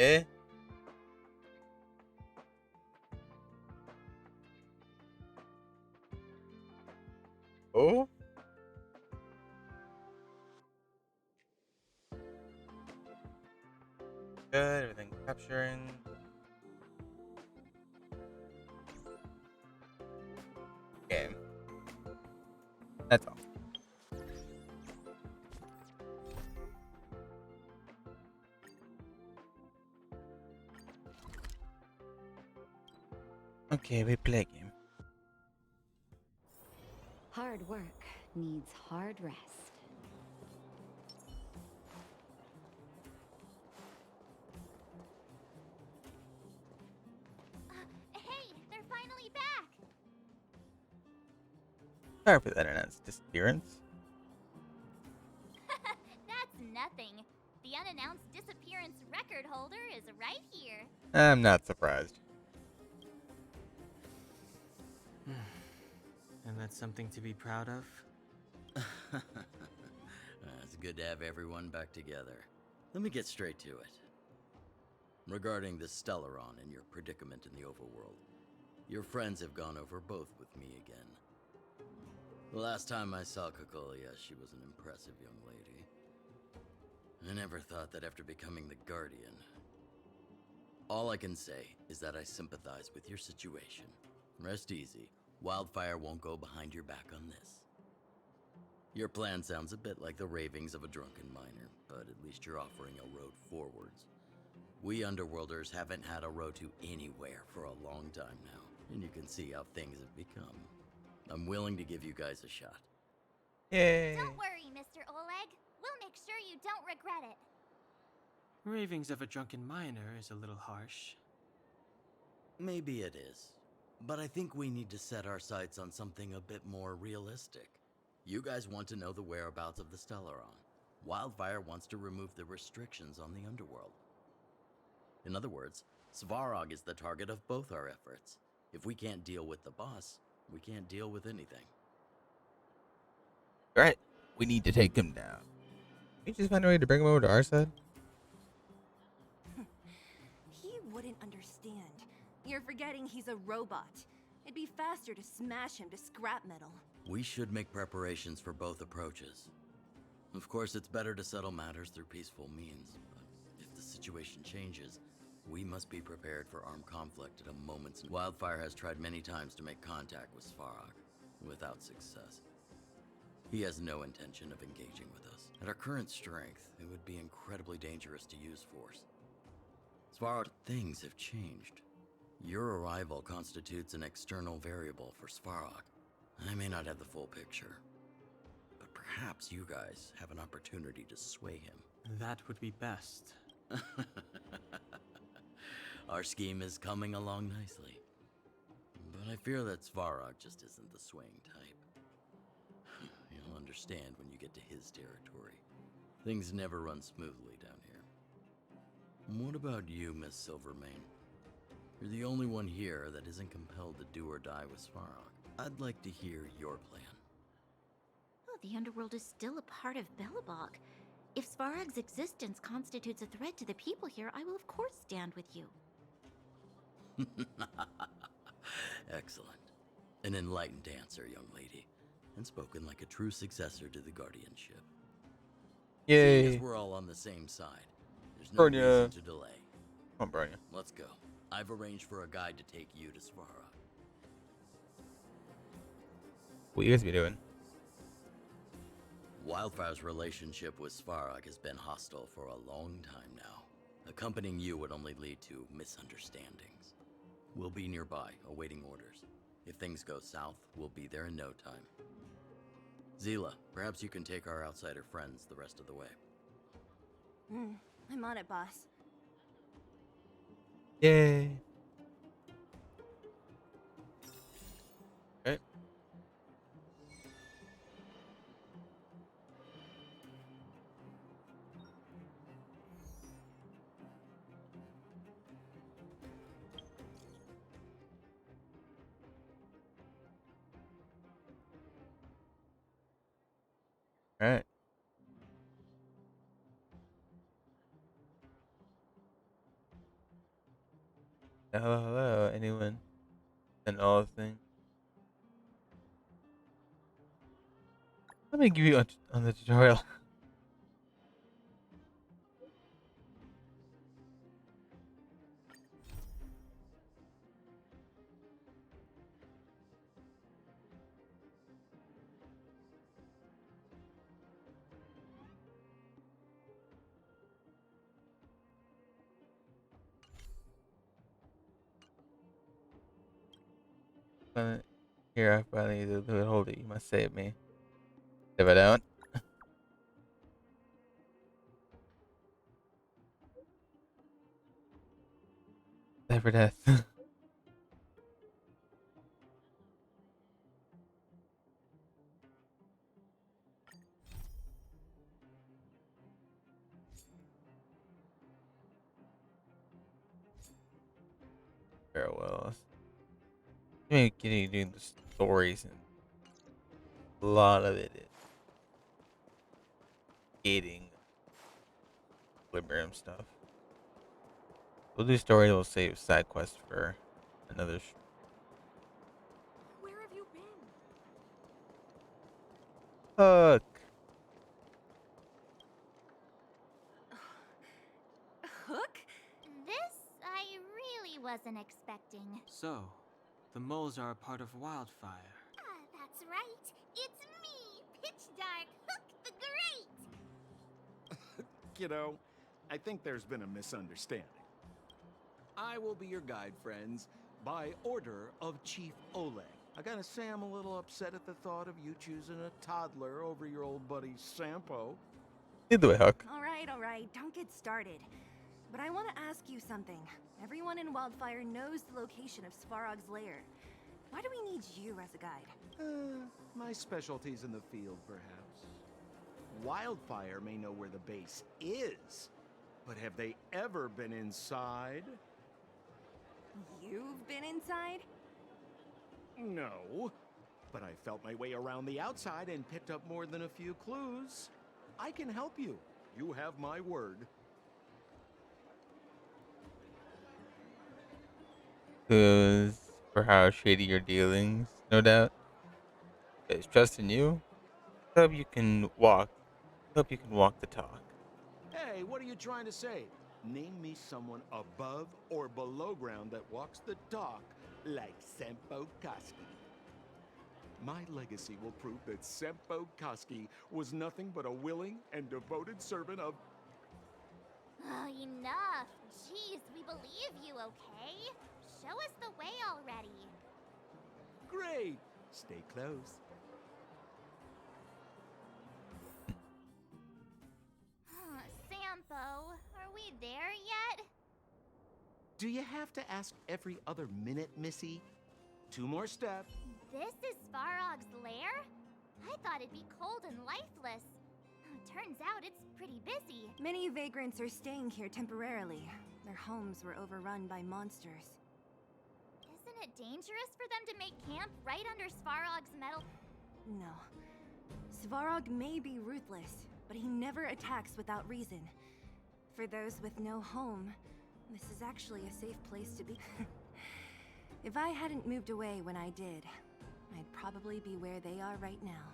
Yeah. Oh. Good. Everything capturing. Game. That's all. Okay, we play a game. Hard work needs hard rest. Hey, they're finally back! Sorry for the internet's disappearance. That's nothing. The unannounced disappearance record holder is right here. I'm not surprised. And that's something to be proud of? It's good to have everyone back together. Let me get straight to it. Regarding the Stellaron and your predicament in the overworld, your friends have gone over both with me again. The last time I saw Kokolia, she was an impressive young lady. I never thought that after becoming the Guardian. All I can say is that I sympathize with your situation. Rest easy. Wildfire won't go behind your back on this. Your plan sounds a bit like the ravings of a drunken miner, but at least you're offering a road forwards. We Underworlders haven't had a road to anywhere for a long time now, and you can see how things have become. I'm willing to give you guys a shot. Yay. Don't worry, Mr. Oleg. We'll make sure you don't regret it. Ravings of a drunken miner is a little harsh. Maybe it is, but I think we need to set our sights on something a bit more realistic. You guys want to know the whereabouts of the Stellaron. Wildfire wants to remove the restrictions on the Underworld. In other words, Svarog is the target of both our efforts. If we can't deal with the boss, we can't deal with anything. Alright. We need to take him down. Can we just find a way to bring him over to our side? He wouldn't understand. You're forgetting he's a robot. It'd be faster to smash him to scrap metal. We should make preparations for both approaches. Of course, it's better to settle matters through peaceful means, but if the situation changes, we must be prepared for armed conflict at a moment's notice. Wildfire has tried many times to make contact with Svarog, without success. He has no intention of engaging with us. At our current strength, it would be incredibly dangerous to use force. Svarog, things have changed. Your arrival constitutes an external variable for Svarog. I may not have the full picture, but perhaps you guys have an opportunity to sway him. That would be best. Our scheme is coming along nicely, but I fear that Svarog just isn't the swaying type. You'll understand when you get to his territory. Things never run smoothly down here. What about you, Miss Silvermane? You're the only one here that isn't compelled to do or die with Svarog. I'd like to hear your plan. Oh, the underworld is still a part of Belobog. If Svarog's existence constitutes a threat to the people here, I will of course stand with you. Excellent. An enlightened answer, young lady, and spoken like a true successor to the guardianship. Yay. Seeing as we're all on the same side, there's no reason to delay. Come on, Bronya. Let's go. I've arranged for a guide to take you to Svarog. What you guys be doing? Wildfire's relationship with Svarog has been hostile for a long time now. Accompanying you would only lead to misunderstandings. We'll be nearby, awaiting orders. If things go south, we'll be there in no time. Zila, perhaps you can take our outsider friends the rest of the way. I'm on it, boss. Yay. Okay. Alright. Hello, hello, anyone? And all the thing. Let me give you on the tutorial. Here, I finally need to do it. Hold it. You must save me. If I don't, die for death. Farewells. I mean, getting doing the stories and a lot of it is gating equilibrium stuff. We'll do story. We'll save side quest for another. Where have you been? Hook. Hook? This I really wasn't expecting. So, the moles are a part of Wildfire. That's right. It's me, Pitch Dark Hook the Great. Kiddo, I think there's been a misunderstanding. I will be your guide, friends, by order of Chief Oleg. I gotta say I'm a little upset at the thought of you choosing a toddler over your old buddy Sampo. Either way, Hook. All right, don't get started. But I want to ask you something. Everyone in Wildfire knows the location of Svarog's lair. Why do we need you as a guide? My specialty's in the field, perhaps. Wildfire may know where the base is, but have they ever been inside? You've been inside? No, but I felt my way around the outside and picked up more than a few clues. I can help you. You have my word. Clues for how shady your dealings, no doubt. It's trust in you. Hope you can walk. Hope you can walk the talk. Hey, what are you trying to say? Name me someone above or below ground that walks the talk like Sempo Koski. My legacy will prove that Sempo Koski was nothing but a willing and devoted servant of... Oh, enough. Jeez, we believe you, okay? Show us the way already. Great! Stay close. Sampo, are we there yet? Do you have to ask every other minute, Missy? 2 more steps. This is Svarog's lair? I thought it'd be cold and lifeless. Turns out it's pretty busy. Many vagrants are staying here temporarily. Their homes were overrun by monsters. Isn't it dangerous for them to make camp right under Svarog's metal? No. Svarog may be ruthless, but he never attacks without reason. For those with no home, this is actually a safe place to be. If I hadn't moved away when I did, I'd probably be where they are right now.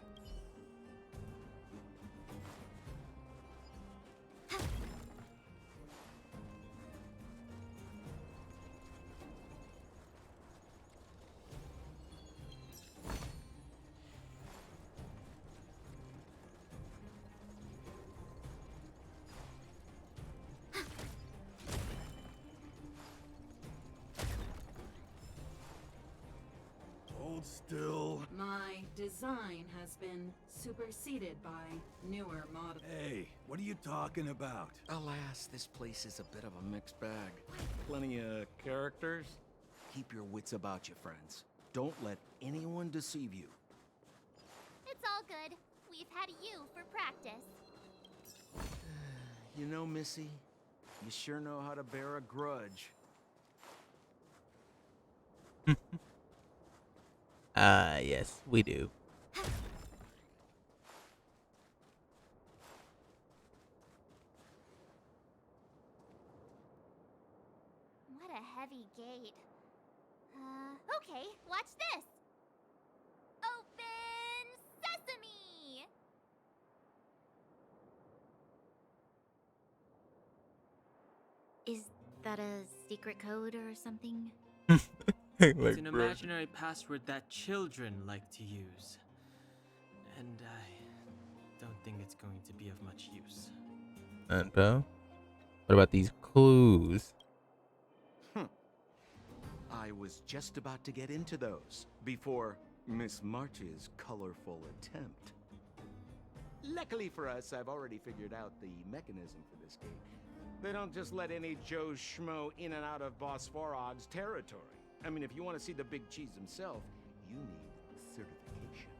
Hold still. My design has been superseded by newer models. Hey, what are you talking about? Alas, this place is a bit of a mixed bag. Plenty of characters. Keep your wits about you, friends. Don't let anyone deceive you. It's all good. We've had you for practice. You know, Missy, you sure know how to bear a grudge. Yes, we do. What a heavy gate. Is that a secret code or something? It's Like, an bro. imaginary password that children like to use. And I don't think it's going to be of much use. And bro, what about these clues? I was just about to get into those before Miss March's colorful attempt. Luckily for us, I've already figured out the mechanism for this gate. They don't just let any Joe Schmo in and out of Boss Farog's territory. I mean, if you want to see the big cheese himself, you need certification.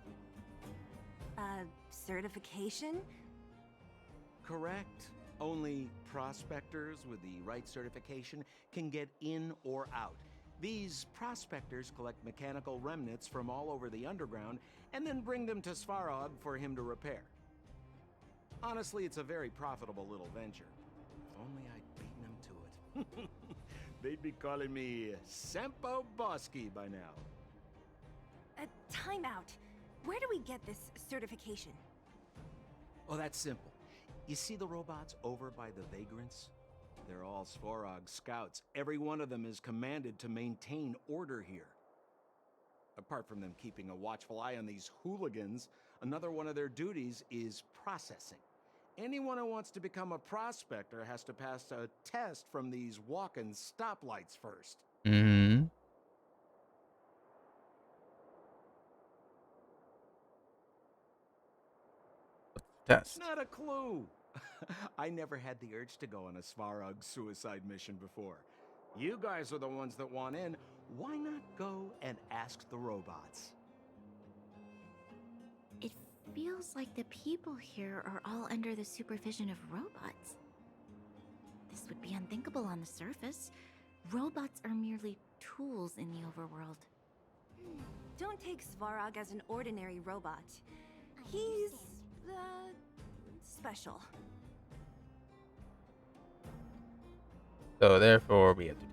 Certification? Correct. Only prospectors with the right certification can get in or out. These prospectors collect mechanical remnants from all over the underground and then bring them to Svarog for him to repair. Honestly, it's a very profitable little venture. If only I'd beaten them to it. They'd be calling me Sempo Bosky by now. Time out. Where do we get this certification? Oh, that's simple. You see the robots over by the Vagrants? They're all Svarog scouts. Every one of them is commanded to maintain order here. Apart from them keeping a watchful eye on these hooligans, another one of their duties is processing. Anyone who wants to become a prospector has to pass a test from these walk-in stoplights first. Mm-hmm. Test. Not a clue. I never had the urge to go on a Svarog suicide mission before. You guys are the ones that want in. Why not go and ask the robots? It feels like the people here are all under the supervision of robots. This would be unthinkable on the surface. Robots are merely tools in the overworld. Don't take Svarog as an ordinary robot. He's, special. So therefore, we have to.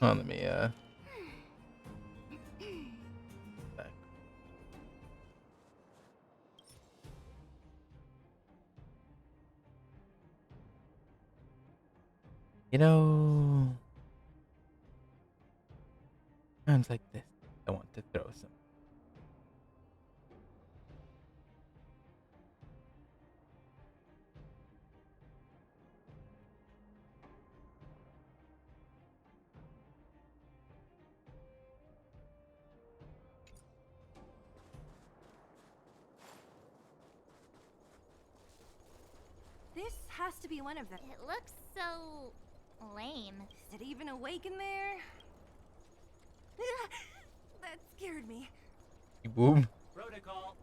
Oh, let me back. You know, times like this, I want to throw some. This has to be one of them. It looks so lame. Is it even awake in there? That scared me. Boom. Protocol.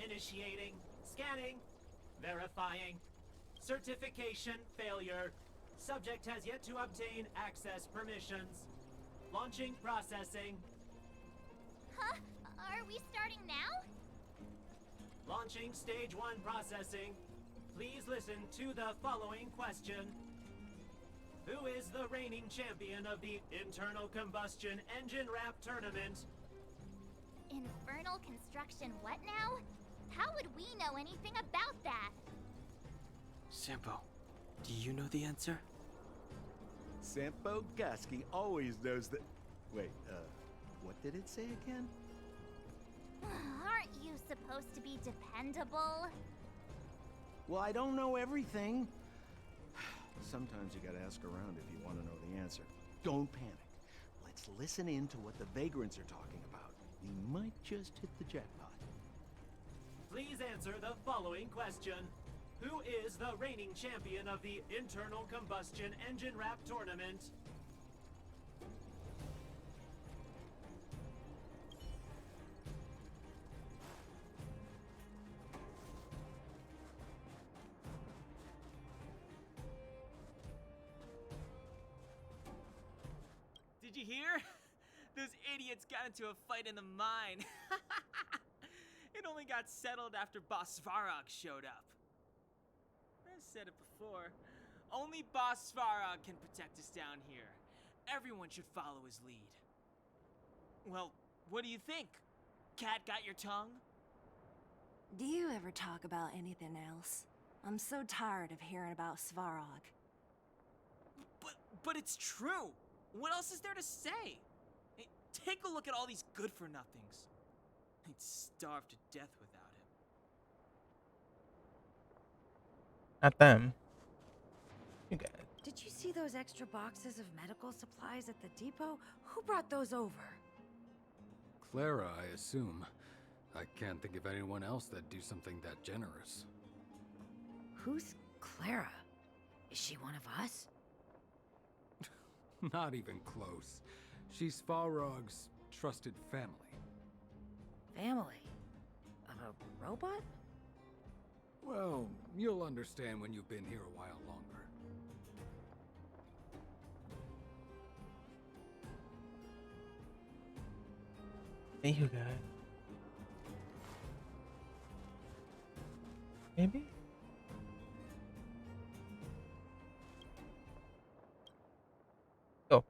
Initiating. Scanning. Verifying. Certification failure. Subject has yet to obtain access permissions. Launching processing. Huh? Are we starting now? Launching stage 1 processing. Please listen to the following question. Who is the reigning champion of the Internal Combustion Engine Wrap Tournament? Infernal construction what now? How would we know anything about that? Sampo, do you know the answer? Sempo Bosky always knows that. Wait, what did it say again? Aren't you supposed to be dependable? Well, I don't know everything. Sometimes you gotta ask around if you want to know the answer. Don't panic. Let's listen in to what the Vagrants are talking about. We might just hit the jackpot. Please answer the following question. Who is the reigning champion of the Internal Combustion Engine Wrap Tournament? Did you hear? Those idiots got into a fight in the mine. It only got settled after Boss Svarog showed up. I've said it before. Only Boss Svarog can protect us down here. Everyone should follow his lead. Well, What do you think? Cat got your tongue? Do you ever talk about anything else? I'm so tired of hearing about Svarog. But it's true. What else is there to say? Hey, take a look at all these good-for-nothings. They'd starve to death without him. Not them. You guys. Did you see those extra boxes of medical supplies at the depot? Who brought those over? Clara, I assume. I can't think of anyone else that'd do something that generous. Who's Clara? Is she one of us? Not even close. She's Farog's trusted family. Family? Of a robot? Well, you'll understand when you've been here a while longer. Hey, you guys. Maybe? Yo.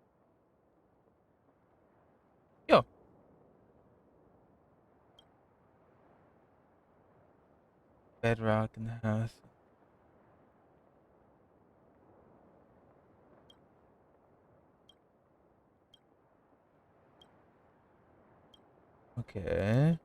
Yo. Bedrock in the house. Okay.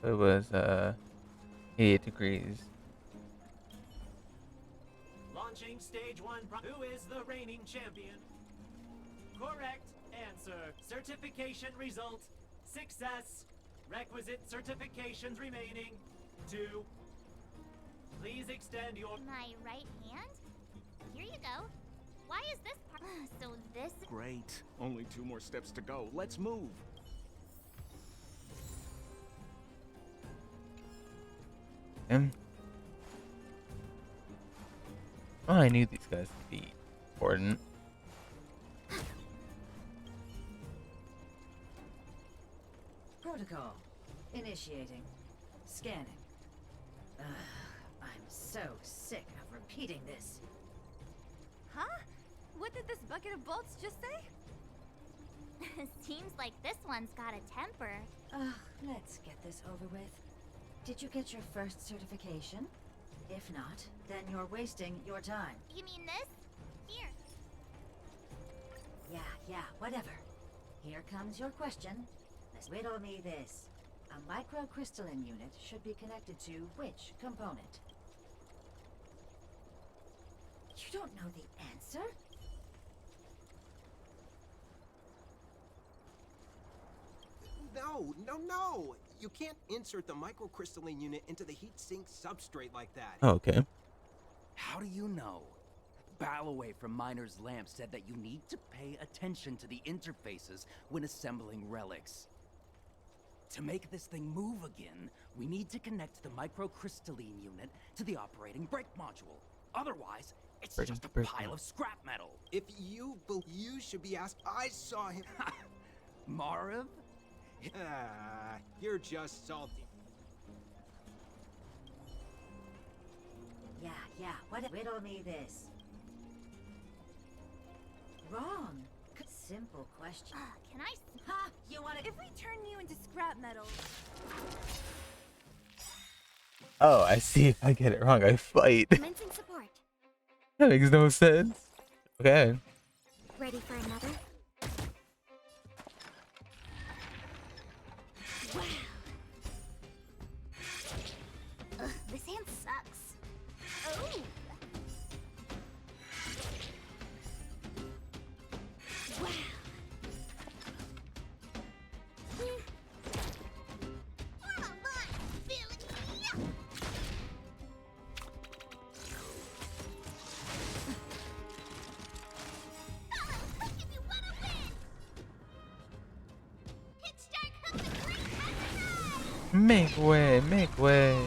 It was 8 degrees. Launching stage 1. Who is the reigning champion? Correct answer. Certification result. Success. Requisite certifications remaining. 2. Please extend your... My right hand? Here you go. Why is this part? So this... Great. Only 2 more steps to go. Let's move. Well, I knew these guys would be important. Protocol. Initiating. Scanning. Ugh, I'm so sick of repeating this. Huh? What did this bucket of bolts just say? Seems like this one's got a temper. Ugh, let's get this over with. Did you get your first certification? If not, then you're wasting your time. You mean this? Here. Yeah, whatever. Here comes your question. Let's riddle me this. A microcrystalline unit should be connected to which component? You don't know the answer? No! You can't insert the microcrystalline unit into the heat-sink substrate like that. Oh, okay. How do you know? Balloway from Miner's Lamp said that you need to pay attention to the interfaces when assembling relics. To make this thing move again, we need to connect the microcrystalline unit to the operating brake module. Otherwise, it's just a pile of scrap metal. If you should be asked. I saw him. Marv? You're just salty. Yeah, what? Riddle me this. Wrong. Simple question. Can I... Ha! You wanna... If we turn you into scrap metal... Oh, I see. I get it wrong. I fight. Commencing support. That makes no sense. Okay. Ready for another? Wow. Ugh, this hand sucks. Oh. Wow. Make way, make way.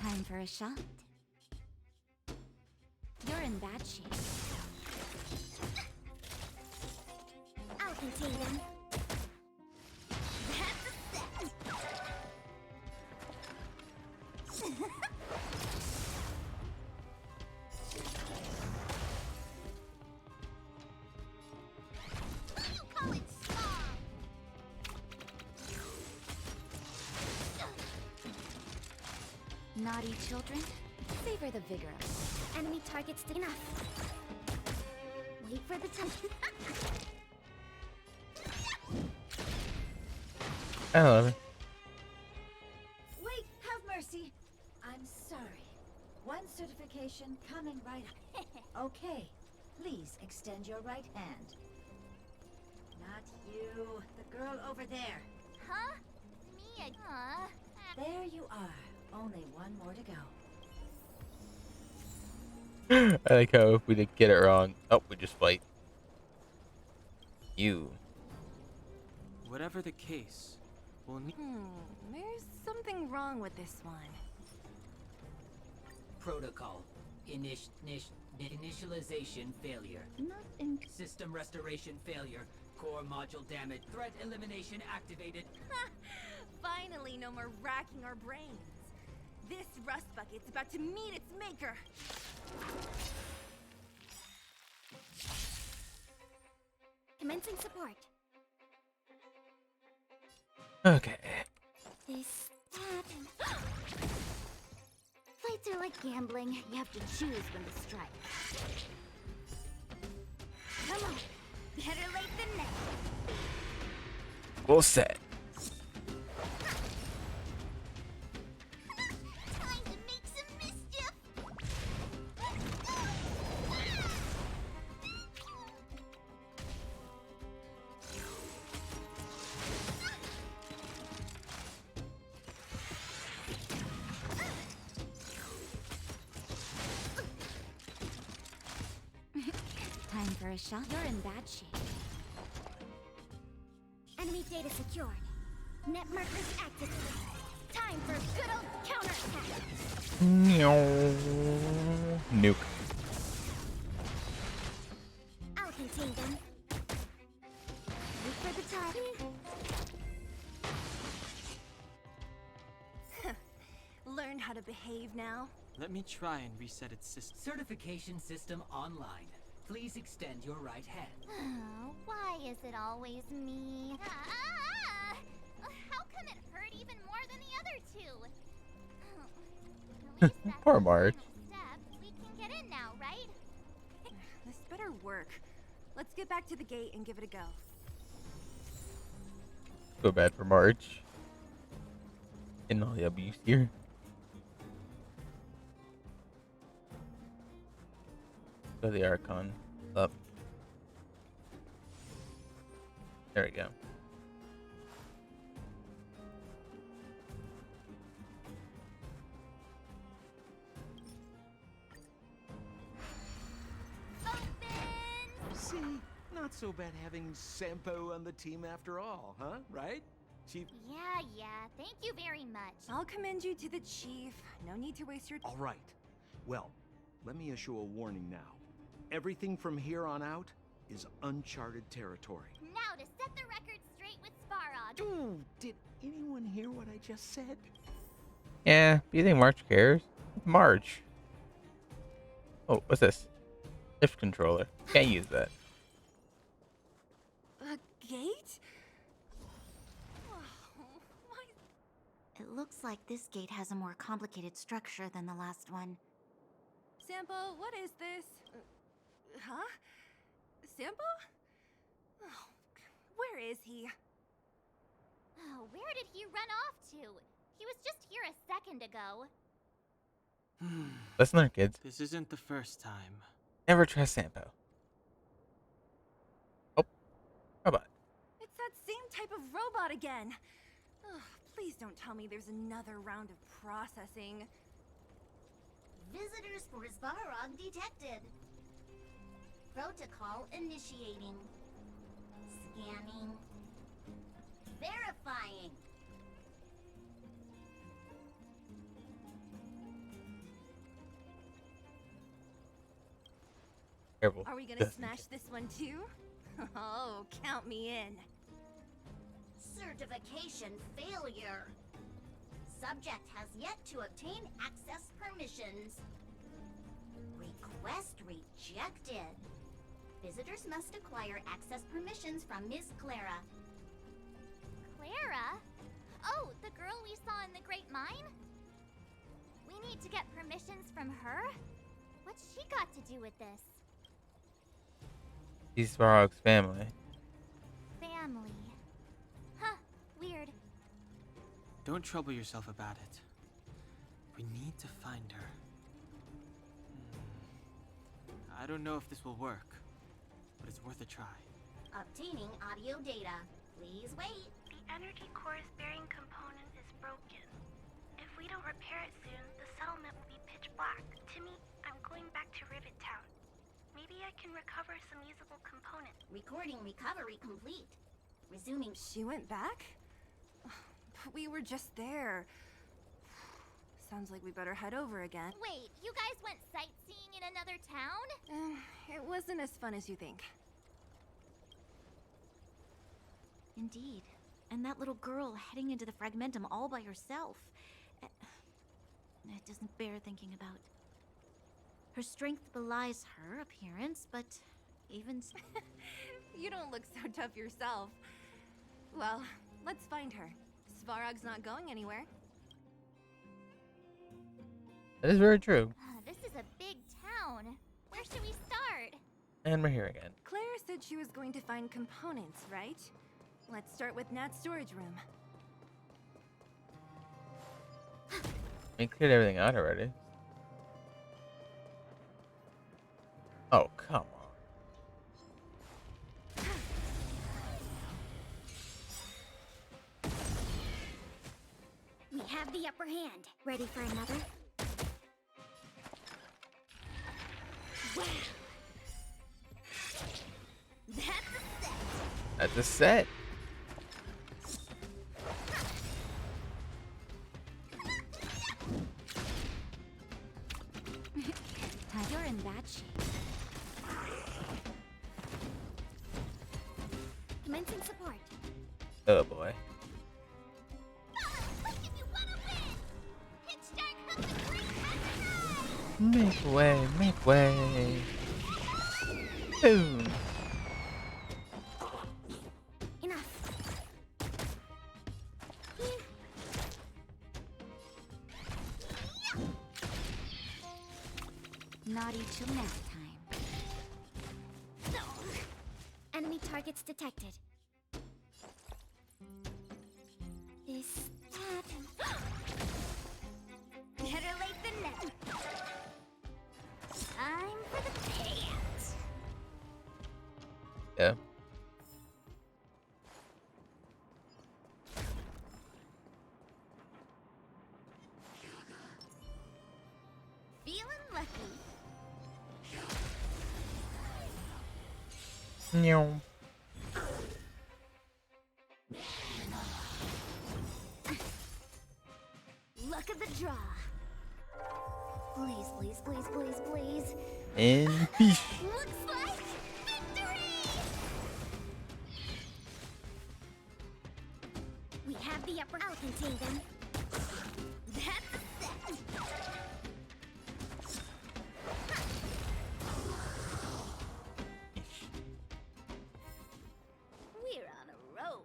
Time for a shot. You're in bad shape. I'll contain them. That's a set. You call it small? Naughty children, savor the vigor. Enemy targets enough. Wait for the time. I love it. Wait, have mercy. I'm sorry. One certification coming right up. Okay, please extend your right hand. Not you, the girl over there. Huh? Me again? There you are. Only one more to go. I like how if we did get it wrong, oh, we just fight. You. Whatever the case, we'll need. There's something wrong with this one. Protocol. Initialization failure. System restoration failure. Core module damage. Threat elimination activated. Finally, no more racking our brains. This rust bucket's about to meet its maker. Commencing support. Okay. This happened. Fights are like gambling. You have to choose when to strike. Come on. Better late than never. Well set. Time to make some mischief. Time for a shot. You're in bad shape. Enemy data secured. Net markers activated. Time for good old counterattack. Nuke. I'll contain them. Wait for the time. Learn how to behave now. Let me try and reset its system. Certification system online. Please extend your right hand. Oh, why is it always me? How come it hurt even more than the other two? At least that's Poor the March. final step. We can get in now, right? This better work. Let's get back to the gate and give it a go. Feel bad for March. And all the abuse here. Go the Archon. Up. There we go. See, not so bad having Sampo on the team after all, huh? Right? Chief. Yeah. Thank you very much. I'll commend you to the chief. No need to waste your All right. Well, let me issue a warning now. Everything from here on out is uncharted territory. Now to set the record straight with Svarog. Ooh, did anyone hear what I just said? Yeah, do you think March cares? March. Oh, what's this? Shift controller. Can't use that. A gate? It looks like this gate has a more complicated structure than the last one. Sampo, what is this? Huh? Sampo? Oh, where is he? Oh, where did he run off to? He was just here a second ago. Listen, kids. This isn't the first time. Never trust Sampo. Oh, robot. It's that same type of robot again. Ugh, please don't tell me there's another round of processing. Visitors for Svarog detected. Protocol initiating. Scanning. Verifying. Careful. Are we gonna Just in smash case. this one too? Oh, count me in. Certification failure. Subject has yet to obtain access permissions. Request rejected. Visitors must acquire access permissions from Ms. Clara. Clara? Oh, the girl we saw in the Great Mine? We need to get permissions from her? What's she got to do with this? He's Svarog's family. Family. Huh, weird. Don't trouble yourself about it. We need to find her. I don't know if this will work, but it's worth a try. Obtaining audio data. Please wait. The energy core's bearing component is broken. If we don't repair it soon, the settlement will be pitch black. Timmy, I'm going back to Rivet Town. Maybe I can recover some usable components. Recording recovery complete. Resuming. She went back? But we were just there. Sounds like we better head over again. Wait, you guys went sightseeing in another town? It wasn't as fun as you think. Indeed. And that little girl heading into the Fragmentum all by herself. It doesn't bear thinking about. Her strength belies her appearance, but even You don't look so tough yourself. Well, let's find her. Svarog's not going anywhere. That is very true. This is a big town. Where should we start? And we're here again. Claire said she was going to find components, right? Let's start with Nat's storage room. We cleared everything out already. Oh, come on. We have the upper hand. Ready for another? Wow! That's a set. You're in bad shape. Commencing support. Oh boy. Make way, make way. Boom. Enough. Naughty till nap time. Enemy targets detected. Is that... Better late than never. Time for the payouts. Yeah. Feeling lucky. No. Luck of the draw. Please, please, please, please, please. In peace. Looks like victory! We have the upper. I'll contain them. That's a set. We're on a roll.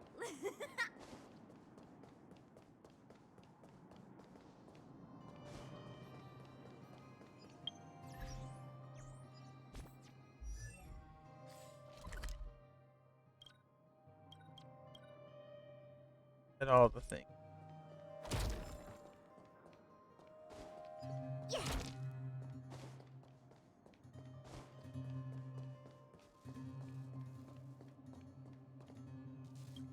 At all the things. Yeah.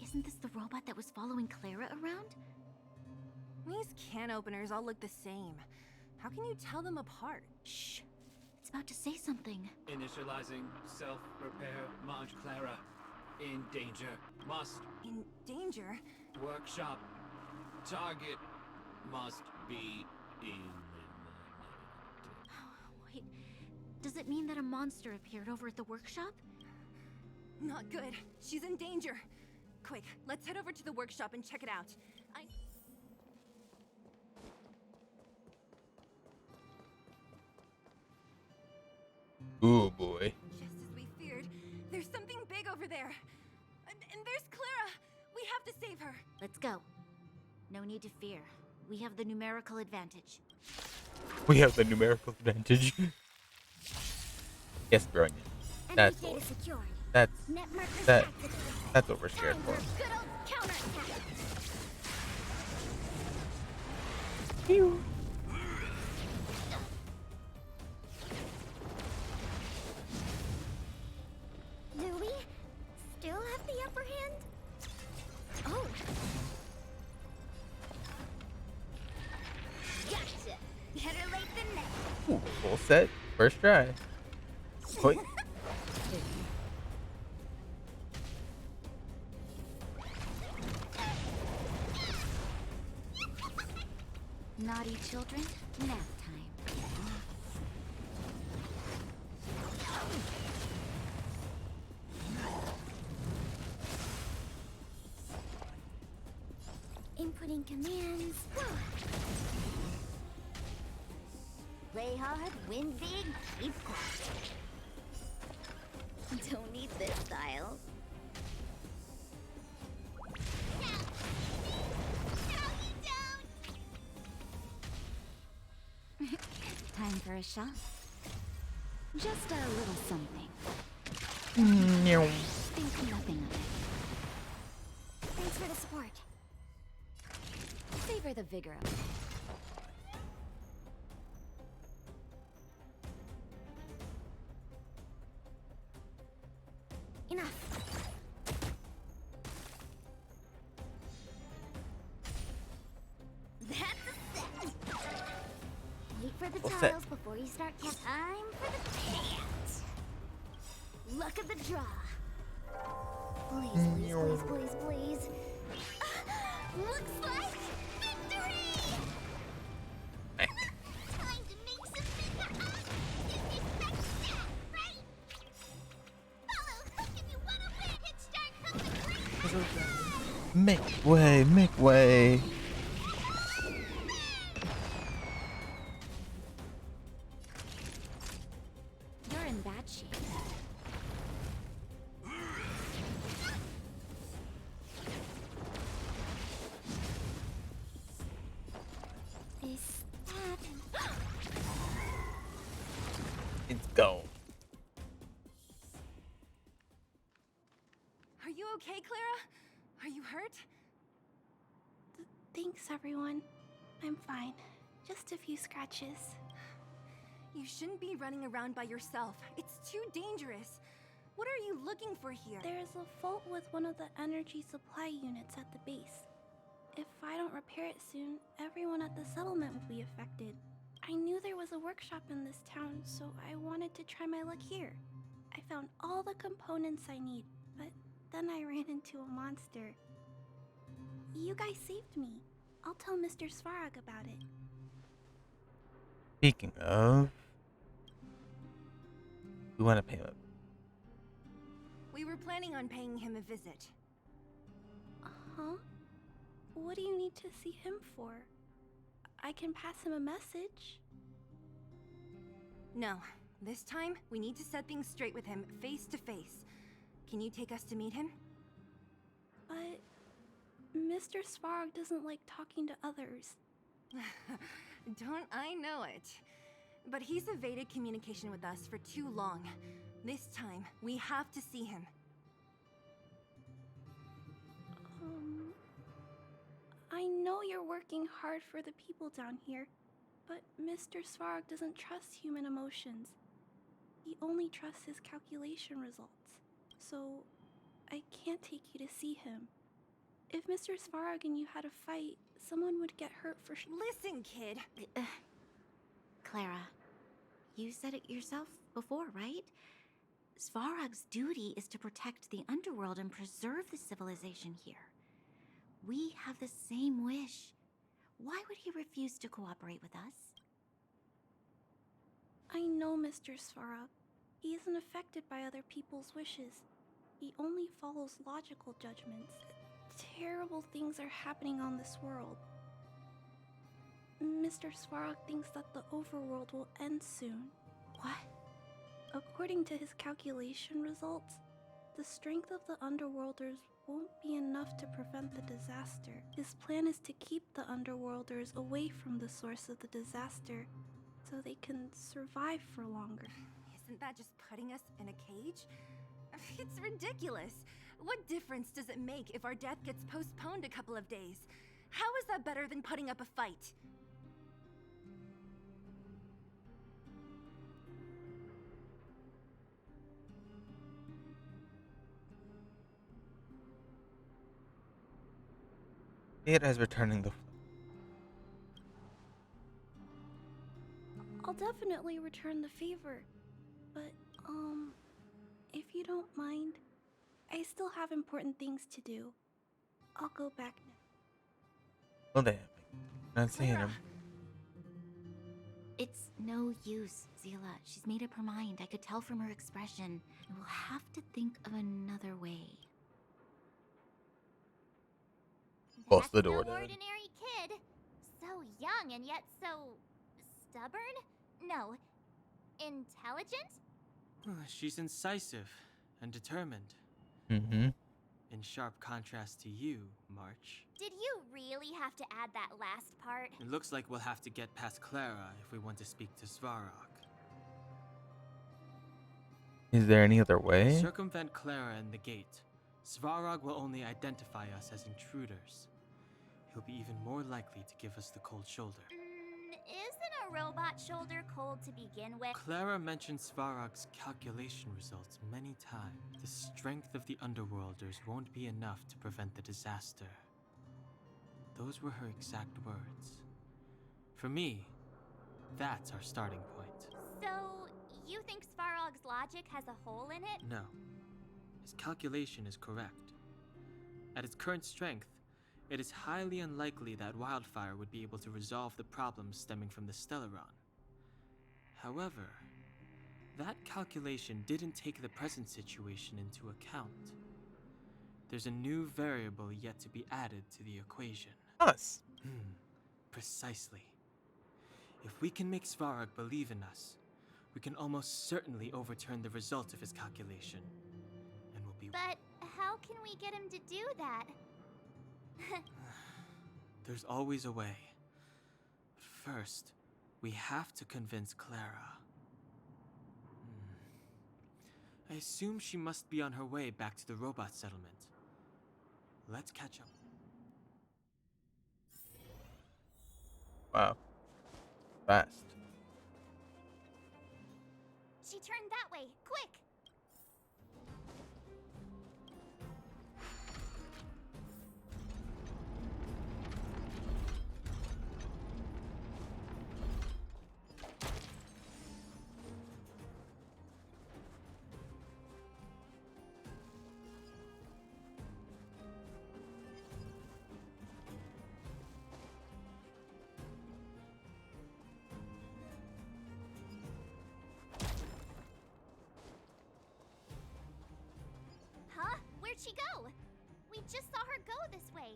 Isn't this the robot that was following Clara around? These can openers all look the same. How can you tell them apart? Shh. It's about to say something. Initializing self-repair Maj Clara. In danger. Must. In danger? Workshop. Target must be eliminated. Wait, does it mean that a monster appeared over at the workshop? Not good. She's in danger. Quick, let's head over to the workshop and check it out. Ooh, boy. Just as we feared, there's something big over there. And there's Clara. We have to save her. Let's go. No need to fear. We have the numerical advantage. We have the numerical advantage. Yes, brilliant. That's what that's what we're scared for. Good old counterattack. Do we still have the upper hand? Oh. Gotcha. Better late than never. Ooh, full set, first try. Quick. Naughty children, nap time. Inputting commands. Play hard, win big, keep quiet. Don't need this style. Time for a shot. Just a little something. Think nothing of it. Thanks for the support. Savor the vigor of it. Enough. That's a set. Wait for the What's that? tiles before you start. Time for the pants. Luck of the draw. Please, please, please, please, please. Looks like victory! Time to make some bigger odds. You expect that, right? Follow hook if you want to win. Hit start hook the green. Make way, make way. You're in bad shape. Is that... Let's go. Are you okay, Clara? Are you hurt? Thanks, everyone. I'm fine. Just a few scratches. You shouldn't be running around by yourself. It's too dangerous. What are you looking for here? There's a fault with one of the energy supply units at the base. If I don't repair it soon, everyone at the settlement will be affected. I knew there was a workshop in this town, so I wanted to try my luck here. I found all the components I need, but then I ran into a monster. You guys saved me. I'll tell Mr. Svarog about it. Speaking of, we want to pay him. We were planning on paying him a visit. Huh? What do you need to see him for? I can pass him a message. No, this time we need to set things straight with him face to face. Can you take us to meet him? But Mr. Svarog doesn't like talking to others. Don't I know it? But he's evaded communication with us for too long. This time, we have to see him. I know you're working hard for the people down here, but Mr. Svarog doesn't trust human emotions. He only trusts his calculation results. So, I can't take you to see him. If Mr. Svarog and you had a fight, someone would get hurt for Listen, kid! Clara. You said it yourself before, right? Svarog's duty is to protect the underworld and preserve the civilization here. We have the same wish. Why would he refuse to cooperate with us? I know Mr. Svarog. He isn't affected by other people's wishes. He only follows logical judgments. Terrible things are happening on this world. Mr. Svarog thinks that the overworld will end soon. What? According to his calculation results, the strength of the Underworlders won't be enough to prevent the disaster. His plan is to keep the Underworlders away from the source of the disaster so they can survive for longer. Isn't that just putting us in a cage? It's ridiculous. What difference does it make if our death gets postponed a couple of days? How is that better than putting up a fight? It as returning the. I'll definitely return the favor. But, if you don't mind, I still have important things to do. I'll go back now. Well, damn. Not seeing him. It's no use, Zila. She's made up her mind. I could tell from her expression. We'll have to think of another way. Close the door, No Dad. ordinary kid. So young and yet so stubborn? No, intelligent? She's incisive and determined. Mm-hmm. In sharp contrast to you, March. Did you really have to add that last part? It looks like we'll have to get past Clara if we want to speak to Svarog. Is there any other way? Circumvent Clara and the gate. Svarog will only identify us as intruders. He'll be even more likely to give us the cold shoulder. Isn't a robot shoulder cold to begin with? Clara mentioned Svarog's calculation results many times. The strength of the Underworlders won't be enough to prevent the disaster. Those were her exact words. For me, that's our starting point. So, you think Svarog's logic has a hole in it? No. His calculation is correct. At its current strength, it is highly unlikely that Wildfire would be able to resolve the problems stemming from the Stellaron. However, that calculation didn't take the present situation into account. There's a new variable yet to be added to the equation. Us. Precisely. If we can make Svarog believe in us, we can almost certainly overturn the result of his calculation. And we'll be... But how can we get him to do that? There's always a way. But first, we have to convince Clara. I assume she must be on her way back to the robot settlement. Let's catch up. Wow. Fast. She turned that way. Quick! Huh? Where'd she go? We just saw her go this way.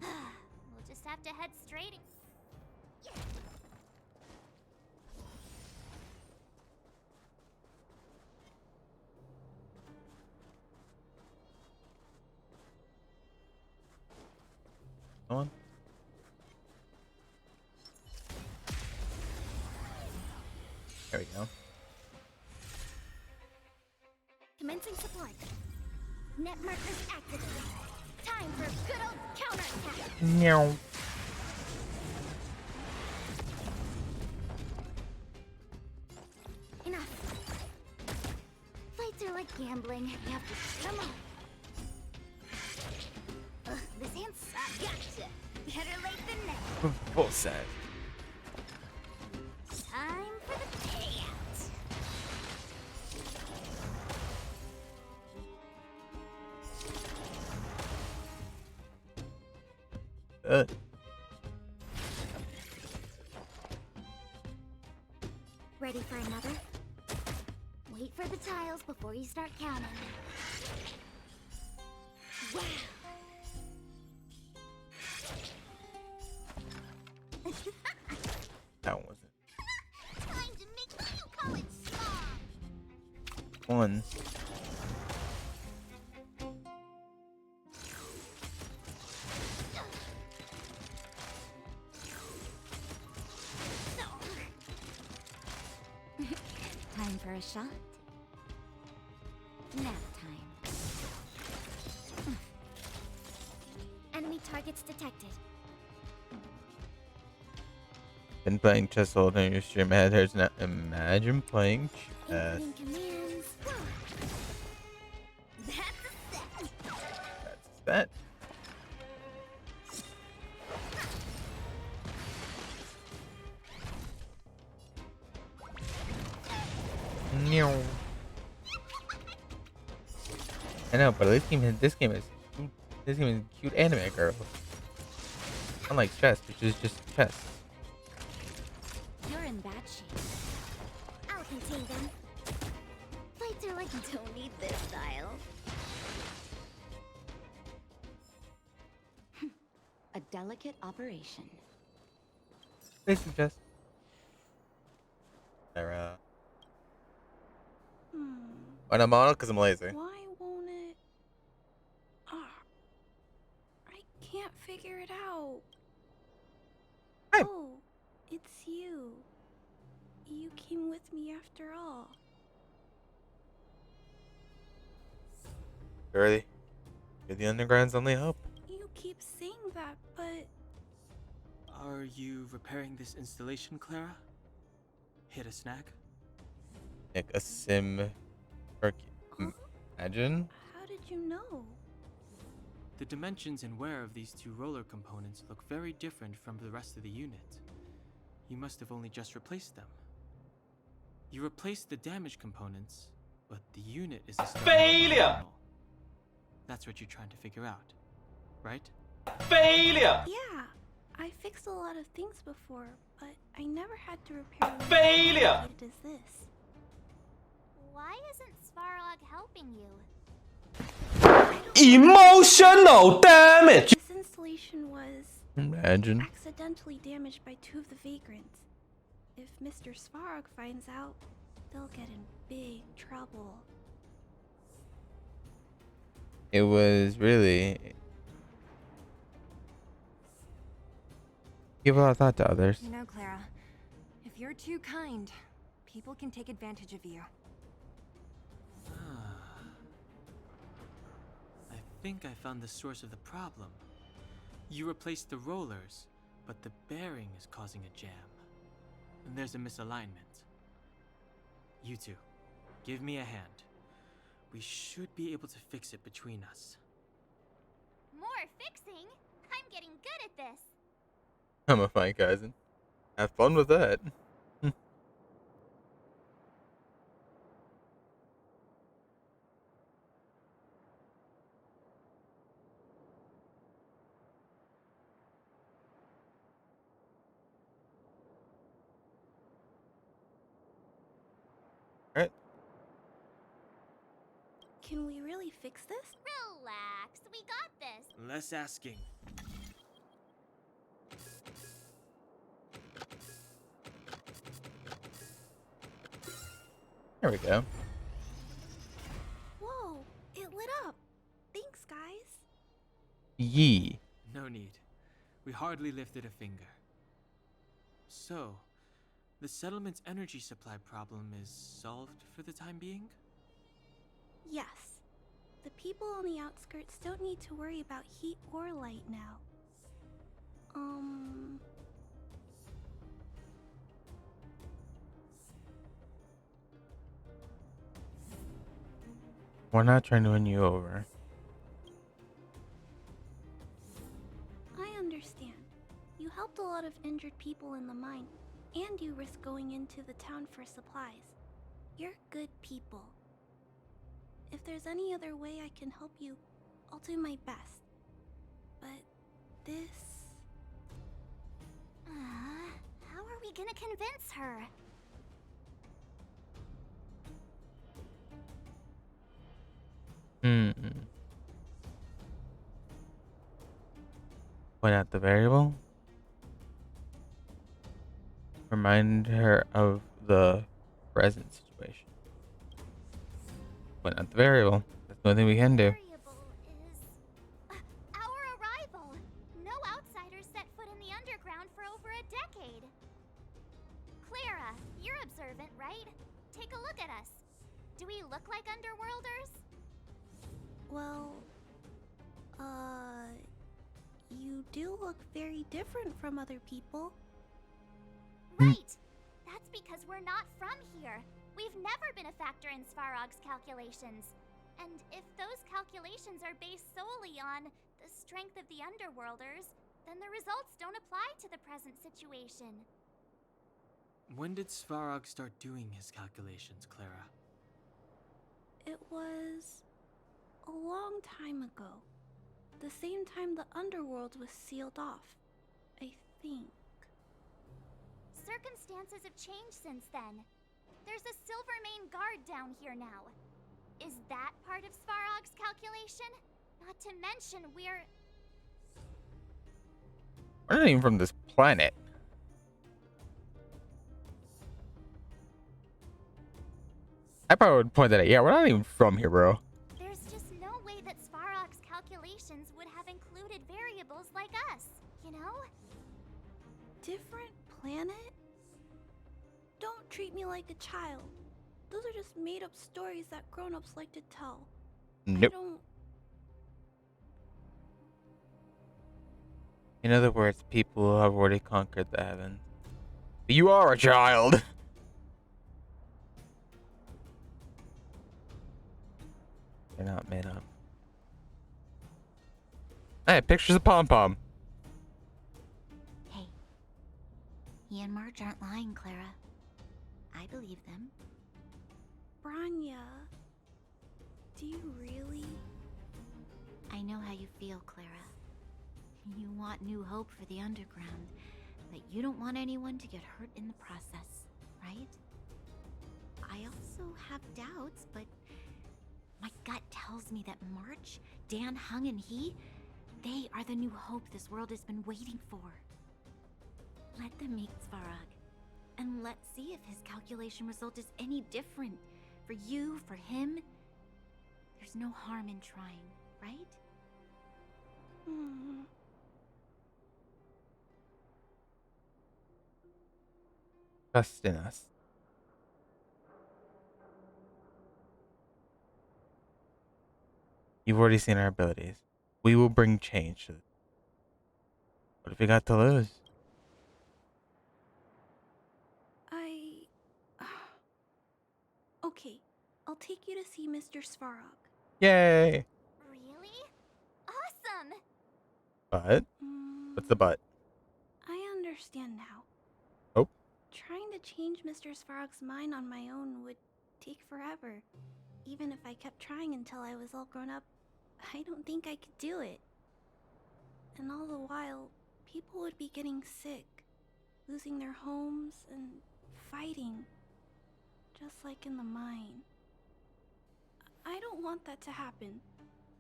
We'll just have to head straight. Come on. There we go. Commencing support. Net markers activated. Time for a good old counterattack. Meow. Enough. Fights are like gambling. You have to come on. This hand's gotcha. Better late than never. We're both sad. good. Ready for another? Wait for the tiles before you start counting. Wow! That wasn't Time to make what you call it small! one. Time for a shot. Nap time. Enemy targets detected. Been playing chess all day. Your stream headers now. Imagine playing chess. Incoming commands. That's a set. That's that. Meow. I know, but this game is cute. This game is cute anime girl. Unlike chess, which is just chess. You're in bad shape. I'll contain them. Fights are like don't need this style. A delicate operation. Basically chess. Sarah. When I'm on it, because I'm lazy. Why won't it? I can't figure it out. Hi. Oh, it's you. You came with me after all. Early. You're the underground's only hope. You keep saying that, but Are you repairing this installation, Clara? Hit a snag? Like a sim. Imagine. how did you know? The dimensions and wear of these two roller components look very different from the rest of the unit. You must have only just replaced them. You replaced the damaged components, but the unit is a failure! That's what you're trying to figure out, right? Failure! Yeah, I fixed a lot of things before, but I never had to repair one Failure! as complicated as this. Why isn't Svarog helping you? Emotional damage! This installation was Imagine. accidentally damaged by two of the vagrants. If Mr. Svarog finds out, they'll get in big trouble. It was really. Give a lot of thought to others. You know, Clara, if you're too kind, people can take advantage of you. I think I found the source of the problem. You replaced the rollers, but the bearing is causing a jam. And there's a misalignment. You two, give me a hand. We should be able to fix it between us. More fixing? I'm getting good at this. I'm a fine cousin. Have fun with that. Alright. Can we really fix this? Relax, we got this. Less asking. There we go. Whoa, it lit up. Thanks, guys. Yee. No need. We hardly lifted a finger. So, the settlement's energy supply problem is solved for the time being? Yes. The people on the outskirts don't need to worry about heat or light now. We're not trying to win you over. I understand. You helped a lot of injured people in the mine, and you risked going into the town for supplies. You're good people. If there's any other way I can help you, I'll do my best. But this... How are we gonna convince her? Hmm. Point out the variable. Remind her of the present situation. Point out the variable. That's the only thing we can do. Our arrival. No outsiders set foot in the underground for over a decade. Clara, you're observant, right? Take a look at us. Do we look like underworlders? Well, you do look very different from other people. Right! That's because we're not from here. We've never been a factor in Svarog's calculations. And if those calculations are based solely on the strength of the underworlders, then the results don't apply to the present situation. When did Svarog start doing his calculations, Clara? It was a long time ago. The same time the underworld was sealed off, I think. Circumstances have changed since then. There's a Silvermane guard down here now. Is that part of Svarog's calculation? Not to mention We're not even from this planet. I probably would point that out. Yeah, we're not even from here, bro. There's just no way that Svarog's calculations would have included variables like us, you know? Different planet? Don't treat me like a child. Those are just made-up stories that grown-ups like to tell. Nope. I don't... In other words, people have already conquered the heavens. You are a child. They're not made up. Hey, pictures of Pom Pom. Hey, he and March aren't lying, Clara. I believe them. Branya, do you really? I know how you feel, Clara. You want new hope for the underground, but you don't want anyone to get hurt in the process, right? I also have doubts, but my gut tells me that March, Dan, Hung, and they are the new hope this world has been waiting for. Let them meet Svarog, and let's see if his calculation result is any different. For you, for him, there's no harm in trying, right? Trust in us. You've already seen our abilities. We will bring change to it. What have we got to lose? Okay, I'll take you to see Mr. Svarog. Yay! Really? Awesome! But? What's the but? I understand now. Oh? Trying to change Mr. Svarog's mind on my own would take forever. Even if I kept trying until I was all grown up, I don't think I could do it. And all the while, people would be getting sick, losing their homes, and fighting. Just like in the mine. I don't want that to happen.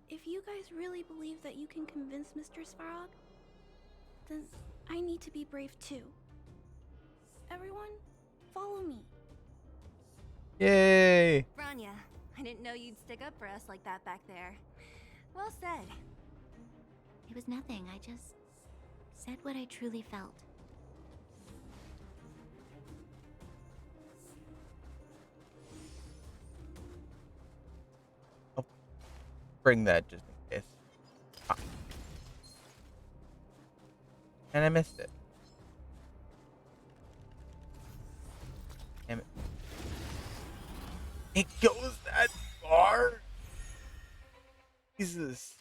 If you guys really believe that you can convince Mr. Svarog, then I need to be brave too. Everyone, follow me. Yay! Branya, I didn't know you'd stick up for us like that back there. Well said. It was nothing. I just said what I truly felt. Bring that just in case. Ah. And I missed it. Damn it. It goes that far? Jesus.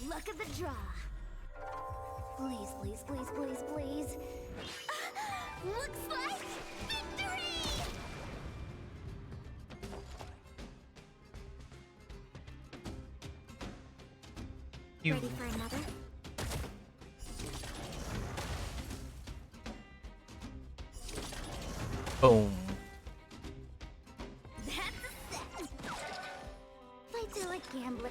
Look at the draw. Please, please, please, please, please. Looks like victory! You. Ready for another? Boom. That's a set. Play till a gambler.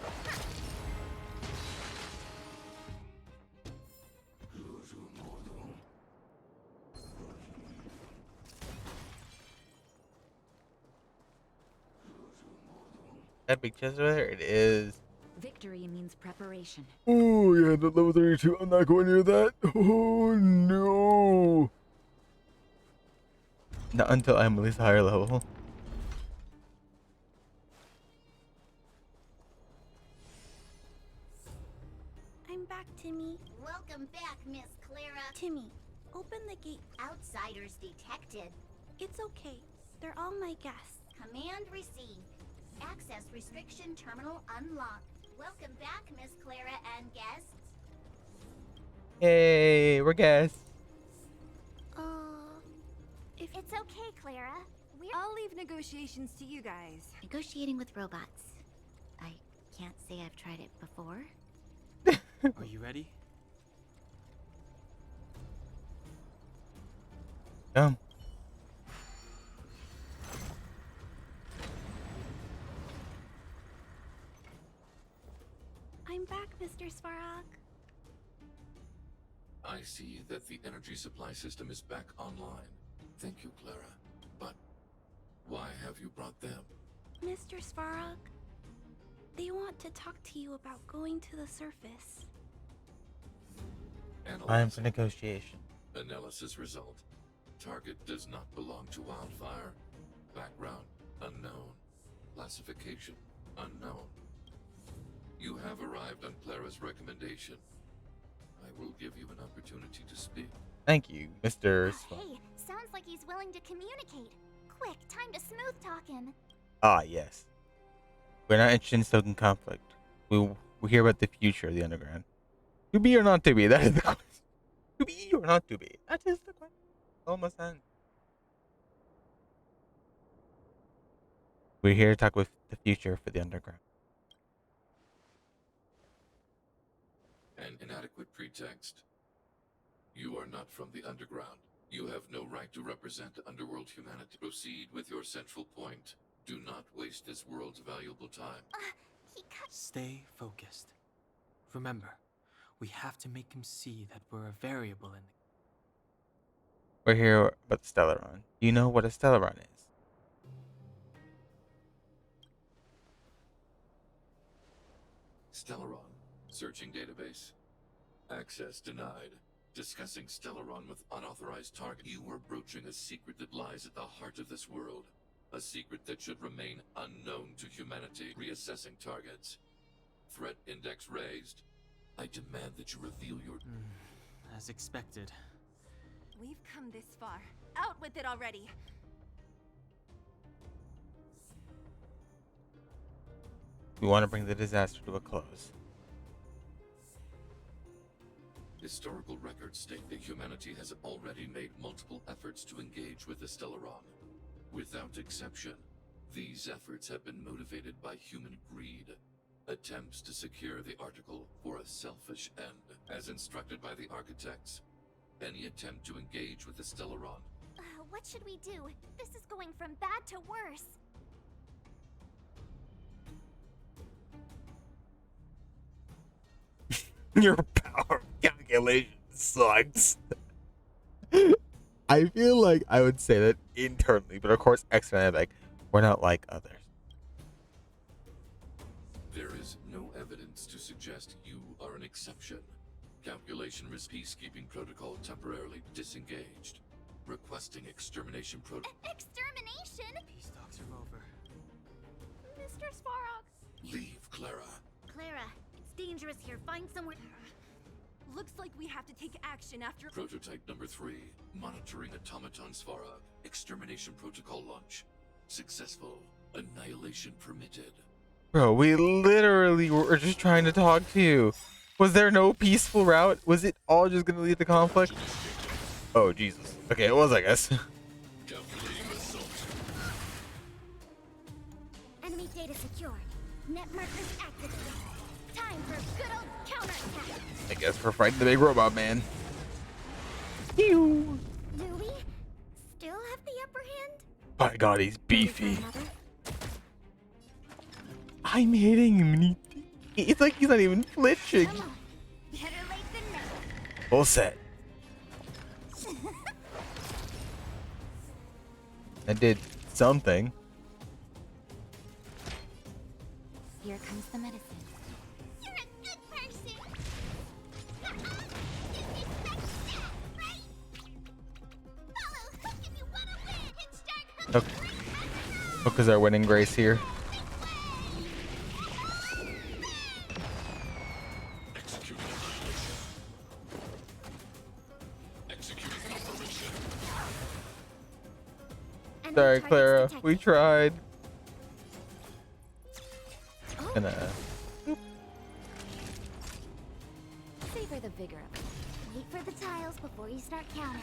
That big chest over there, it is. Victory means preparation. Oh, yeah, the level 32. I'm not going near that. Oh, no. Not until I'm at least higher level. I'm back, Timmy. Welcome back, Miss Clara. Timmy, open the gate. Outsiders detected. It's okay. They're all my guests. Command received. Access restriction terminal unlocked. Welcome back, Miss Clara and guests. Hey, we're guests. If It's okay, Clara. I'll leave negotiations to you guys. Negotiating with robots. I can't say I've tried it before. Are you ready? Come. I'm back, Mr. Svarog. I see that the energy supply system is back online. Thank you, Clara. But why have you brought them? Mr. Svarog, they want to talk to you about going to the surface. Time for negotiation. Analysis result. Target does not belong to Wildfire. Background unknown. Classification unknown. You have arrived on Clara's recommendation. I will give you an opportunity to speak. Thank you, Mr. Hey, sounds like he's willing to communicate. Quick, time to smooth talk him. Ah, yes. We're not interested in stoking conflict. We hear about the future of the underground. To be or not to be, that is the question. To be or not to be, that is the question. Almost done. We're here to talk with the future for the underground. An inadequate pretext. You are not from the underground. You have no right to represent underworld humanity. Proceed with your central point. Do not waste this world's valuable time. Stay focused. Remember, we have to make him see that we're a variable in We're here about the Stellaron. Do you know what a Stellaron is? Stellaron. Searching database. Access denied. Discussing Stellaron with unauthorized target. You are broaching a secret that lies at the heart of this world. A secret that should remain unknown to humanity. Reassessing targets. Threat index raised. I demand that you reveal your... As expected. We've come this far. Out with it already. We want to bring the disaster to a close. Historical records state that humanity has already made multiple efforts to engage with the Stellaron. Without exception, these efforts have been motivated by human greed. Attempts to secure the article for a selfish end, as instructed by the architects. Any attempt to engage with the Stellaron. What should we do? This is going from bad to worse. Your power calculation sucks. I feel like I would say that internally, but of course externally, like, we're not like others. There is no evidence to suggest you are an exception. Calculation risk peacekeeping protocol temporarily disengaged. Requesting extermination protocol. Extermination? Peace talks are over. Mr. Svarog. Leave, Clara. Clara, it's dangerous here. Find somewhere. Looks like we have to take action after. Prototype number 3. Monitoring automaton Svarog. Extermination protocol launch. Successful. Annihilation permitted. Bro, we literally were just trying to talk to you. Was there no peaceful route? Was it all just gonna lead to conflict? Oh, Jesus. Okay, it was, I guess. Calculating assault. Enemy data secured. Net markers activated. Time for good old counterattack. I guess we're fighting the big robot man. Ew. Do we still have the upper hand? By God, he's beefy. I'm hitting him, and it's like he's not even flinching. Better late than never. Full set. I did something. Here comes the medicine. You're a good person. Okay. Because our winning grace here. Sorry, Clara. We tried. And Savor the vigor of it. Wait for the tiles before you start counting.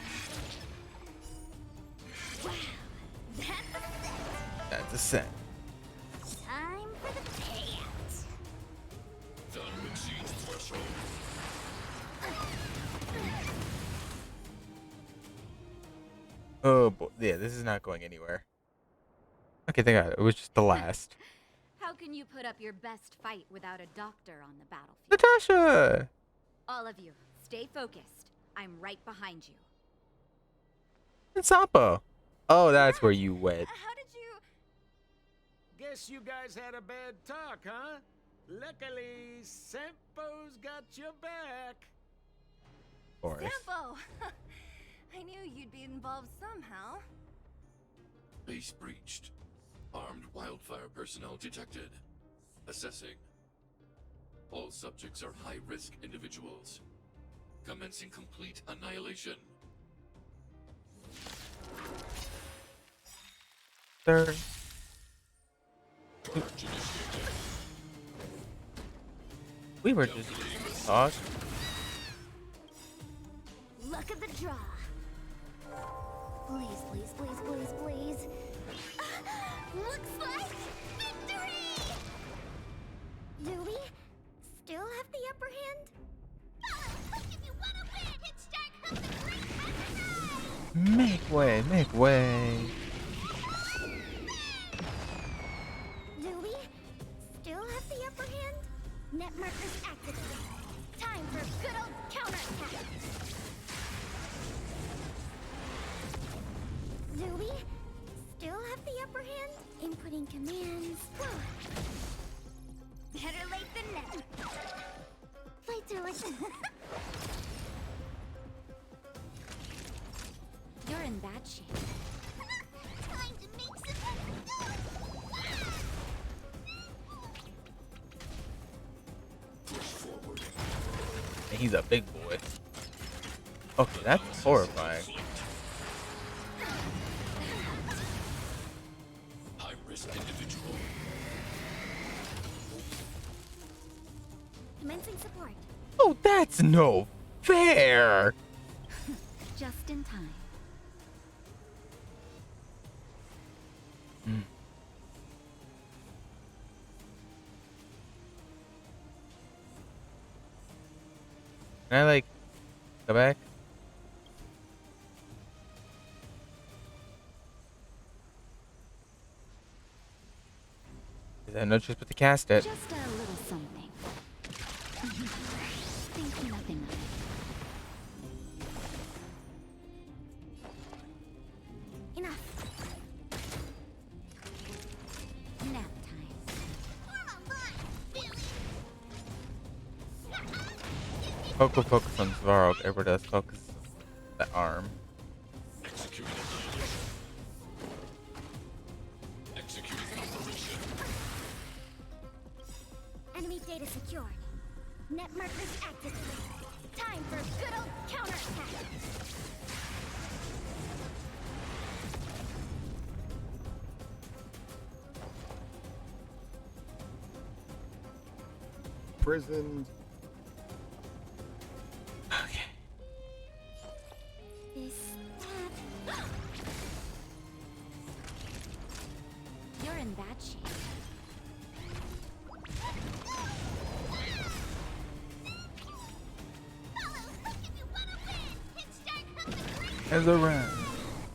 Wow, that's a set. Time for the payout. Value exceeds threshold. Oh boy, yeah, this is not going anywhere. Okay, thank God. It was just the last. How can you put up your best fight without a doctor on the battlefield? Natasha! All of you, stay focused. I'm right behind you. And Sampo. Oh, that's where you went. How did you... Guess you guys had a bad talk, huh? Luckily, Sampo's got your back. Of course. Sampo! I knew you'd be involved somehow. Base breached. Armed wildfire personnel detected. Assessing. All subjects are high-risk individuals. Commencing complete annihilation. Sir. We were just talking. Luck of the draw. Please, please, please, please, please. Looks like victory! Do we still have the upper hand? If you want to win, hit start comes the great paradise. Make way, make way. Do we still have the upper hand? Net markers activated. Time for good old counterattack. Do we still have the upper hand? Inputting commands. Better late than never. Play through it. You're in bad shape. Time to make some. And he's a big boy. Okay, that's horrifying. High-risk individual. Commencing support. Oh, that's no fair. Just in time. Can I, like, go back? I have no choice but to cast it. Just a little something. Think nothing of it. Enough. Nap time. Focus on Svarog. Everybody else focus on the arm. Executing annihilation. Executing operation. Enemy data secured. Net markers activated. Time for good old counterattack. Prisons. Okay. This, that. You're in bad shape. As around.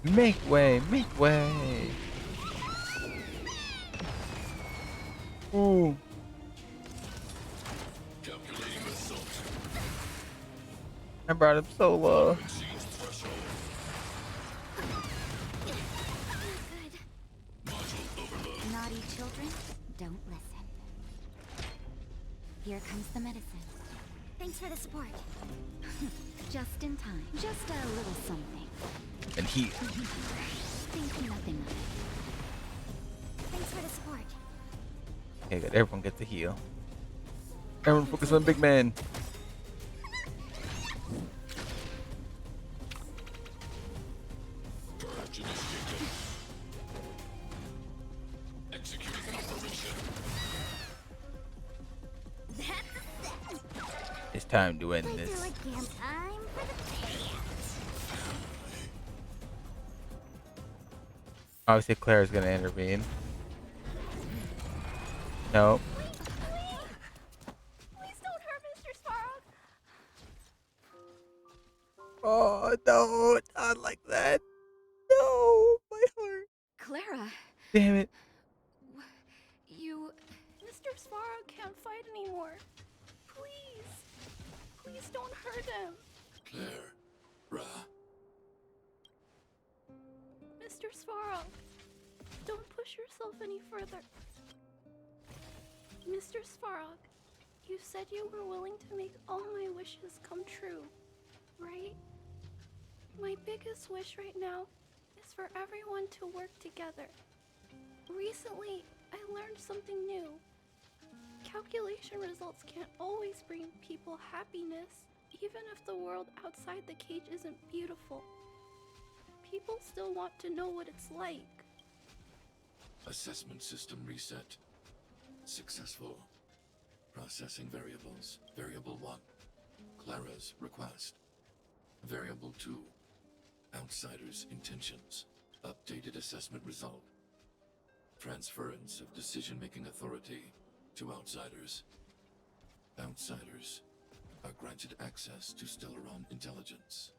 Make way, make way. Ooh. Calculating assault. I brought him so low. Exceeds threshold. Module overload. Naughty children, don't listen. Here comes the medicine. Thanks for the support. Just in time. Just a little something. And he. Think nothing of it. Thanks for the support. Okay, good. Everyone gets a heal. Everyone focus on big man. Purge initiated. Executing operation. It's time to end Play this. through again. Time for the pants. Obviously, Claire's gonna intervene. No. Please don't hurt Mr. Sparrow. Oh no! Not like that. No, my heart. Clara, Damn it. you... Mr. Sparrow can't fight anymore. Please. Please don't hurt him. Claire. Ra. Mr. Sparrow, don't push yourself any further. Mr. Svarog, you said you were willing to make all my wishes come true, right? My biggest wish right now is for everyone to work together. Recently, I learned something new. Calculation results can't always bring people happiness, even if the world outside the cage isn't beautiful. People still want to know what it's like. Assessment system reset. Successful. Processing variables. Variable 1. Clara's request. Variable 2. Outsider's intentions. Updated assessment result. Transference of decision-making authority to outsiders. Outsiders are granted access to Stellaron intelligence.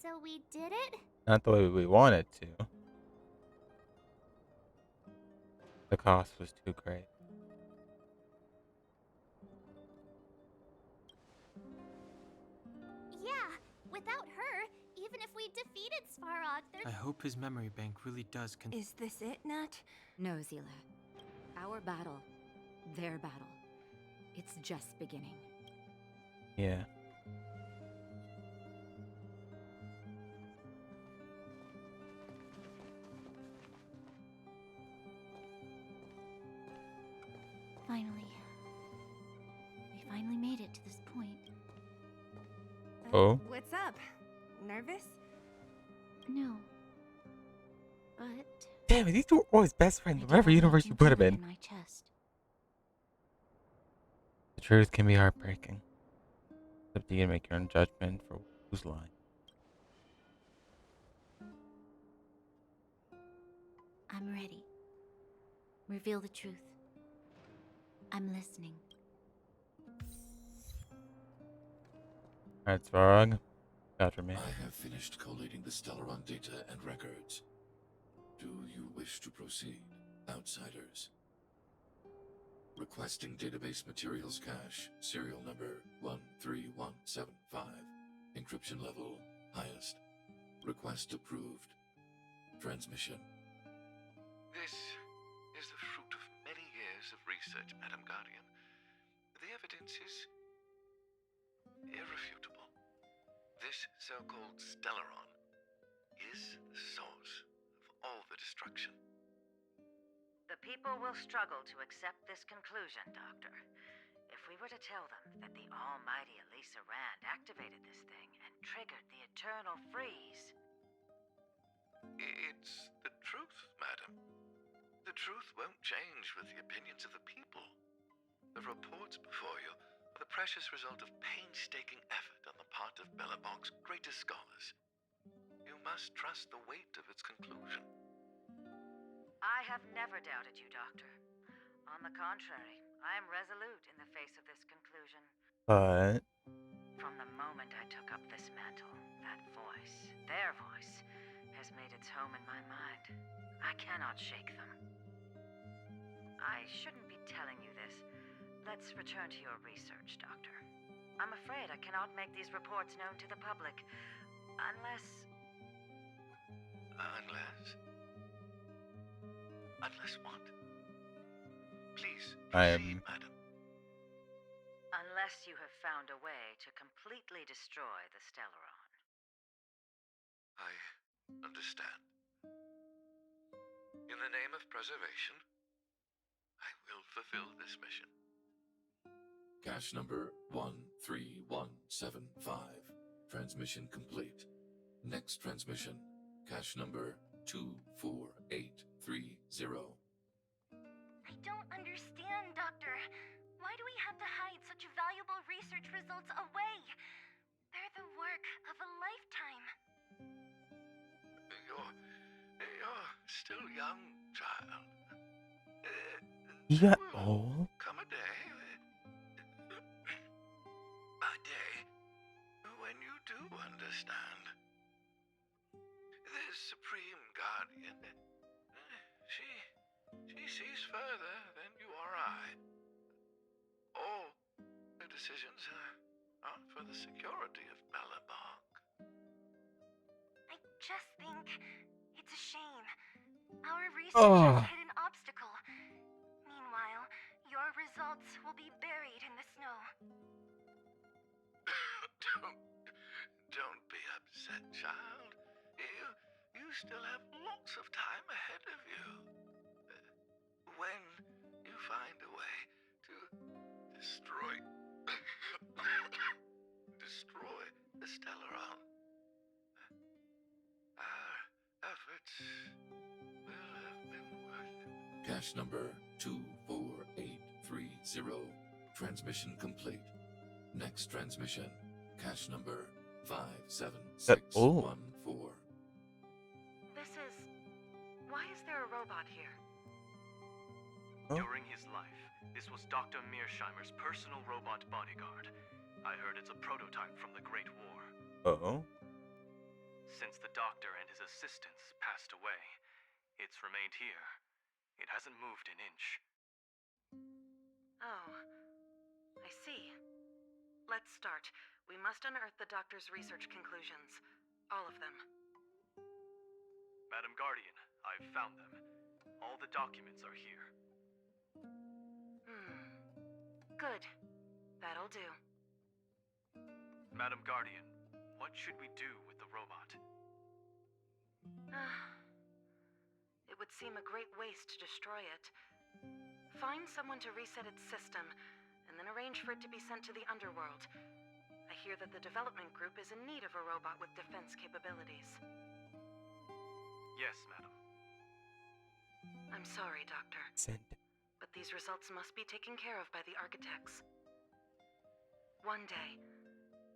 So we did it? Not the way we wanted to. The cost was too great. Yeah, without her, even if we defeated Svarog, there's... I hope his memory bank really does Is this it, Nat? No, Zila. Our battle. Their battle. It's just beginning. Yeah. Finally. We finally made it to this point. Oh? What's up? Nervous? No. But Damn it, these two are always best friends, whatever universe you put them in. my chest. The truth can be heartbreaking. Except you can make your own judgment for who's lying. I'm ready. Reveal the truth. I'm listening. Alright, Svarog. After me. I have finished collating the Stellaron data and records. Do you wish to proceed, outsiders? Requesting database materials cache, serial number 13175. Encryption level, highest. Request approved. Transmission. This is the fruit of many years of research, Madam Guardian. The evidence is irrefutable. This so-called Stellaron is the source of all the destruction. The people will struggle to accept this conclusion, Doctor. If we were to tell them that the almighty Elisa Rand activated this thing and triggered the eternal freeze. It's the truth, madam. The truth won't change with the opinions of the people. The reports before you are the precious result of painstaking effort on the part of Belobog's greatest scholars. You must trust the weight of its conclusion. I have never doubted you, Doctor. On the contrary, I am resolute in the face of this conclusion. But From the moment I took up this mantle, that voice, their voice, has made its home in my mind. I cannot shake them. I shouldn't be telling you this. Let's return to your research, Doctor. I'm afraid I cannot make these reports known to the public. Unless... Unless what? Please, I proceed, am. madam. Unless you have found a way to completely destroy the Stellaron. I understand. In the name of preservation, I will fulfill this mission. Cache number 13175. Transmission complete. Next transmission. Cache number 24830. I don't understand, Doctor. Why do we have to hide such valuable research results away? They're the work of a lifetime. You're still young, child. Yeah. There Oh. will come a day when you do understand. This Supreme Guardian, she sees further than you or I. All her decisions are for the security of Belobog. I just think it's a shame. Our researchers hit an obstacle. Meanwhile, your results will be buried in the snow. Don't be upset, child. You still have lots of time ahead of you. When you find a way to destroy the Stellaron, our efforts will have been worth it. Cache number 24830. Transmission complete. Next transmission. Cache number 57614. Why is there a robot here? During his life, this was Dr. Mearsheimer's personal robot bodyguard. I heard it's a prototype from the Great War. Uh-oh. Since the doctor and his assistants passed away, it's remained here. It hasn't moved an inch. Oh, I see. Let's start. We must unearth the doctor's research conclusions. All of them. Madam Guardian, I've found them. All the documents are here. Good. That'll do. Madam Guardian, what should we do with the robot? It would seem a great waste to destroy it. Find someone to reset its system, and then arrange for it to be sent to the underworld. I hear that the development group is in need of a robot with defense capabilities. Yes, madam. I'm sorry, Doctor. Send. But these results must be taken care of by the architects. One day,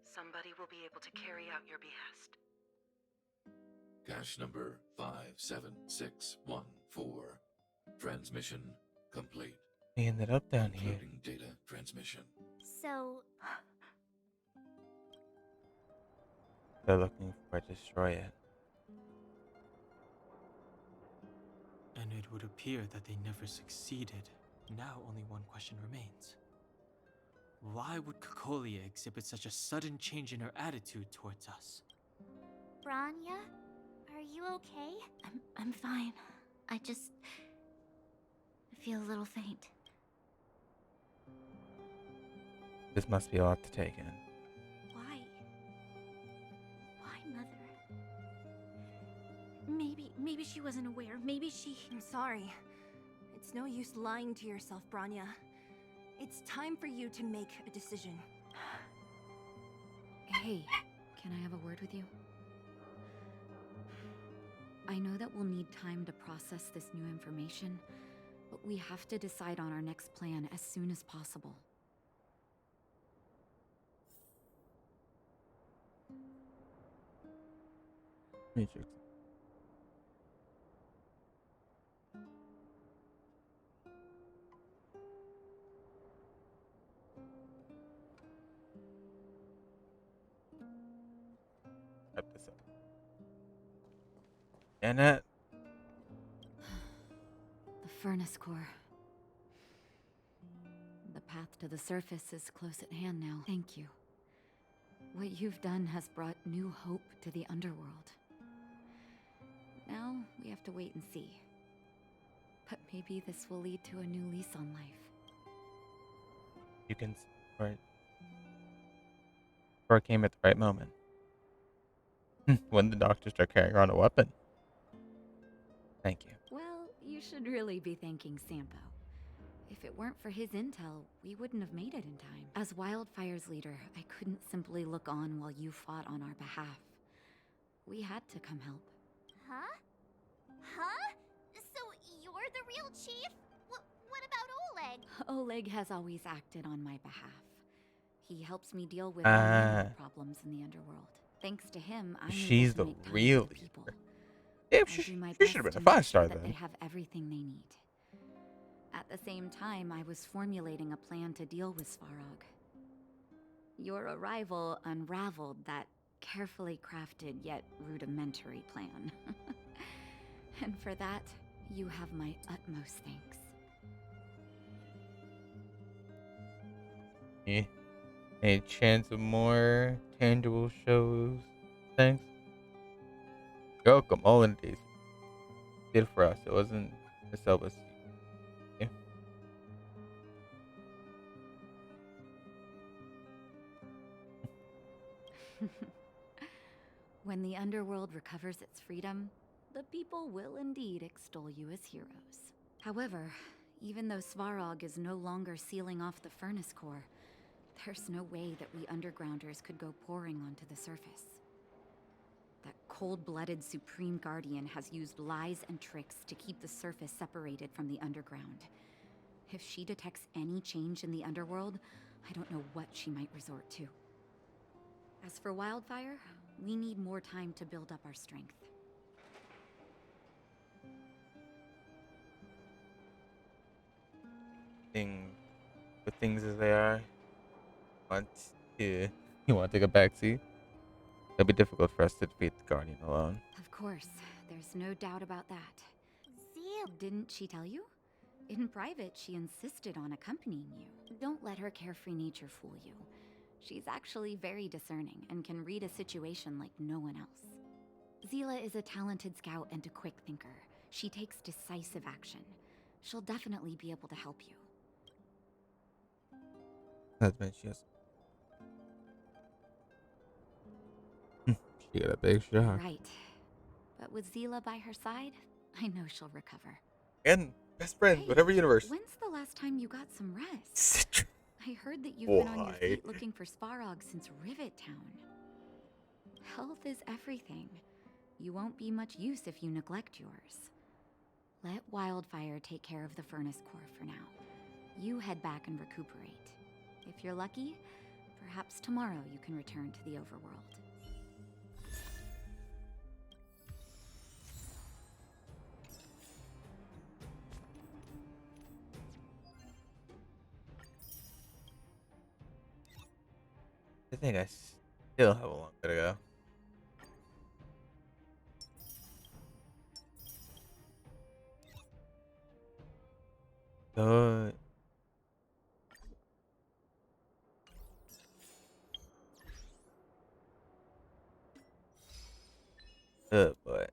somebody will be able to carry out your behest. Cache number 57614. Transmission complete. They ended up down here. Including data transmission. So, They're looking for to destroy it. And it would appear that they never succeeded. Now only one question remains. Why would Kokolia exhibit such a sudden change in her attitude towards us? Branya, are you okay? I'm fine. I just feel a little faint. This must be a lot to take in. Why? Why, Mother? Maybe she wasn't aware. Maybe she... I'm sorry. It's no use lying to yourself, Branya. It's time for you to make a decision. Hey, can I have a word with you? I know that we'll need time to process this new information, but we have to decide on our next plan as soon as possible. Matrix. Episode. Annette. The furnace core. path to the surface is close at hand now. Thank you. What you've done has brought new hope to the underworld. Now, we have to wait and see. But maybe this will lead to a new lease on life. You can support. Or it came at the right moment. When the doctor started carrying around a weapon. Thank you. Well, you should really be thanking Sampo. If it weren't for his intel, we wouldn't have made it in time. As Wildfire's leader, I couldn't simply look on while you fought on our behalf. We had to come help. Huh? Huh? So you're the real chief? What about Oleg? Oleg has always acted on my behalf. He helps me deal with many problems in the underworld. Thanks to him, I'm She's able to the make time real for the people. leader. Damn, I she do my should have best been a to make 5-star sure that then. they have everything they need. At the same time, I was formulating a plan to deal with Svarog. Your arrival unraveled that carefully crafted yet rudimentary plan. And for that, you have my utmost thanks. Yeah. Any chance of more tangible shows? Thanks. You're welcome. All in days. Did for us. It wasn't the Selvas. Yeah. When the underworld recovers its freedom, the people will indeed extol you as heroes. However, even though Svarog is no longer sealing off the furnace core, there's no way that we undergrounders could go pouring onto the surface. That cold-blooded Supreme Guardian has used lies and tricks to keep the surface separated from the underground. If she detects any change in the underworld, I don't know what she might resort to. As for Wildfire, we need more time to build up our strength. With things as they are, you want to take a backseat? It'll be difficult for us to defeat the Guardian alone. Of course, there's no doubt about that. Zeal. Didn't she tell you? In private, she insisted on accompanying you. Don't let her carefree nature fool you. She's actually very discerning and can read a situation like no one else. Zila is a talented scout and a quick thinker. She takes decisive action. She'll definitely be able to help you. That's been she has. She got a big shock. Right. But with Zila by her side, I know she'll recover. And best friend, whatever universe. When's the last time you got some rest? I heard that you've been on your feet looking for Svarog since Rivet Town. Health is everything. You won't be much use if you neglect yours. Let Wildfire take care of the furnace core for now. You head back and recuperate. If you're lucky, perhaps tomorrow you can return to the overworld. I think I still have a long way to go. Good. Good boy.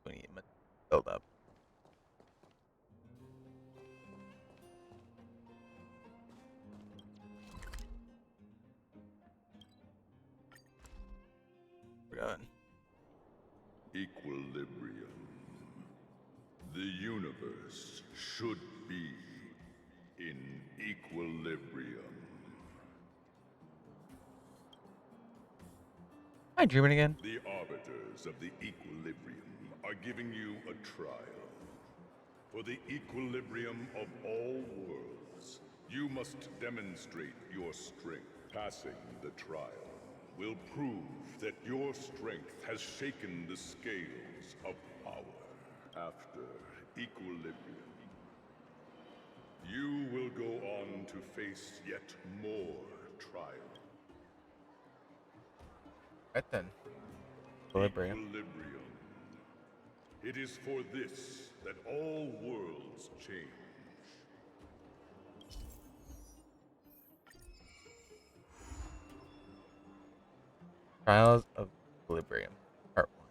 We need to build up. We're going. Equilibrium. The universe should be in equilibrium. Am I dreaming again? The arbiters of the equilibrium are giving you a trial. For the equilibrium of all worlds, You must demonstrate your strength. Passing the trial will prove that your strength has shaken the scales of power. After equilibrium, you will go on to face yet more trials. Right then. Equilibrium. Equilibrium. It is for this that all worlds change. Trials of Equilibrium, Part 1.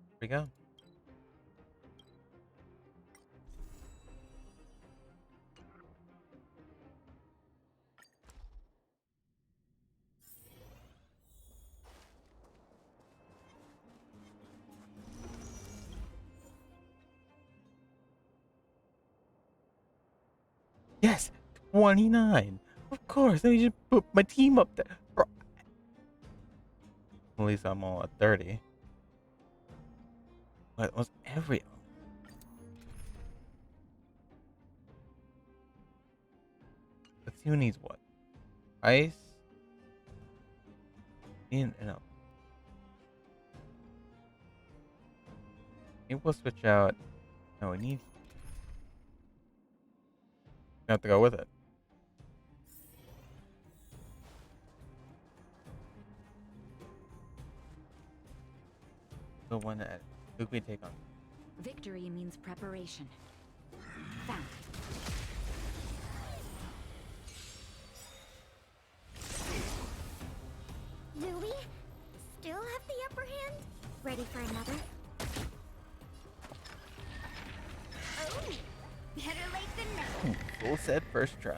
Here we go. Yes, 29. Of course, let me just put my team up there. At least I'm all at 30. What was every? Let's see who needs what. Ice. No. Maybe we'll switch out. No, we need. We have to go with it. The one that who can we take on? Victory means preparation. Found. Do we still have the upper hand? Ready for another? Oh, better late than never. Full set first try.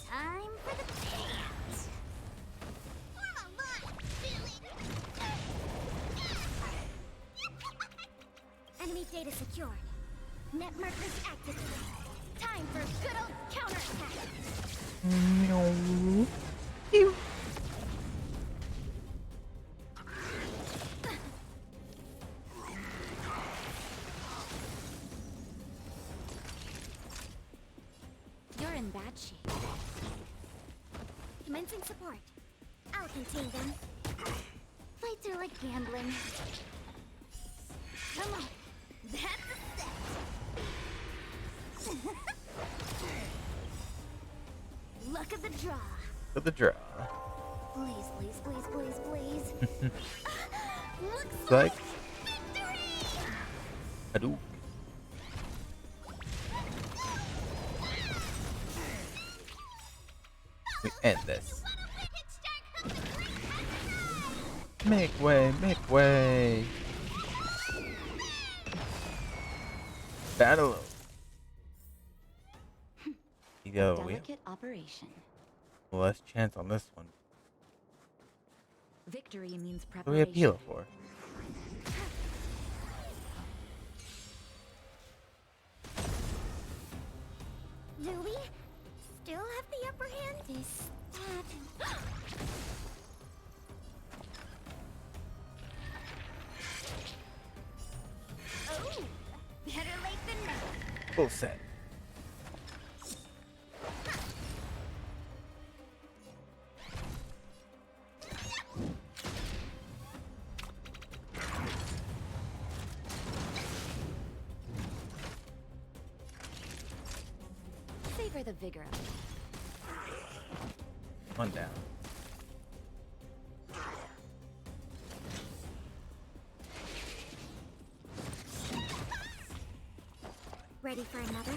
Time for the pants. Enemy data secured. Net markers activated. Time for good old counterattack. No. Ew. You're in bad shape. Commencing support. I'll contain them. Fights are like gambling. Come on. That's a set. Luck of the draw. For the draw. Please, please, please, please, please. Looks Like victory! Hadouken. We end this. Make way, make way. Battle. You go. Delicate operation. Less chance on this one. Victory means What do we have preparation. heal for? Do we still have the upper hand? This that. Oh, better late than never. Full set. Savor the vigor of it. One down. Ready for another?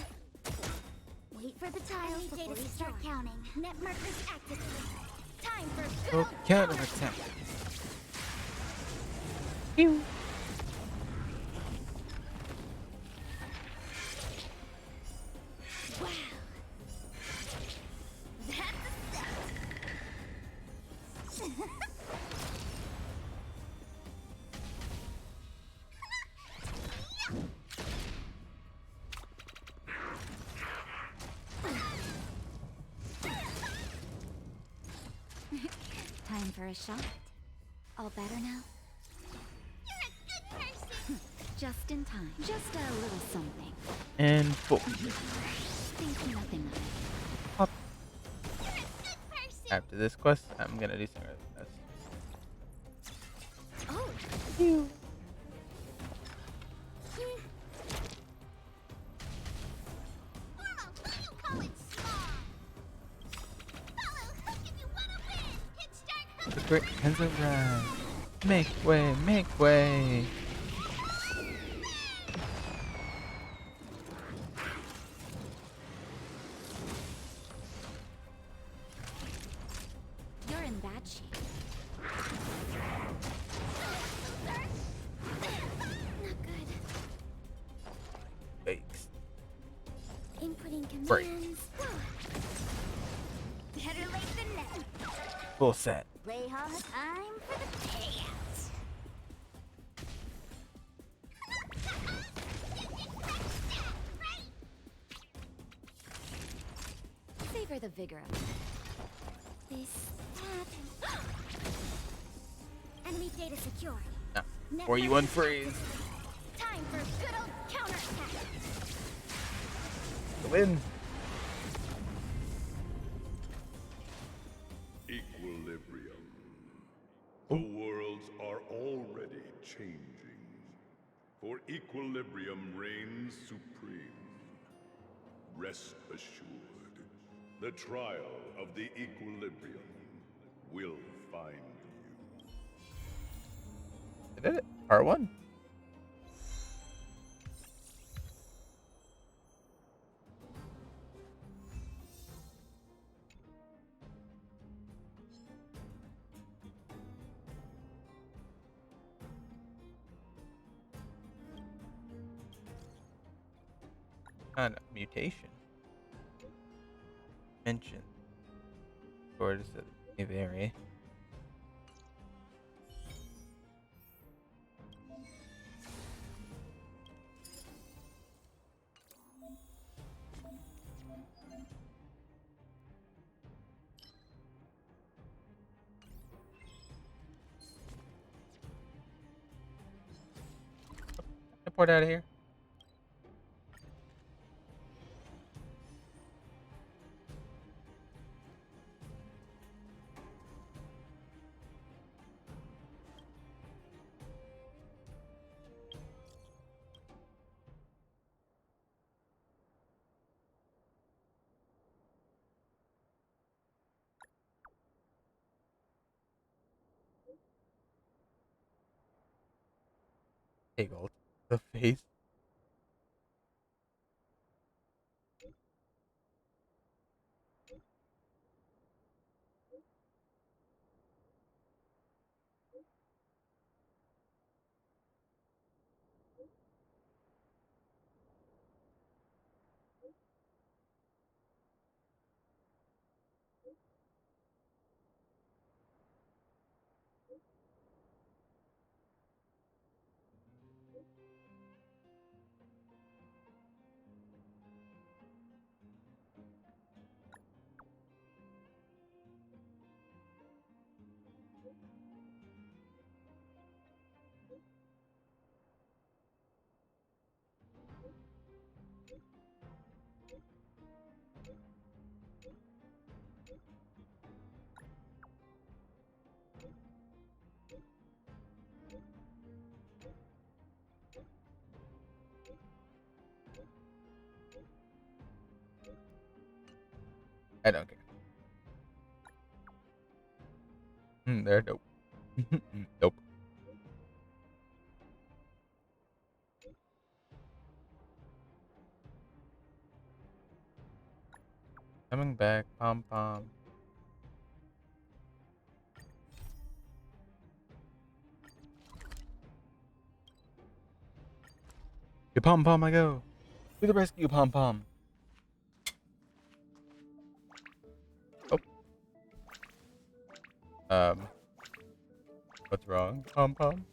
Wait for the tiles before you start counting. Net markers activated. Time for good Oh, old counterattack. Pew. Wow. That's a set. Time for a shot. All better now? You're a good person. Just in time. Just a little something. And full. Think nothing of it. Pop. After this quest, I'm gonna do something like this. Oh. Ew. The great hands of rise. Make way, make way. You're in bad shape. Not good. Bakes. Inputting commands. Break. Better late than never. Full set. Play hall, time for the payout. Savor the vigor of it. This, that. Enemy data secured. Now, or you unfreeze. Time for good old counterattack. The win. Equilibrium. The worlds are already changing. For equilibrium reigns supreme. Rest assured, the trial of the equilibrium will find you. I did it. Part 1. Kind of mutation. Mention. Or does it may vary? Teleport out of here. Hey, gold. The face. I don't care. They're dope. Dope. Coming back, pom pom. You pom pom, I go. To the rescue, pom pom. Oh. What's wrong, pom pom?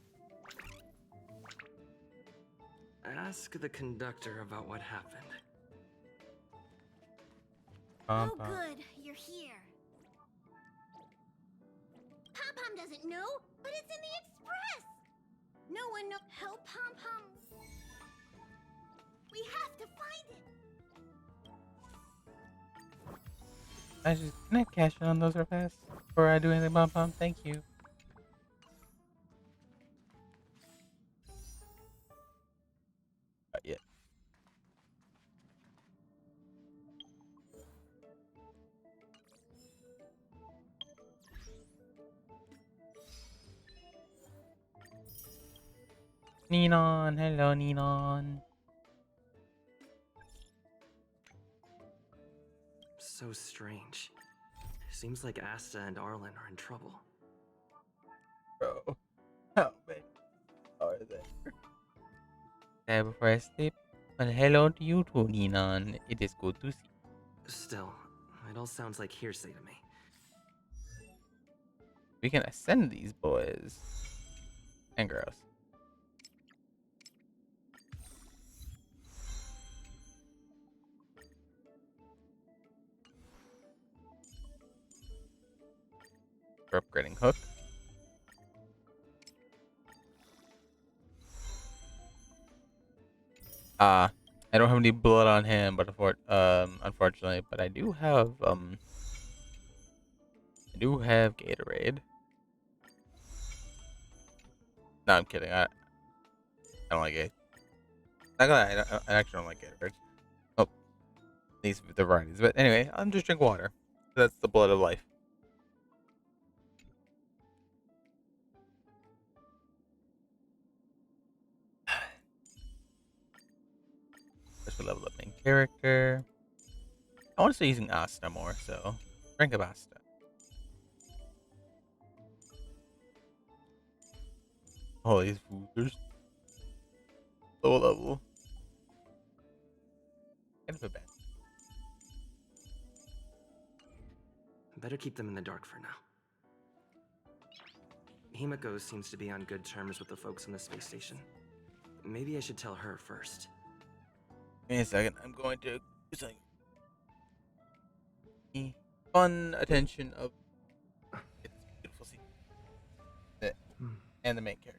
Ask the conductor about what happened. Oh, good. You're here. Pom-Pom doesn't know, but it's in the express. No one knows. Help Pom-Pom We have to find it. Can I cash in on those real fast before I do anything, Bomb Bomb? Thank you. Not yet. Ninon, hello Ninon. So strange. Seems like Asta and Arlen are in trouble. Bro, how many are there? Okay, before I sleep, well, hello to you too, Ninon. It is good to see. Still, it all sounds like hearsay to me. We can ascend these boys and girls. We're upgrading Hook. I don't have any blood on him, but unfortunately, but I do have Gatorade. No, I'm kidding. I don't like it. Not gonna lie, I actually don't like Gatorade. Oh, these the varieties. But anyway, I'm just drink water. That's the blood of life. First we level up main character. I want to start using Asta more, so drink of Asta. All these fooders. Low level. Kind of a bad. Better keep them in the dark for now. Himiko seems to be on good terms with the folks on the space station. Maybe I should tell her first. Give me a second. I'm going to do something. Fun attention of its beautiful scene. And the main character.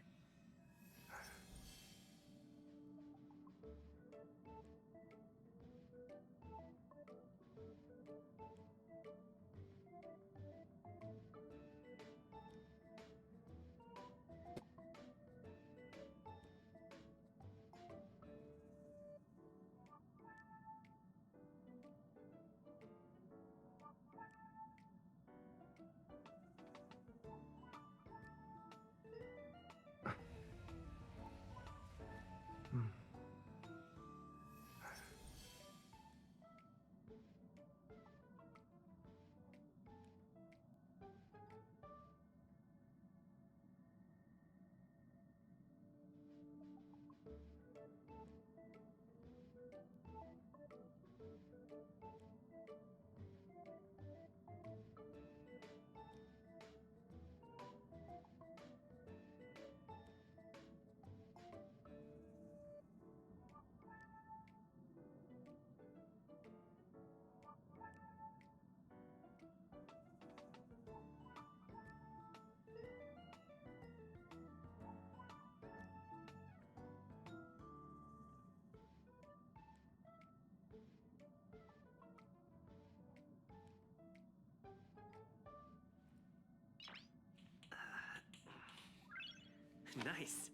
Nice.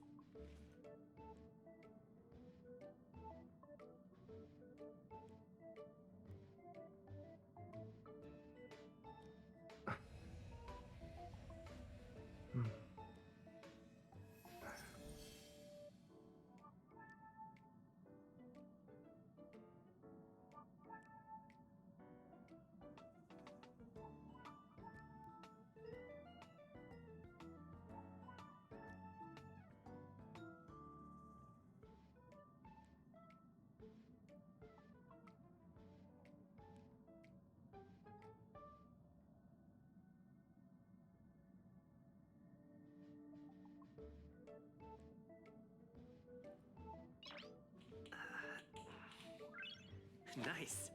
Nice.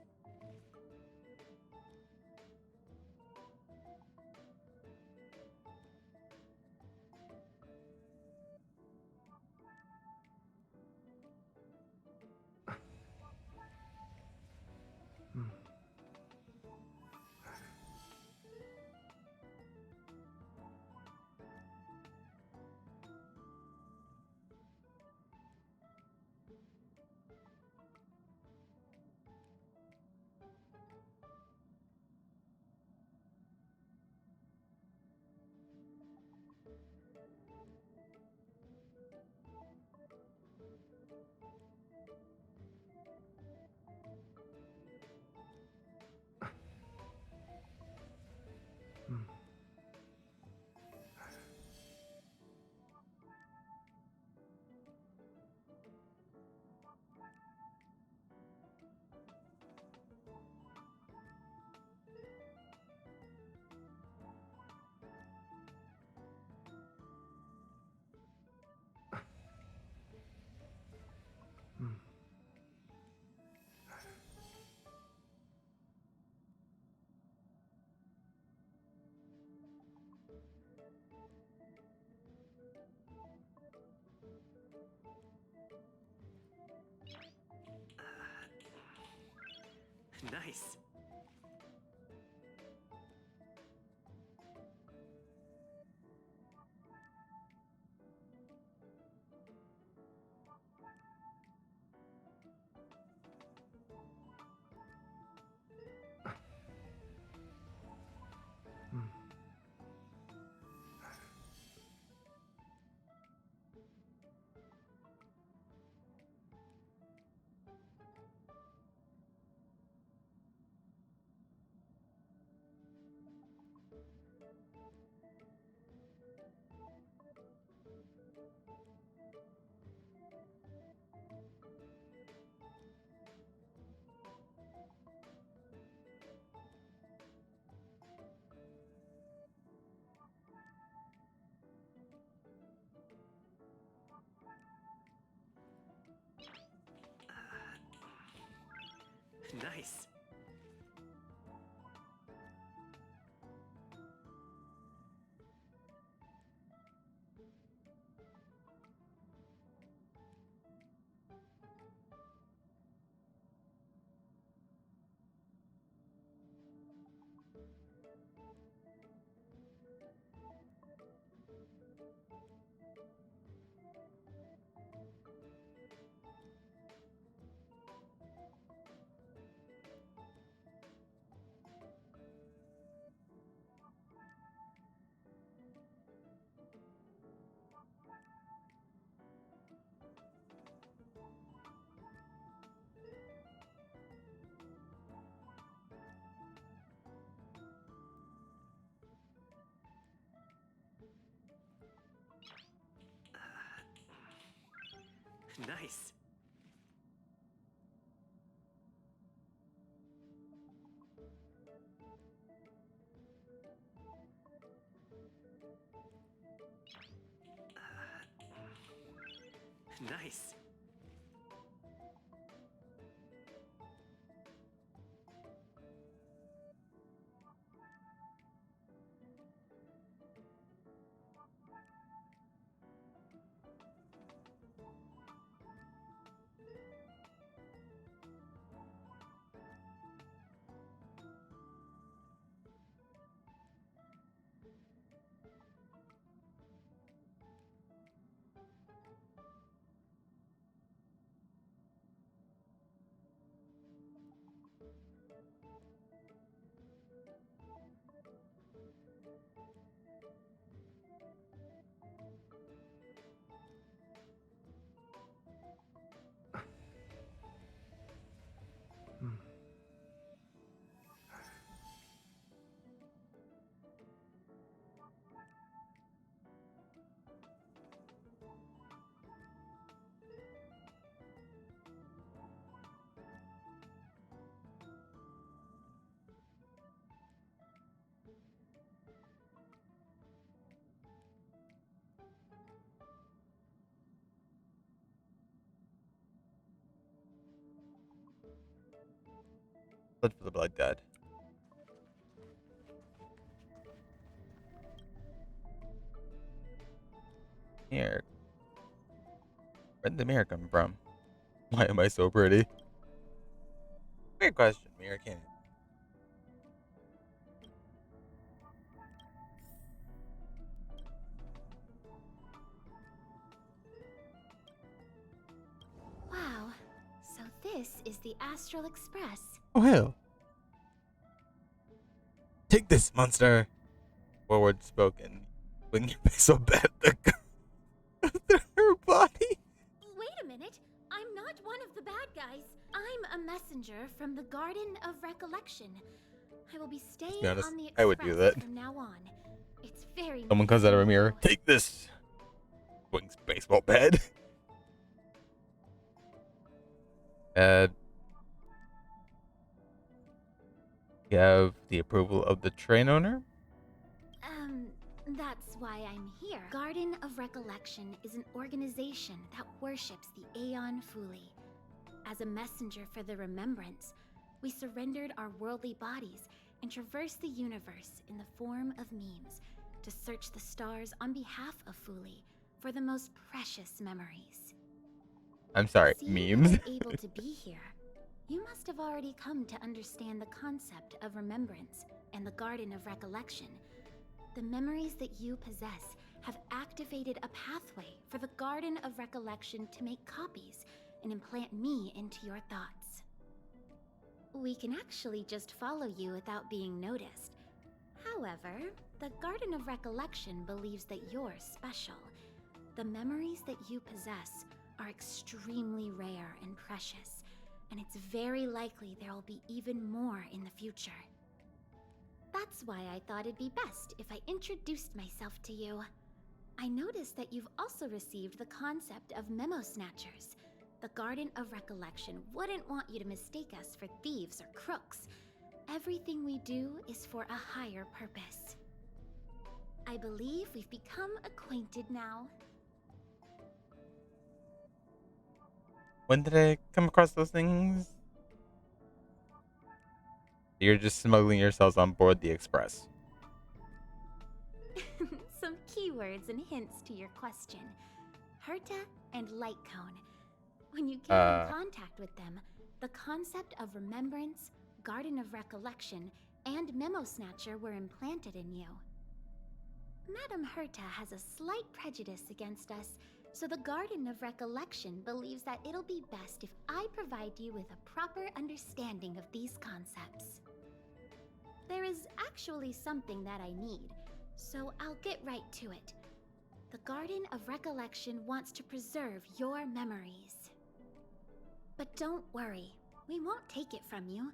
Nice. Nice. Nice. Nice. Blood for the blood god. Here. Where'd the mirror come from? Why am I so pretty? Great question, Mirror Cannon. Wow. So this is the Astral Express. Oh hell. Take this, monster. Forward spoken. When you so bad her body. Wait a minute. I'm not one of the bad guys. I'm a messenger from the Garden of Recollection. I will be staying be honest, on the I would do Express that. from now on. It's very Someone comes out of a mirror. meaningful. Take this. Swings baseball bat. You have the approval of the train owner? That's why I'm here. Garden of Recollection is an organization that worships the Aeon Fuli. As a messenger for the Remembrance, we surrendered our worldly bodies and traversed the universe in the form of memes to search the stars on behalf of Fuli for the most precious memories. I'm sorry, Seeing memes? that I'm able to be here, You must have already come to understand the concept of remembrance and the Garden of Recollection. The memories that you possess have activated a pathway for the Garden of Recollection to make copies and implant me into your thoughts. We can actually just follow you without being noticed. However, the Garden of Recollection believes that you're special. The memories that you possess are extremely rare and precious, and it's very likely there will be even more in the future. That's why I thought it'd be best if I introduced myself to you. I noticed that you've also received the concept of memo snatchers. The Garden of Recollection wouldn't want you to mistake us for thieves or crooks. Everything we do is for a higher purpose. I believe we've become acquainted now. When did I come across those things? You're just smuggling yourselves on board the Express. Some keywords and hints to your question. Herta and Light Cone. When you came in contact with them, the concept of remembrance, Garden of Recollection, and Memo Snatcher were implanted in you. Madame Herta has a slight prejudice against us, so the Garden of Recollection believes that it'll be best if I provide you with a proper understanding of these concepts. There is actually something that I need, so I'll get right to it. The Garden of Recollection wants to preserve your memories. But don't worry, we won't take it from you.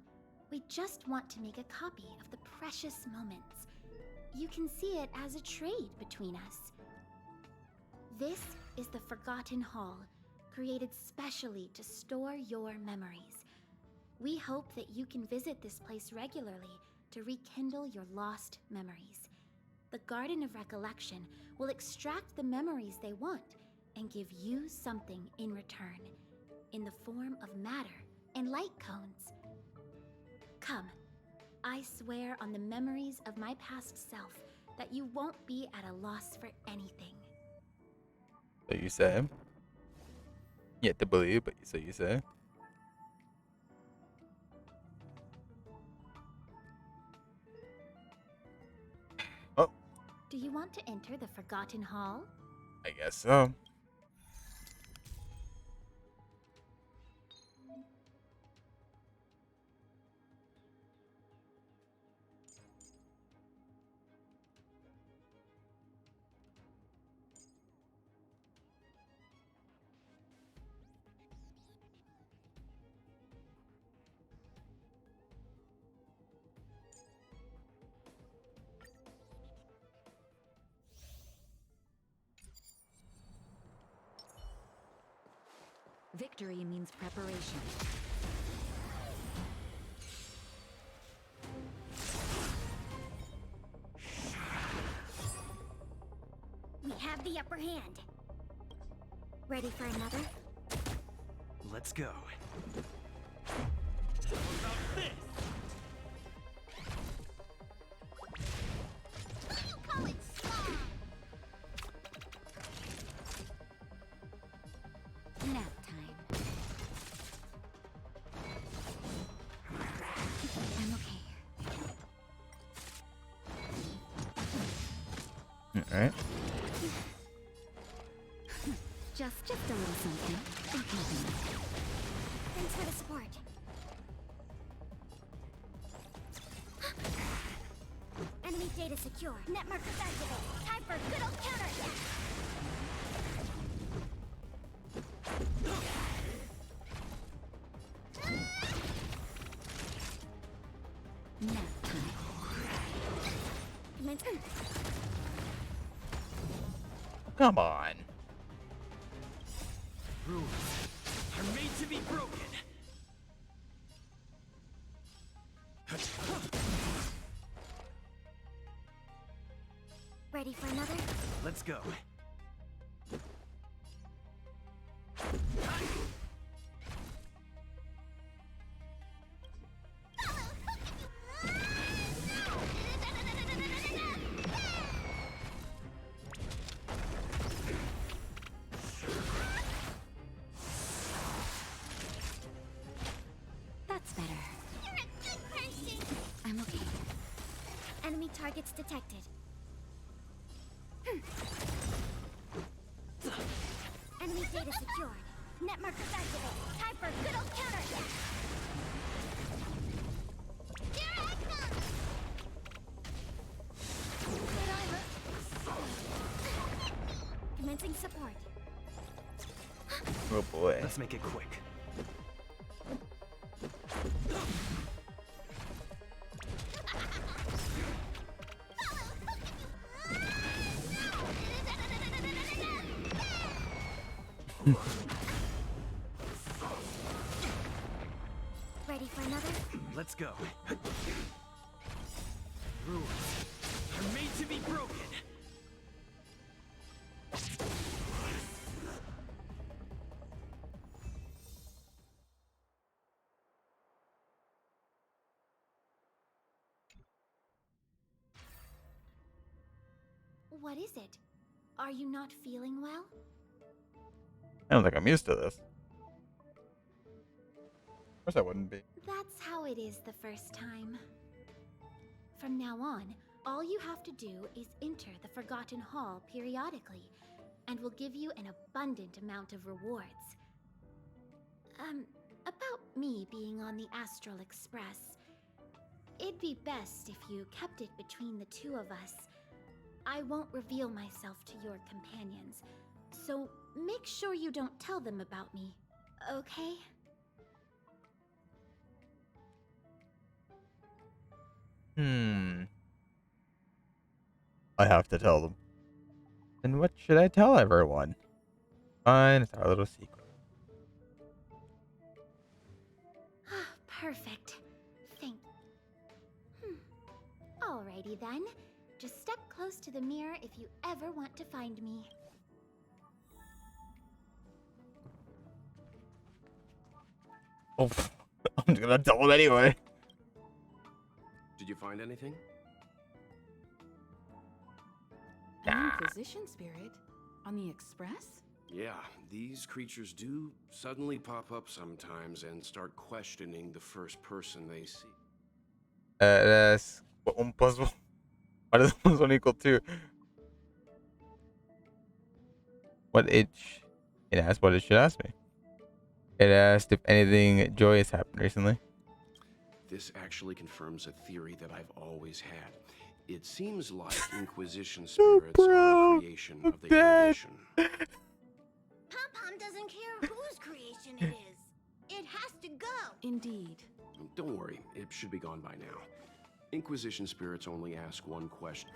We just want to make a copy of the precious moments. You can see it as a trade between us. This is the Forgotten Hall, created specially to store your memories. We hope that you can visit this place regularly to rekindle your lost memories. The Garden of Recollection will extract the memories they want and give you something in return, in the form of matter and light cones. Come, I swear on the memories of my past self that you won't be at a loss for anything. So you say? Yet to believe, but so you say? Oh. Do you want to enter the Forgotten Hall? I guess so. Victory means preparation. We have the upper hand. Ready for another? Let's go. How about this? What do you call it, strong? Nap time. I'm okay. Alright. Just a little something. Thanks for the support. Enemy data secure. Net markers activated. Time for a good old counterattack. Nap time. Commencement. Come on. Rules are made to be broken. Ready for another? Let's go. targets detected. Enemy data secured. Net markers activated. Time for a good old counterattack. Here I come! Commencing support. Oh boy. Let's make it quick. Ready for another? Let's go. Rules are made to be broken. What is it? Are you not feeling well? I don't think I'm used to this. Of course I wouldn't be. That's how it is the first time. From now on, all you have to do is enter the Forgotten Hall periodically, and we'll give you an abundant amount of rewards. About me being on the Astral Express. It'd be best if you kept it between the two of us. I won't reveal myself to your companions, so make sure you don't tell them about me, okay? I have to tell them. And what should I tell everyone? Fine, it's our little secret. Perfect. Alrighty then. Just step close to the mirror if you ever want to find me. Oh, I'm just gonna tell them anyway. Did you find anything? An Inquisition spirit? On the Express? Yeah, these creatures do suddenly pop up sometimes and start questioning the first person they see. That's what 1 plus 1. Why does 1 plus 1 equal 2? It asked what it should ask me. It asked if anything joyous happened recently. This actually confirms a theory that I've always had. It seems like Inquisition spirits are a creation of the Inquisition. Pom-Pom doesn't care whose creation it is. It has to go. Indeed. Don't worry, it should be gone by now. Inquisition spirits only ask one question.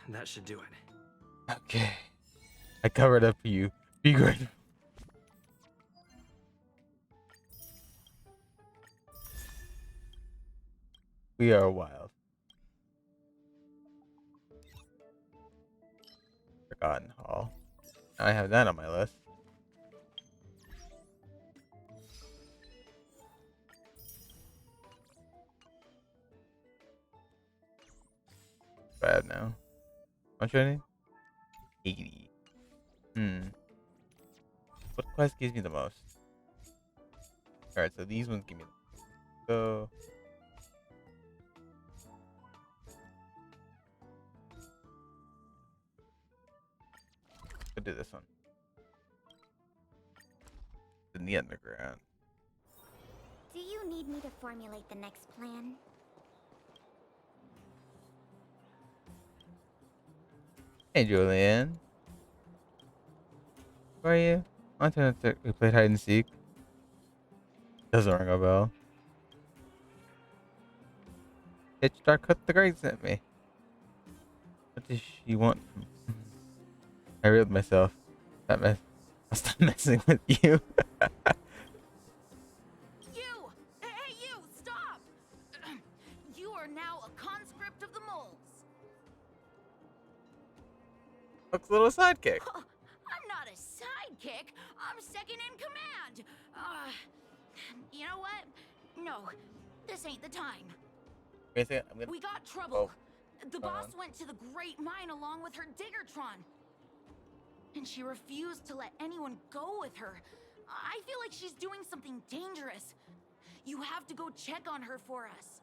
That should do it. Okay. I covered up for you. Be grateful. We are wild. Forgotten Hall. I have that on my list. Bad now. How much do I need? 80. What quest gives me the most? Alright, so these ones give me so I'll do this one. In the underground. Do you need me to formulate the next plan? Hey Julian. Where are you? We played hide and seek. Doesn't ring a bell. Hitch Dark Cut the Great sent me. What does she want from I reeled myself. I'll stop messing with you. You! Hey, you! Stop! You are now a conscript of the moles. Looks a little sidekick. I'm not a sidekick. I'm second in command. You know what? No, this ain't the time. Wait a second, We got trouble. Oh. The boss went to the Great Mine along with her Diggertron. And she refused to let anyone go with her. I feel like she's doing something dangerous. You have to go check on her for us.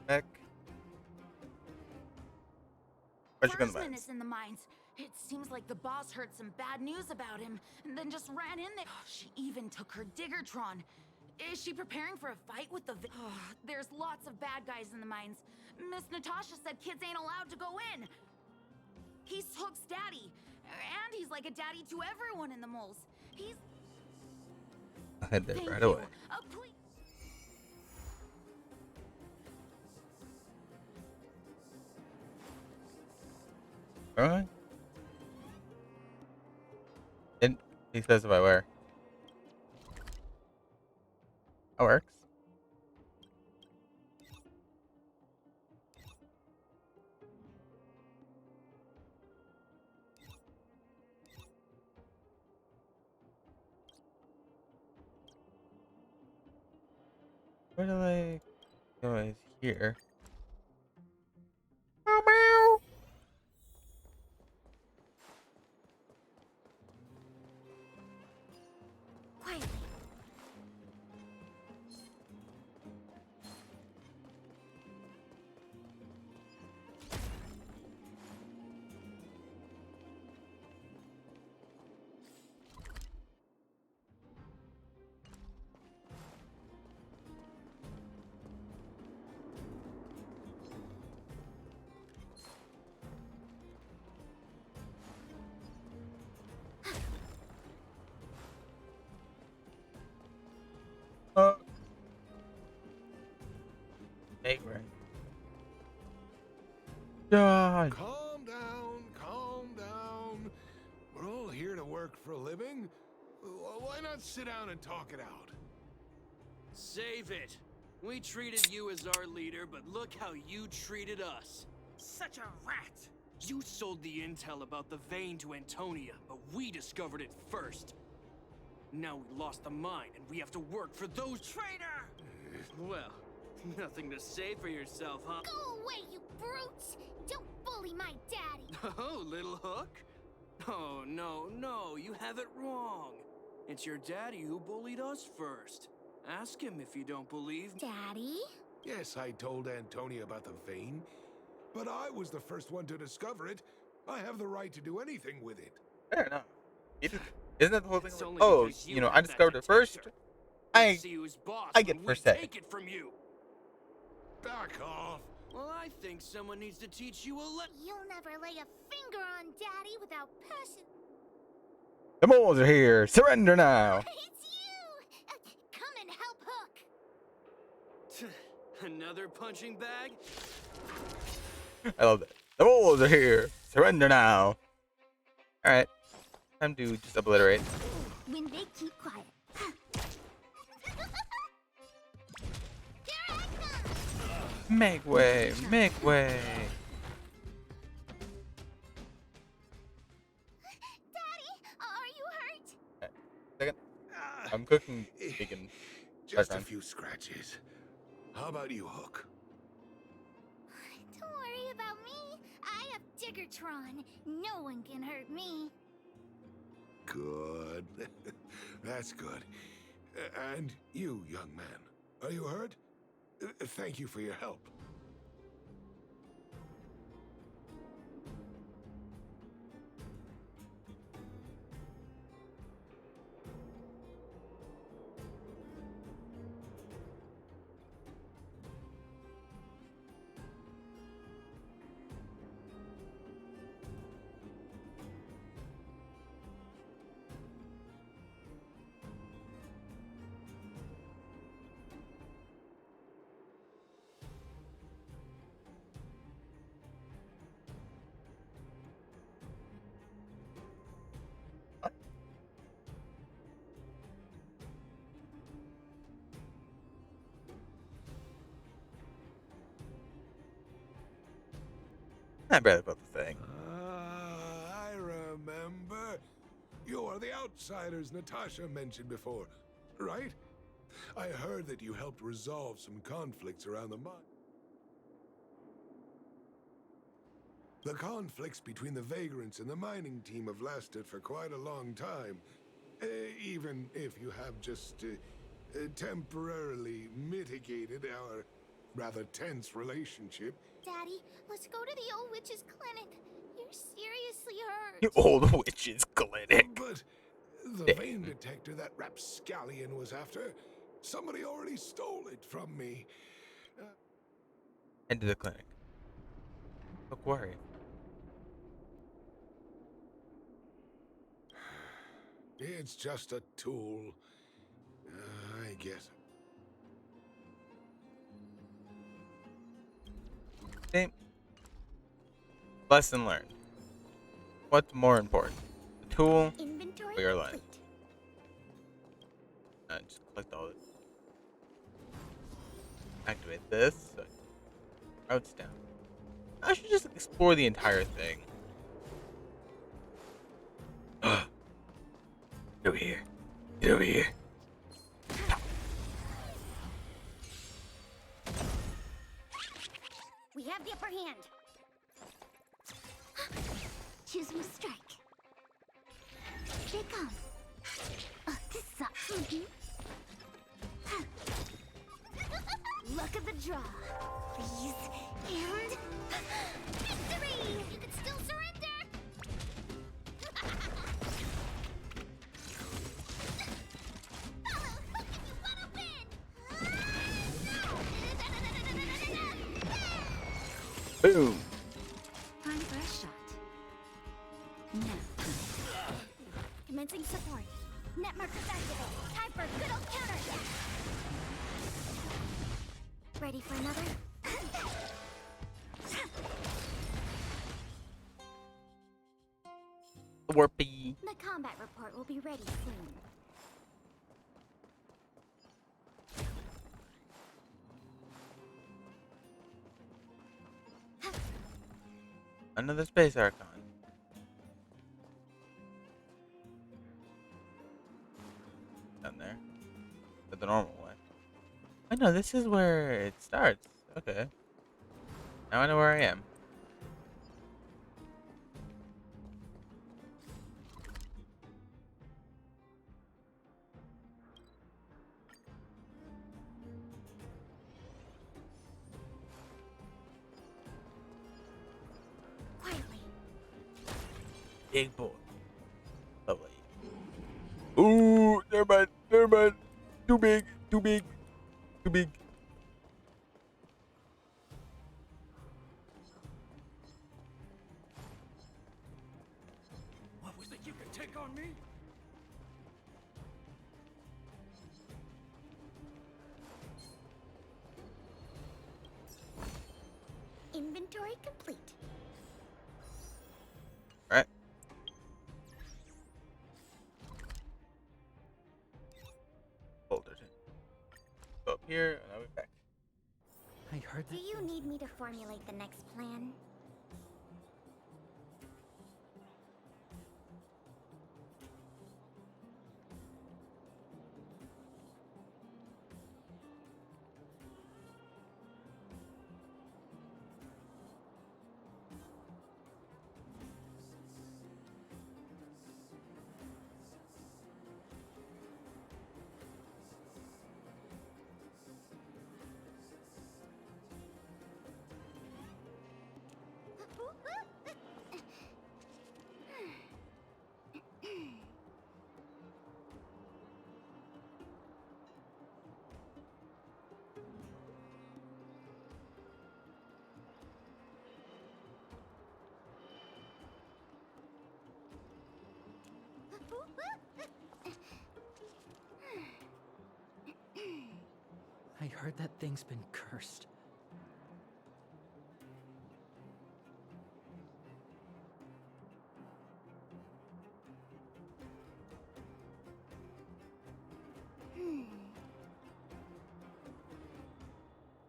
Heck. Why'd you go in the Bursman mines? is in the mines. It seems like the boss heard some bad news about him and then just ran in there. She even took her Diggertron. Is she preparing for a fight with the There's lots of bad guys in the mines. Miss Natasha said kids ain't allowed to go in. He's Hook's daddy. And he's like a daddy to everyone in the moles. He's... I'll head there Thank right you. away. Please. Alright. And he specify where. That works. Where do I go? Is here. Meow meow. Quietly. Vagrant. God. Calm down, calm down. We're all here to work for a living. Why not sit down and talk it out? Save it. We treated you as our leader, but look how you treated us. Such a rat! You sold the intel about the vein to Antonia, but we discovered it first. Now we lost the mine, and we have to work for those— Traitor! Well, nothing to say for yourself, huh? Go away, you brutes! Don't bully my daddy! Oh, little Hook? Oh, no, you have it wrong. It's your daddy who bullied us first. Ask him if you don't believe me. Daddy? Yes, I told Antonia about the vein, but I was the first one to discover it. I have the right to do anything with it. Fair enough. Isn't that the whole thing? It's Like, only oh, because you know, have I that discovered it first. detector. I See who's boss I when get we first say. take it from you. Back off. Well, I think someone needs to teach you a You'll never lay a finger on Daddy without passion. The moles are here. Surrender now. It's you! Come and help Hook. Another punching bag? I love that. The moles are here. Surrender now. Alright. Time to just obliterate. When they keep quiet. Make way. Make way. Daddy, are you hurt? Second. I'm cooking bacon. Just a background. few scratches. How about you, Hook? Don't worry about me. I have Diggertron. No one can hurt me. Good. That's good. And you, young man, are you hurt? Thank you for your help. I barely built the thing. I remember. You are the outsiders Natasha mentioned before, right? I heard that you helped resolve some conflicts around the mine. The conflicts between the vagrants and the mining team have lasted for quite a long time. Even if you have just temporarily mitigated our rather tense relationship. Daddy, let's go to the old witch's clinic. You're seriously hurt. The old witch's clinic. But the Damn. vein detector that rapscallion was after, somebody already stole it from me. Head to the clinic. Don't worry. It's just a tool. I get it. Okay. Lesson learned. What's more important? The tool Inventory or your life? complete. Just collect all of it. Activate this. So routes down. I should just explore the entire thing. Get over here. Get over here. We have the upper hand. Choose my strike. Here they come. This sucks. Luck of the draw. Please. And victory! You can still surrender! Follow! Hook if you wanna win! Boom. Time for a shot. Now. Commencing support. Net markers activate. Time for good old counterattack. Ready for another? Warpy. The combat report will be ready soon. Another space archon. Down there. The normal way. I know this is where it starts. Okay. Now I know where I am. Quietly. Big boy. Lovely. Ooh, never mind. Never mind. Too big. Too big. Too big. What was it you could take on me? Inventory complete. Alright. Boulder. Go up here, and I'll be back. I heard Do you need me to formulate the next plan? I heard that thing's been cursed.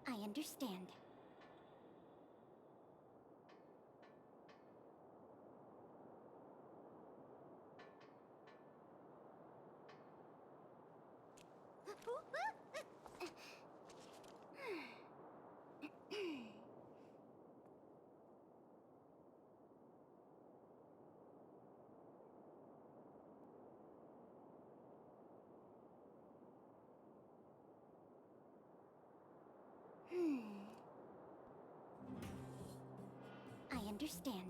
I understand. understand.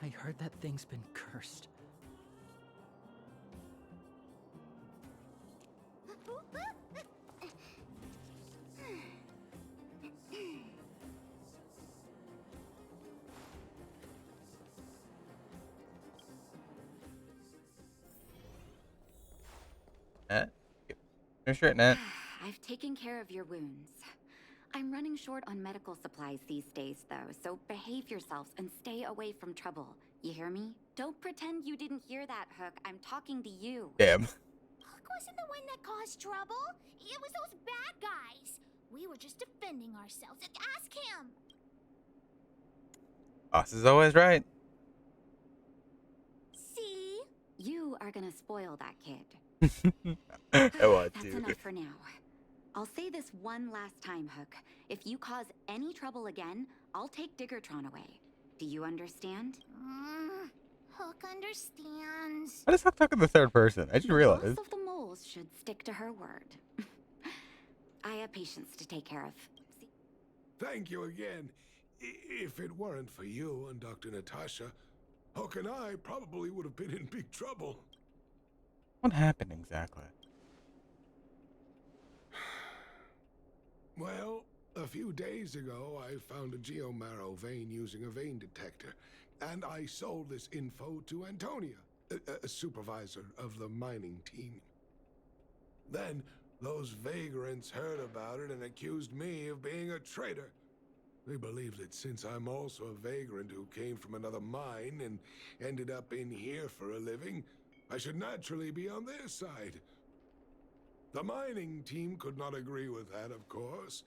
I heard that thing's been cursed. Nat? Finish it, Nat. I've taken care of your wounds. I'm running short on medical supplies these days, though, so behave yourselves and stay away from trouble. You hear me? Don't pretend you didn't hear that, Hook. I'm talking to you. Damn. Hook wasn't the one that caused trouble. It was those bad guys. We were just defending ourselves. Ask him. Boss is always right. See? You are gonna spoil that kid. I want That's to. enough for now. I'll say this one last time, Hook. If you cause any trouble again, I'll take Diggertron away. Do you understand? Hook understands. Why does Hook talk in the third person? I just The realized. boss of the moles should stick to her word. I have patients to take care of. Thank you again. If it weren't for you and Dr. Natasha, Hook and I probably would have been in big trouble. What happened exactly? Well, a few days ago, I found a geomarrow vein using a vein detector, and I sold this info to Antonia, a supervisor of the mining team. Then, those vagrants heard about it and accused me of being a traitor. They believe that since I'm also a vagrant who came from another mine and ended up in here for a living, I should naturally be on their side. The mining team could not agree with that, of course.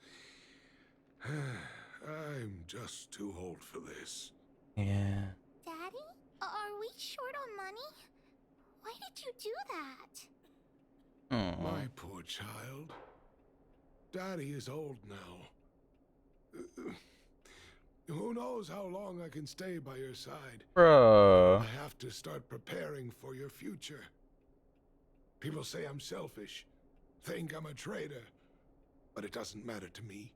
I'm just too old for this. Yeah. Daddy? Are we short on money? Why did you do that? Aww. My poor child. Daddy is old now. Who knows how long I can stay by your side? Bruh. I have to start preparing for your future. People say I'm selfish, think I'm a traitor, but it doesn't matter to me.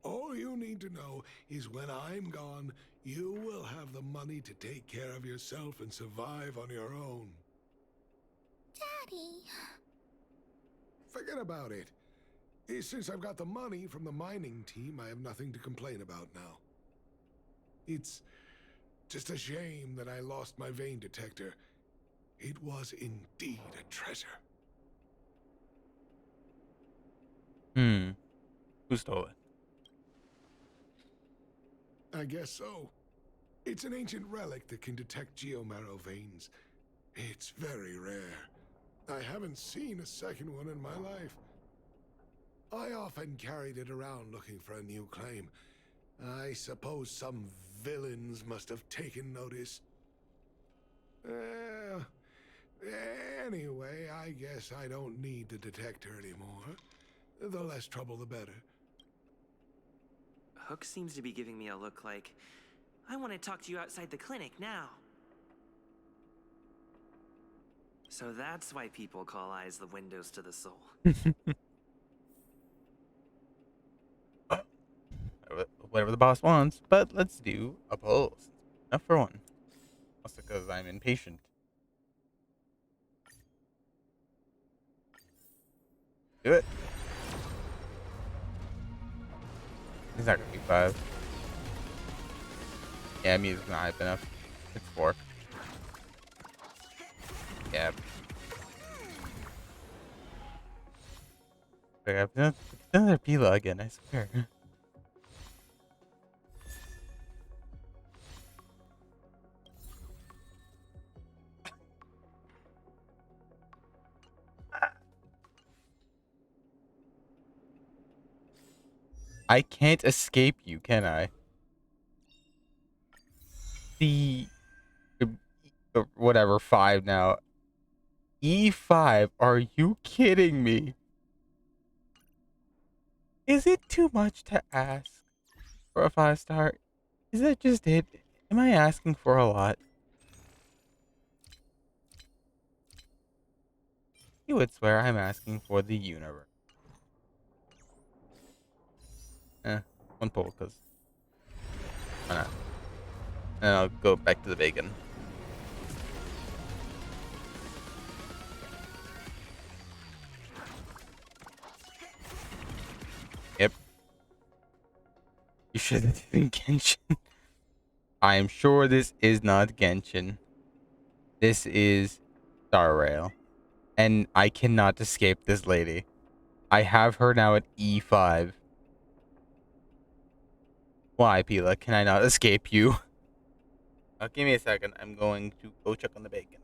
All you need to know is when I'm gone, you will have the money to take care of yourself and survive on your own. Daddy. Forget about it. Since I've got the money from the mining team, I have nothing to complain about now. It's just a shame that I lost my vein detector. It was indeed a treasure. Who stole it? I guess so. It's an ancient relic that can detect geomarrow veins. It's very rare. I haven't seen a second one in my life. I often carried it around looking for a new claim. I suppose some villains must have taken notice. Anyway, I guess I don't need the detector anymore. The less trouble, the better. Hook seems to be giving me a look like, I want to talk to you outside the clinic now. So that's why people call eyes the windows to the soul. Whatever the boss wants, but let's do a poll. Enough for one. Also because I'm impatient. Do it. He's not gonna be 5. Yeah, music's not hype enough. It's 4. Yeah. Okay, I've done another Pila again, I swear. I can't escape you, can I? The whatever 5 now. E5, are you kidding me? Is it too much to ask for a 5-star? Is that just it? Am I asking for a lot? You would swear I'm asking for the universe. One pole, because why not? And I'll go back to the bacon. Yep. You should have done Genshin. I am sure this is not Genshin. This is Starrail. And I cannot escape this lady. I have her now at E5. Why, Pila? Can I not escape you? Give me a second. I'm going to go check on the bacon.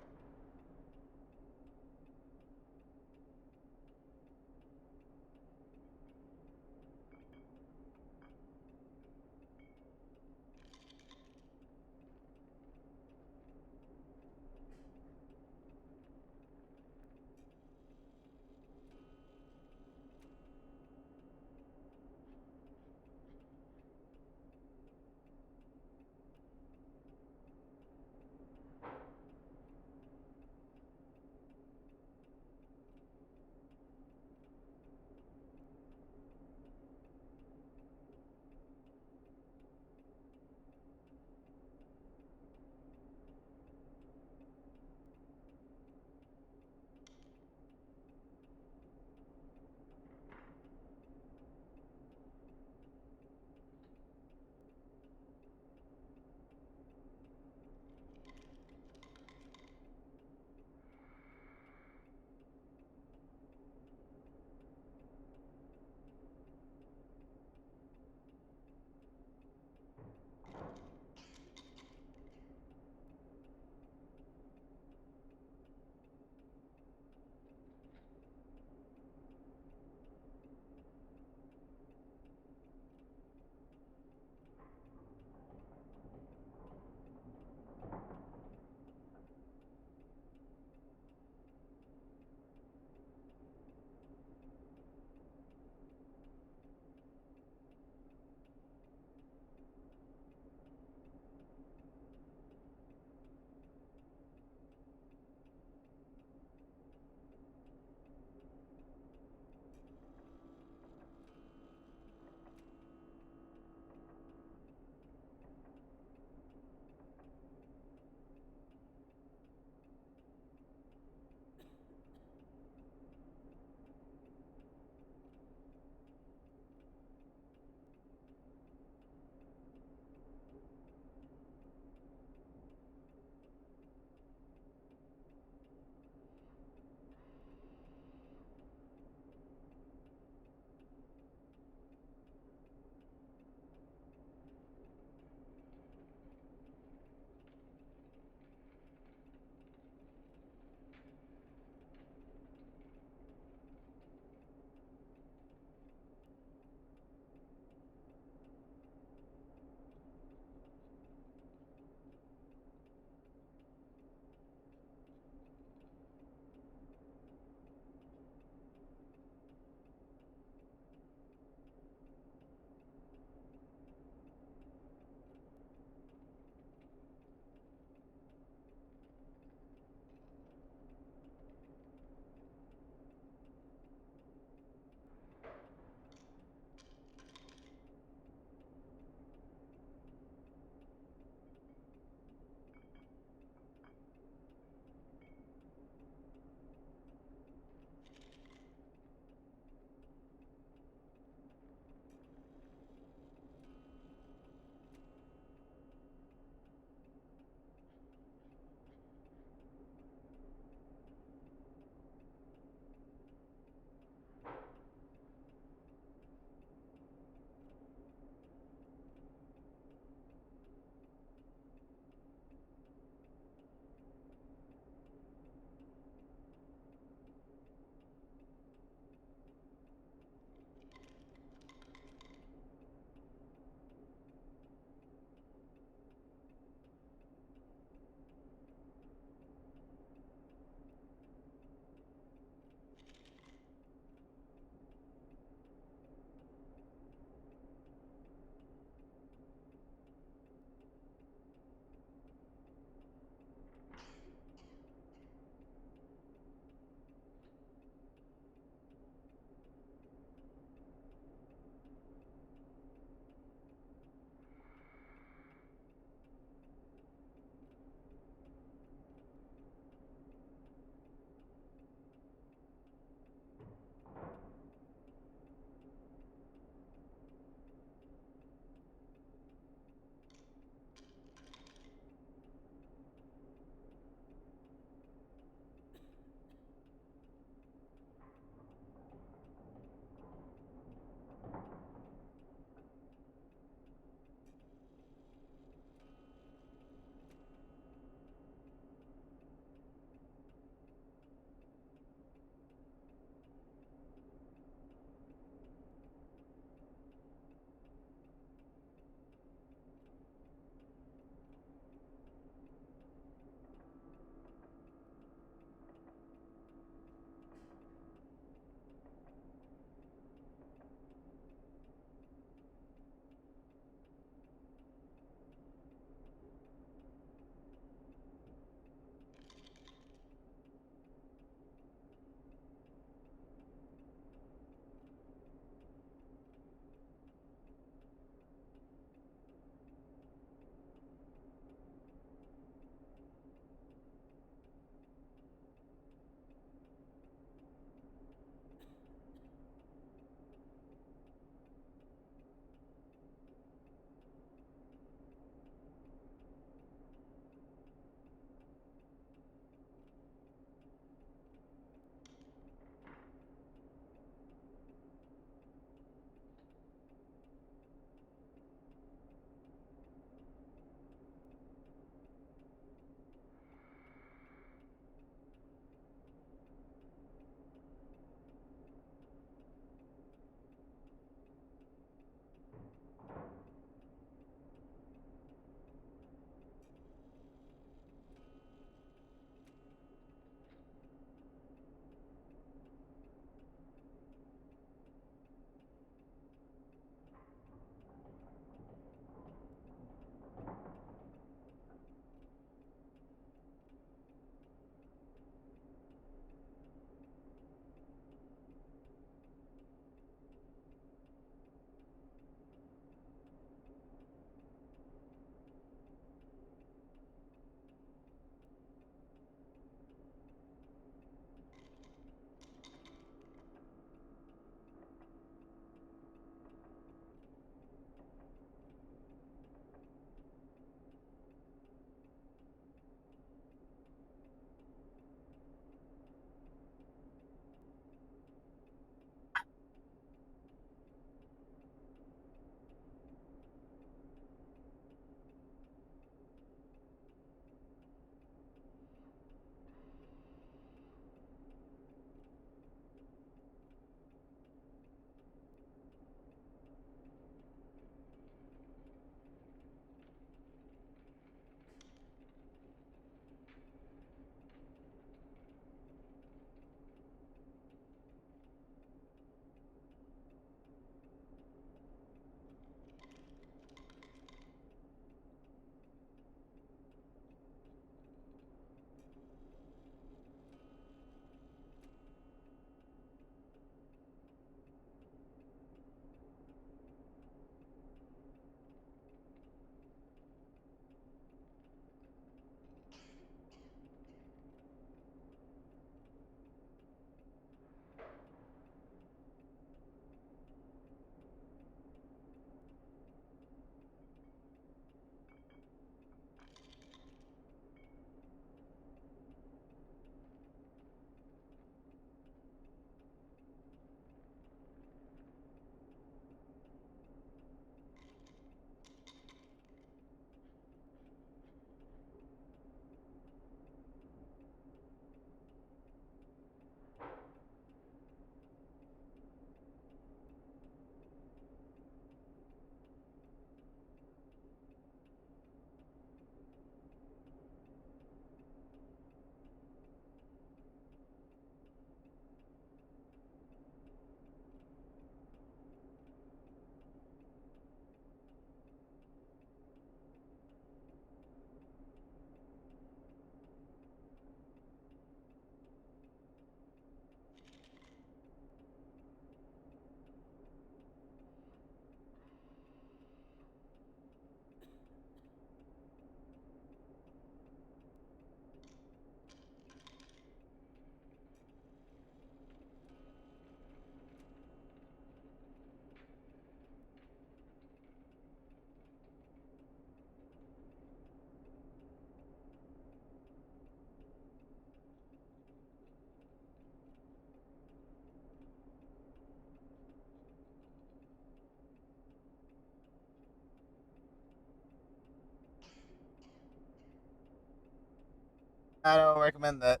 I don't recommend that.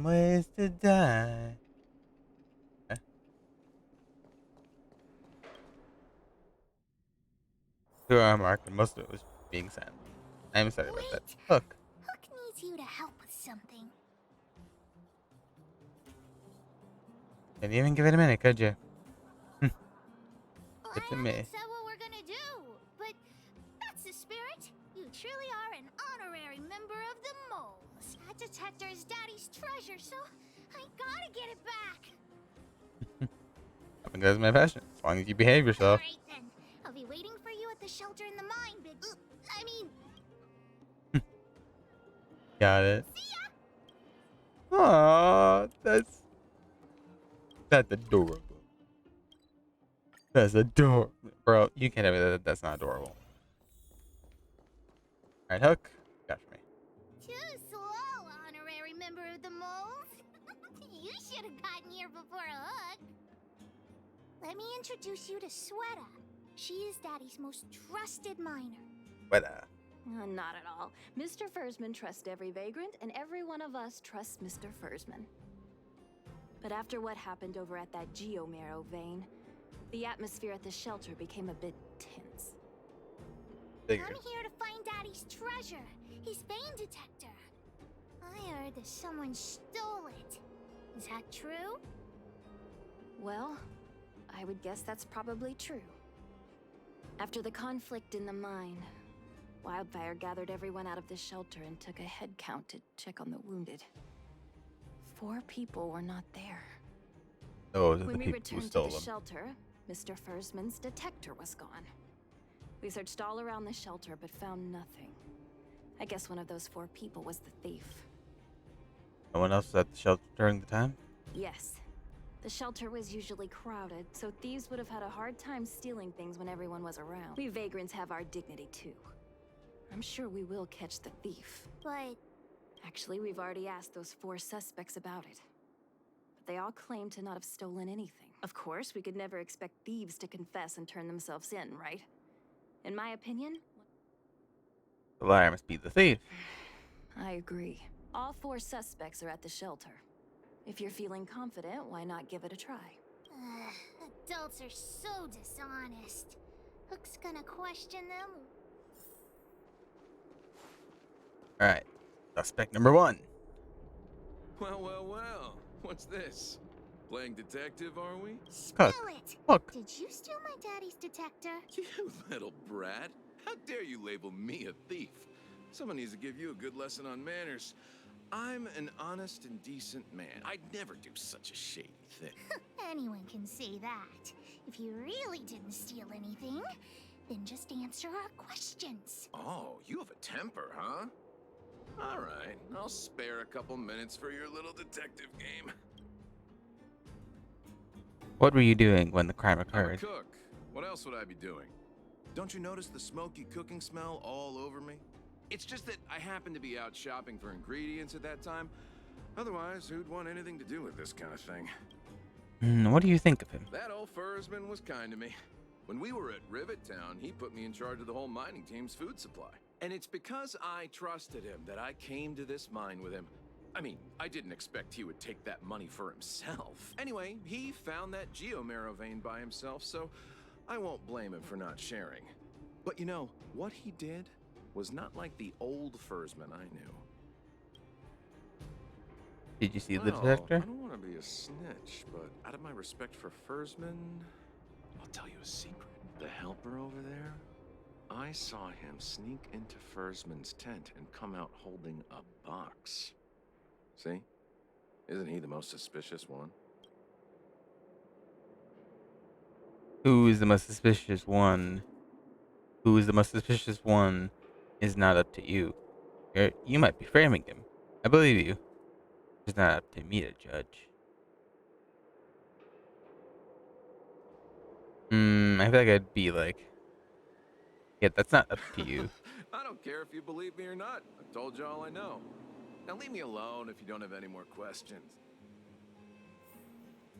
Ways to die. To our mark, and most of it was being sent. I'm sorry about that. Wait. Hook. Hook needs you to help with something. Didn't even give it a minute, could you? Well, It's I a haven't me. said what we're gonna do, but that's the spirit. You truly are an honorary member of the moles. That detector is Daddy's treasure, so I gotta get it back. I think that's my passion. As long as you behave yourself. Alright then. I'll be waiting for you at the shelter in the mine, big. I mean, Got it. Aww, that's adorable. That's adorable. Bro, you can't have it. That's not adorable. Alright, Hook. Got me. too slow, honorary member of the moles. You should have gotten here before Hook. Let me introduce you to Sweta. She is Daddy's most trusted miner. Weta. Not at all. Mr. Fursman trusts every vagrant, and every one of us trusts Mr. Fursman. But after what happened over at that Geomarrow vein, the atmosphere at the shelter became a bit tense. I'm here to find Daddy's treasure, his vein detector. I heard that someone stole it. Is that true? Well, I would guess that's probably true. After the conflict in the mine, Wildfire gathered everyone out of the shelter and took a head count to check on the wounded. 4 people were not there. Those are When the we people who returned to stole the them. shelter, Mr. Fursman's detector was gone. We searched all around the shelter but found nothing. I guess one of those 4 people was the thief. No one else was at the shelter during the time? Yes. The shelter was usually crowded, so thieves would have had a hard time stealing things when everyone was around. We vagrants have our dignity too. I'm sure we will catch the thief. But actually, we've already asked those 4 suspects about it. But they all claim to not have stolen anything. Of course, we could never expect thieves to confess and turn themselves in, right? In my opinion, The liar must be the thief. I agree. All 4 suspects are at the shelter. If you're feeling confident, why not give it a try? Adults are so dishonest. Hook's gonna question them. Alright. Suspect number 1. Well, well, well. What's this? Playing detective, are we? Spill Hook. it! Hook. Did you steal my daddy's detector? You little brat. How dare you label me a thief? Someone needs to give you a good lesson on manners. I'm an honest and decent man. I'd never do such a shady thing. Anyone can say that. If you really didn't steal anything, then just answer our questions. Oh, you have a temper, huh? All right, I'll spare a couple minutes for your little detective game. What were you doing when the crime I'm a occurred? cook. What else would I be doing? Don't you notice the smoky cooking smell all over me? It's just that I happened to be out shopping for ingredients at that time. Otherwise, who'd want anything to do with this kind of thing? What do you think of him? That old Fursman was kind to me. When we were at Rivet Town, he put me in charge of the whole mining team's food supply. And it's because I trusted him that I came to this mine with him. I mean, I didn't expect he would take that money for himself. Anyway, he found that Geomarrow vein by himself, so I won't blame him for not sharing. But you know, what he did was not like the old Fursman I knew. Did you see the Well, detector? I don't want to be a snitch, but out of my respect for Fursman, I'll tell you a secret. The helper over there, I saw him sneak into Fursman's tent and come out holding a box. See? Isn't he the most suspicious one? Who is the most suspicious one? Who is the most suspicious one is not up to you. You might be framing him. I believe you. It's not up to me to judge. I feel like I'd be like, yeah, that's not up to you. I don't care if you believe me or not. I've told you all I know. Now leave me alone if you don't have any more questions.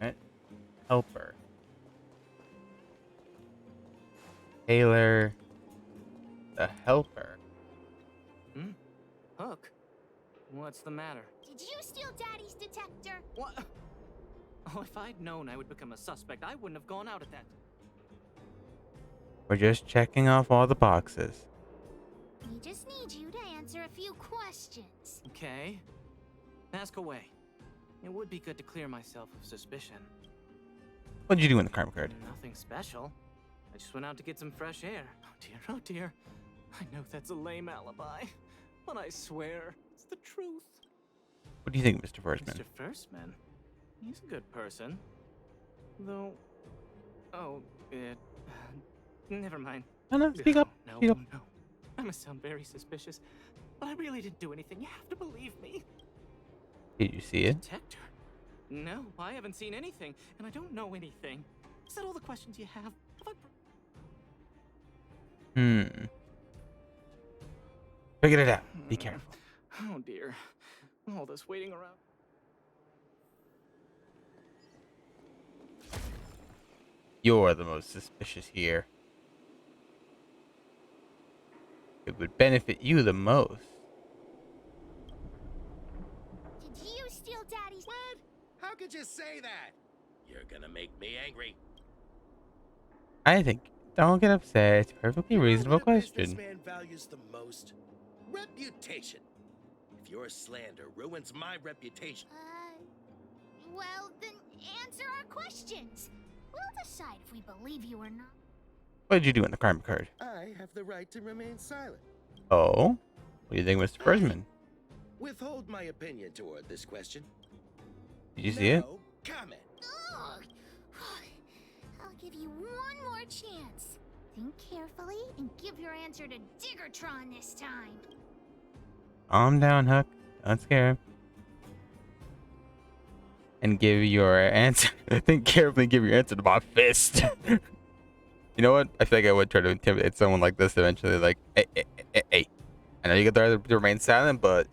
Right? Helper. Taylor. The helper. Hook? What's the matter? Did you steal Daddy's detector? What? Oh, if I'd known I would become a suspect, I wouldn't have gone out at that. We're just checking off all the boxes. We just need you to answer a few questions. Okay. Ask away. It would be good to clear myself of suspicion. What did you do in the crime card? Nothing special. I just went out to get some fresh air. Oh dear, oh dear. I know that's a lame alibi, but I swear it's the truth. What do you think, Mr. Firstman? Mr. Firstman? He's a good person. Though... Oh, never mind. No, speak up. No, Speak up. no. I must sound very suspicious, but I really didn't do anything. You have to believe me. Did you see it? Detector? No, I haven't seen anything, and I don't know anything. Is that all the questions you have? Figure it out. Be careful. Oh dear. All this waiting around. You're the most suspicious here. It would benefit you the most. Did you steal Daddy's... What? How could you say that? You're gonna make me angry. I think. Don't get upset. It's a perfectly reasonable What a question. businessman values the most? Reputation. If your slander ruins my reputation... Well, then answer our questions. We'll decide if we believe you or not. What did you do in the crime card? I have the right to remain silent. Oh? What do you think, Mr. Firstman? Withhold my opinion toward this question. Did you see it? No comment. Ugh. I'll give you one more chance. Think carefully and give your answer to Diggertron this time. Calm down, Huck. Don't scare him. And give your answer. Think carefully and give your answer to my fist. You know what? I feel like I would try to intimidate someone like this eventually. Like, hey. I know you got the right to remain silent, but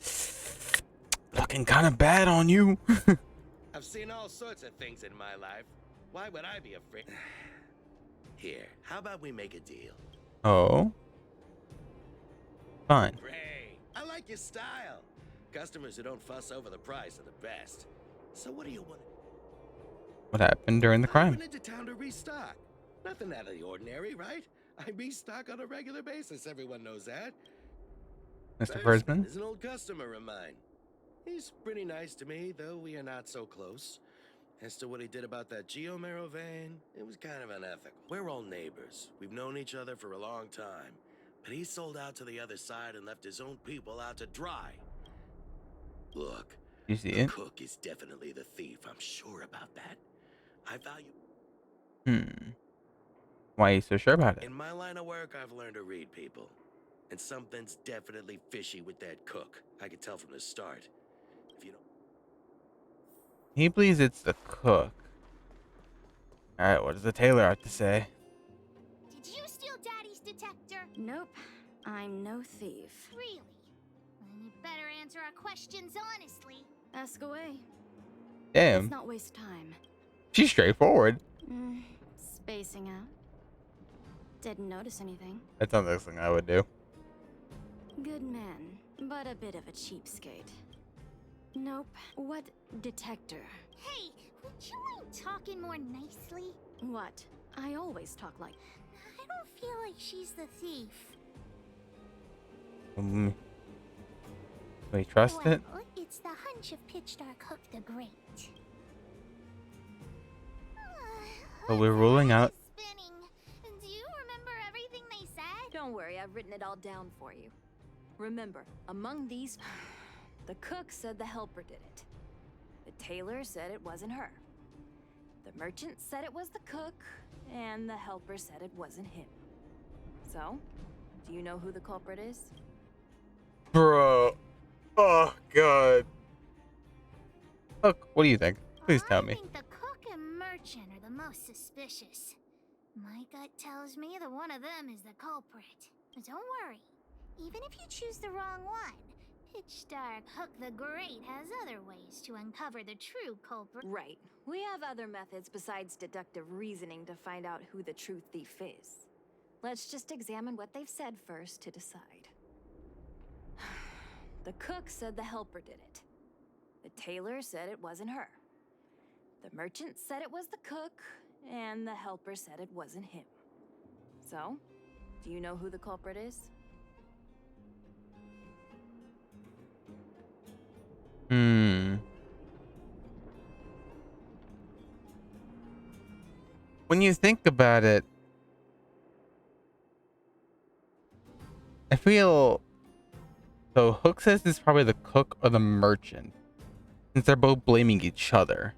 looking kind of bad on you. I've seen all sorts of things in my life. Why would I be afraid? Here, how about we make a deal? Oh? Fine. Great. I like your style. Customers who don't fuss over the price are the best. So what do you want? What happened during the I crime? went into town to restock. Nothing out of the ordinary, right? I restock on a regular basis. Everyone knows that. Mr. Firstman? Is an old customer of mine. He's pretty nice to me, though we are not so close. As to what he did about that Geomero vein, it was kind of unethical. We're all neighbors. We've known each other for a long time. But he sold out to the other side and left his own people out to dry. Look, You see the it? cook is definitely the thief. I'm sure about that. I value... Why are you so sure about it? In my line of work, I've learned to read people. And something's definitely fishy with that cook. I could tell from the start. If you don't... He believes it's the cook. Alright, what does the tailor have to say? Did you steal Daddy's detector? Nope. I'm no thief. Really? Then you better answer our questions honestly. Ask away. Damn. Let's not waste time. She's straightforward. Spacing out. Didn't notice anything. That sounds like something I would do. Good man, but a bit of a cheapskate. Nope. What detector? Hey, would you mind talking more nicely? What? I always talk like... I don't feel like she's the thief. We trust it? Well, it's the hunch of Pitchdark Hook the Great. But we're ruling out... Spinning. Do you remember everything they said? Don't worry, I've written it all down for you. Remember, among these... The cook said the helper did it. The tailor said it wasn't her. The merchant said it was the cook, and the helper said it wasn't him. So, do you know who the culprit is? Bro. Oh, God. Look, what do you think? Please tell me. I think the cook and merchant are the most suspicious. My gut tells me that one of them is the culprit. But don't worry. Even if you choose the wrong one, Pitchdark Hook the Great has other ways to uncover the true culprit. Right. We have other methods besides deductive reasoning to find out who the true thief is. Let's just examine what they've said first to decide. The cook said the helper did it. The tailor said it wasn't her. The merchant said it was the cook, and the helper said it wasn't him. So, do you know who the culprit is? When you think about it, I feel so. Hook says it's probably the cook or the merchant, since they're both blaming each other.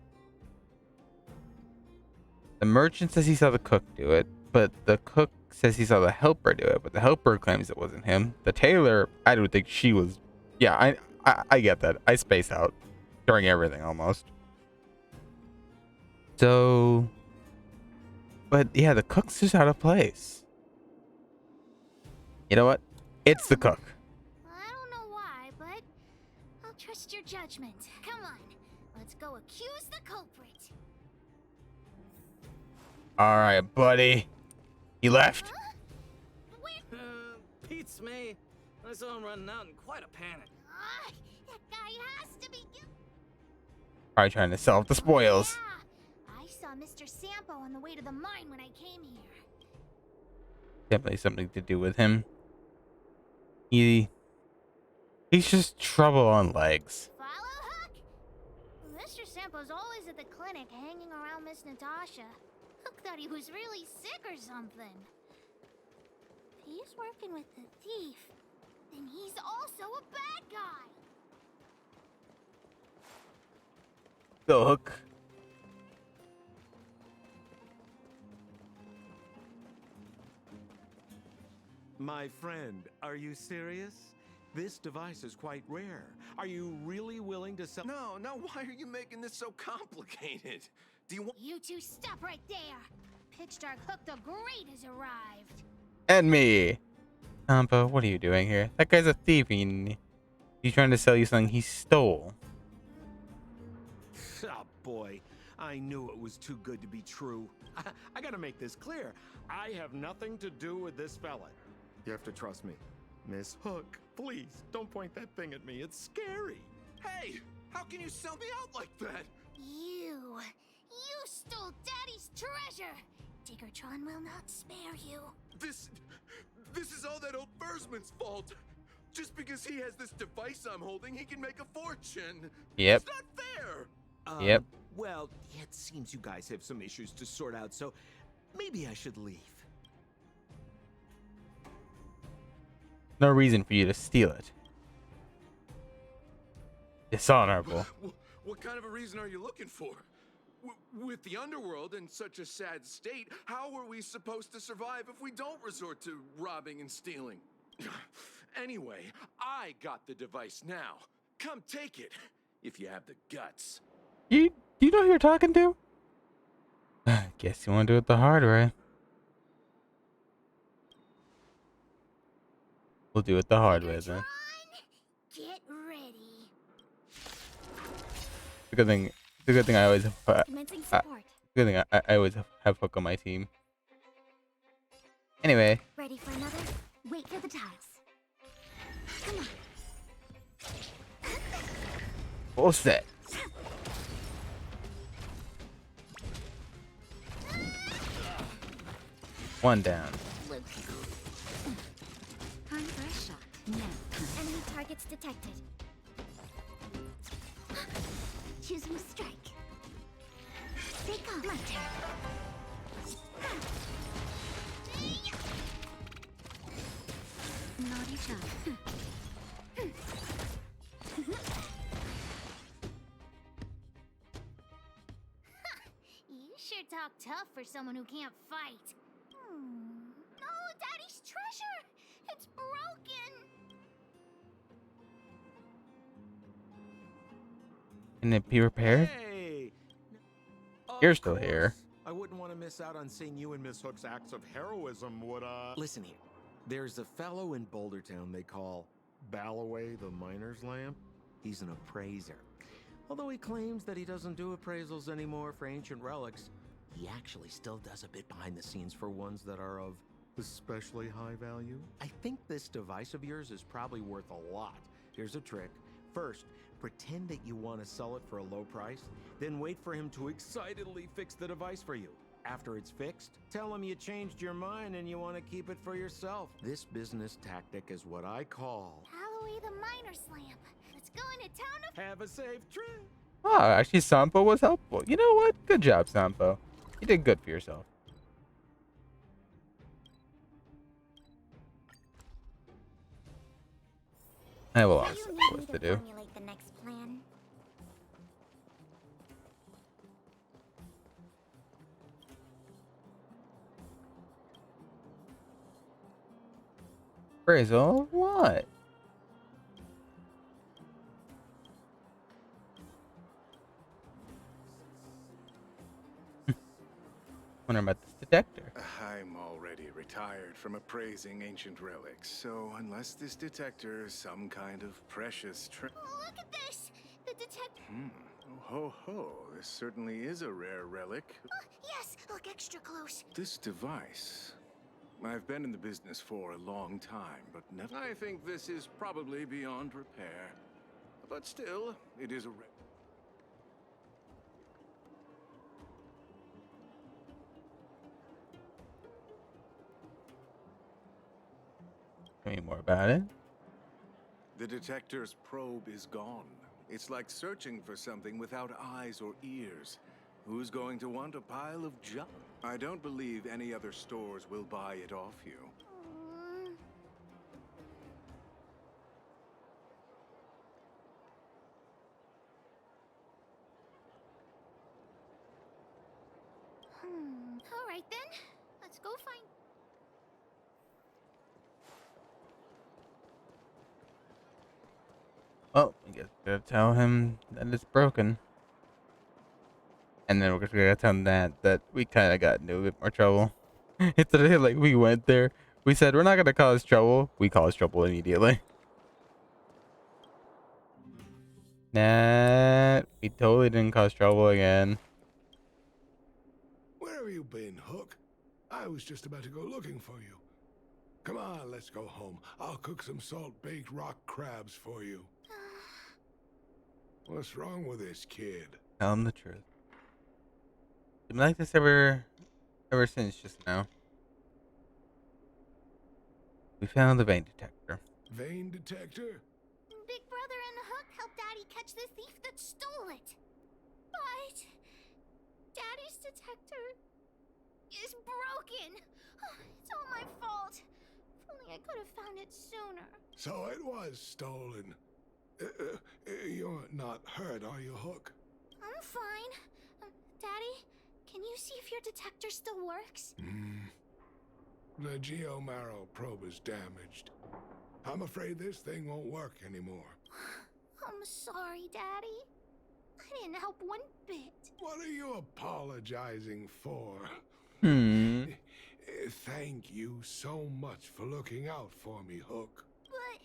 The merchant says he saw the cook do it, but the cook says he saw the helper do it, but the helper claims it wasn't him. The tailor, I don't think she was. Yeah, I get that. I space out during everything almost. So, but yeah, the cook's just out of place. You know what? It's the cook. I don't know why, but I'll trust your judgment. Come on, let's go accuse the culprit. All right, buddy. He left. Beats me. I saw him running out in quite a panic. That guy has to be. Probably trying to sell off the spoils. I saw Mr. Sampo on the way to the mine when I came here. Definitely something to do with him. He's just trouble on legs. Follow Hook? Mr. Sampo's always at the clinic hanging around Miss Natasha. Hook thought he was really sick or something. If he's working with the thief, then he's also a bad guy. Go, Hook. My friend, are you serious? This device is quite rare. Are you really willing to sell? No, why are you making this so complicated? Do you want? You two stop right there. Pitch Dark Hook the Great has arrived. And me. Sampo, what are you doing here? That guy's a thief. He's trying to sell you something he stole. Oh boy, I knew it was too good to be true. I gotta make this clear. I have nothing to do with this fella. You have to trust me. Miss Hook, please, don't point that thing at me. It's scary. Hey, how can you sell me out like that? You stole Daddy's treasure. Diggertron will not spare you. This is all that old Bursman's fault. Just because he has this device I'm holding, he can make a fortune. Yep. It's not fair. Yep. Well, it seems you guys have some issues to sort out, so maybe I should leave. No reason for you to steal it. Dishonorable. What kind of a reason are you looking for? With the underworld in such a sad state, how are we supposed to survive if we don't resort to robbing and stealing? Anyway, I got the device now. Come take it, if you have the guts. Do you know who you're talking to? Guess you want to do it the hard way. We'll do it the hard way then. Get ready. The good thing I always have. Commencing support. Good thing I always have Hook on my team. Anyway. Ready for another? Wait for the tiles. Come on. Full set. One down. Time for a shot. Now. Enemy targets detected. Choosing strike. Take off. My turn. Naughty shot. You sure talk tough for someone who can't fight. No, Daddy's treasure! It's broken! Can it be repaired? Hey! You're still here. I wouldn't want to miss out on seeing you and Miss Hook's acts of heroism, would I? Listen here. There's a fellow in Bouldertown they call Balloway the Miner's Lamp. He's an appraiser. Although he claims that he doesn't do appraisals anymore for ancient relics, he actually still does a bit behind the scenes for ones that are of Especially high value? I think this device of yours is probably worth a lot. Here's a trick. First, pretend that you want to sell it for a low price, then wait for him to excitedly fix the device for you. After it's fixed, tell him you changed your mind and you want to keep it for yourself. This business tactic is what I call Holloway the Miner's Lamp. Let's go into town of... have a safe trip. Oh, actually, Sampo was helpful. You know what? Good job, Sampo. You did good for yourself. I have a lot of stuff to do. Formulate the next plan. Appraisal? What? Wonder about this detector. I'm already retired from appraising ancient relics, so unless this detector is some kind of precious Look at this! The detector... Oh ho ho, this certainly is a rare relic. Yes, look extra close. This device... I've been in the business for a long time, but never... I think this is probably beyond repair. But still, it is a rare... Tell me more about it. The detector's probe is gone. It's like searching for something without eyes or ears. Who's going to want a pile of junk? I don't believe any other stores will buy it off you. All right then. Let's go find... Oh, I guess we gotta tell him that it's broken. And then we're just gonna tell him that we kind of got into a bit more trouble. It's like we went there. We said we're not gonna cause trouble. We caused trouble immediately. Nah, we totally didn't cause trouble again. Where have you been, Hook? I was just about to go looking for you. Come on, let's go home. I'll cook some salt-baked rock crabs for you. What's wrong with this kid? Tell him the truth. Been like this ever since just now. We found the vein detector. Vein detector? Big Brother and Hook helped Daddy catch the thief that stole it. But... Daddy's detector... is broken. It's all my fault. If only I could have found it sooner. So it was stolen. You're not hurt, are you, Hook? I'm fine. Daddy, can you see if your detector still works? The Geomarrow probe is damaged. I'm afraid this thing won't work anymore. I'm sorry, Daddy. I didn't help one bit. What are you apologizing for? Thank you so much for looking out for me, Hook. But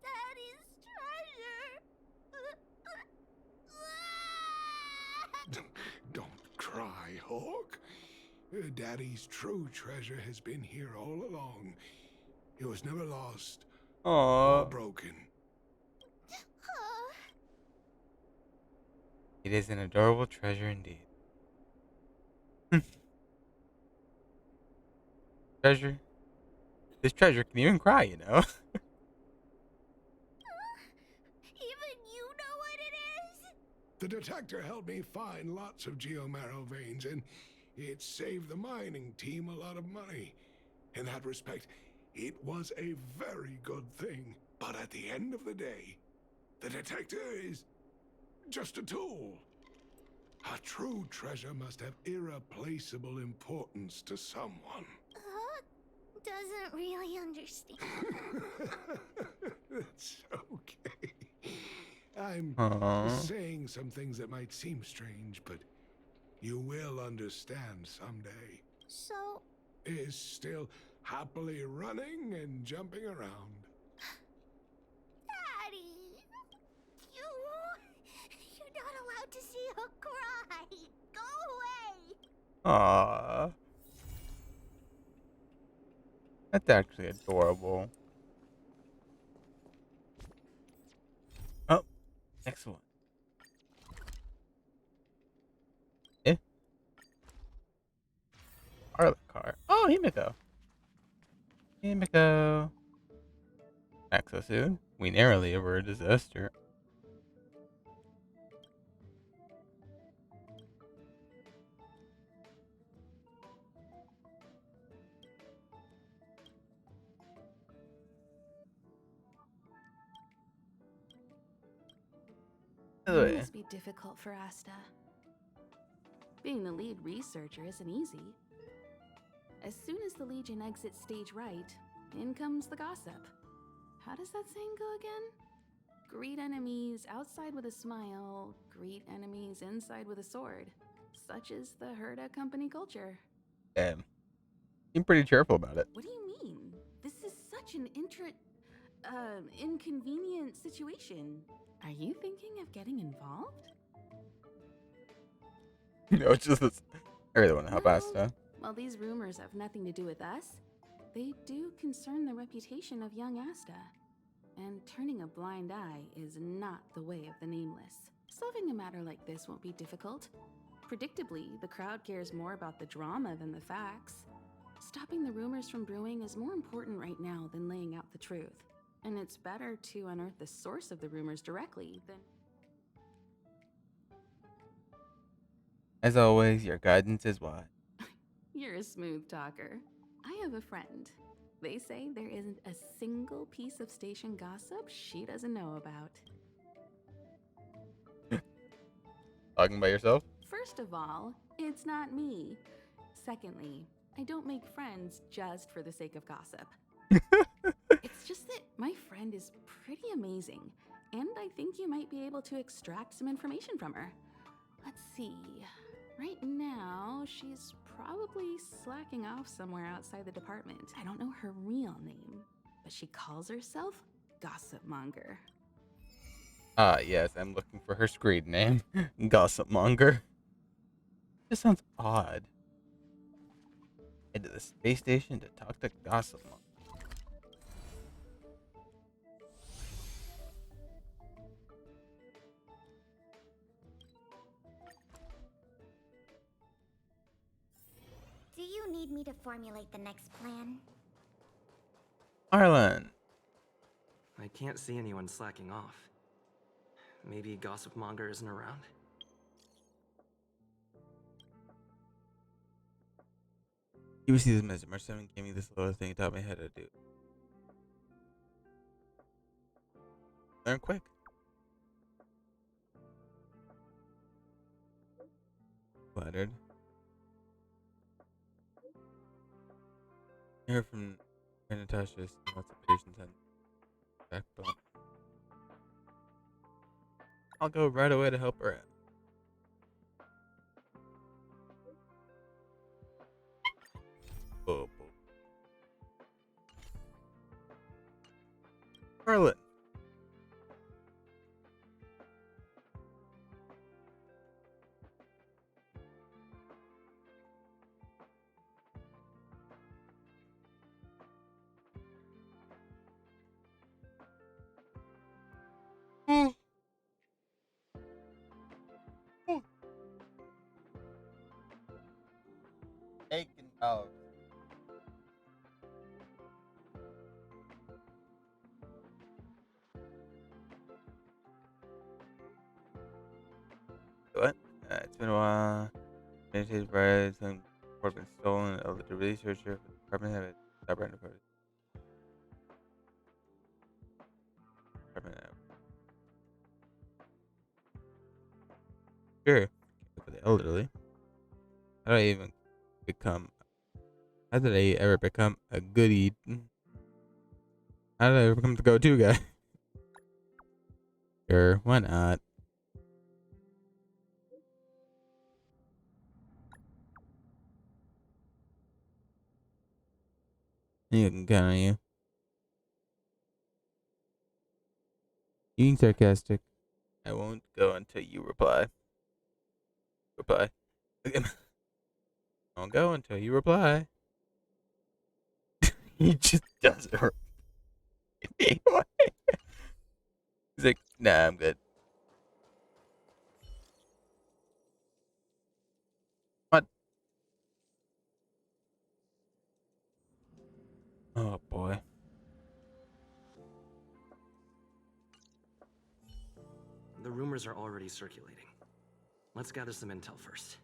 Daddy's treasure... Don't cry, Hook. Daddy's true treasure has been here all along. It was never lost or broken. It is an adorable treasure indeed. Treasure. This treasure can even cry, you know. Even you know what it is? The detector helped me find lots of geomarrow veins, and it saved the mining team a lot of money. In that respect, it was a very good thing. But at the end of the day, the detector is just a tool. A true treasure must have irreplaceable importance to someone. Doesn't really understand. It's okay. I'm saying some things that might seem strange, but you will understand someday. So... Is still happily running and jumping around. Daddy! You're not allowed to see her cry. Go away! Aww. That's actually adorable. Oh, excellent. Eh? Arla car. Oh, Himiko. Himiko. Back so soon? We narrowly averted disaster. By the It way, must be difficult for Asta. Being the lead researcher isn't easy. As soon as the Legion exits stage right, in comes the gossip. How does that saying go again? Greet enemies outside with a smile, greet enemies inside with a sword. Such is the Herda company culture. seem pretty cheerful about it. What do you mean? This is such an inconvenient situation. Are you thinking of getting involved? No, it's just this. I really want to help Asta. While these rumors have nothing to do with us, they do concern the reputation of young Asta. And turning a blind eye is not the way of the nameless. Solving a matter like this won't be difficult. Predictably, the crowd cares more about the drama than the facts. Stopping the rumors from brewing is more important right now than laying out the truth. And it's better to unearth the source of the rumors directly than... As always, your guidance is wise. You're a smooth talker. I have a friend. They say there isn't a single piece of station gossip she doesn't know about. Talking about yourself? First of all, it's not me. Secondly, I don't make friends just for the sake of gossip. It's just that my friend is pretty amazing, and I think you might be able to extract some information from her. Let's see. Right now, she's probably slacking off somewhere outside the department. I don't know her real name, but she calls herself Gossip Monger. Ah, yes, I'm looking for her screen name. Gossip Monger. This sounds odd. Head to the space station to talk to Gossip Monger. Do you need me to formulate the next plan? Arlen. I can't see anyone slacking off. Maybe Gossip Monger isn't around? You will see this message. March 7 gave me this little thing, taught me how to do. Learn quick. Flattered. I heard from Natasha, lots of patience and backbone. I'll go right away to help her out. Oh, boy. Arlen. Bacon dogs. What? It's been a while. Meditated brides and report been stolen. The researcher for the department have it. Stubborn about it. Department have. Sure. For the elderly. How did I even become? How did I ever become a goodie? How did I ever become the go-to guy? Sure, why not? You can count on you. Being sarcastic. I won't go until you reply. Reply. I won't go until you reply. He just doesn't hurt. He's like, nah, I'm good. What? Oh boy. The rumors are already circulating. Let's gather some intel first.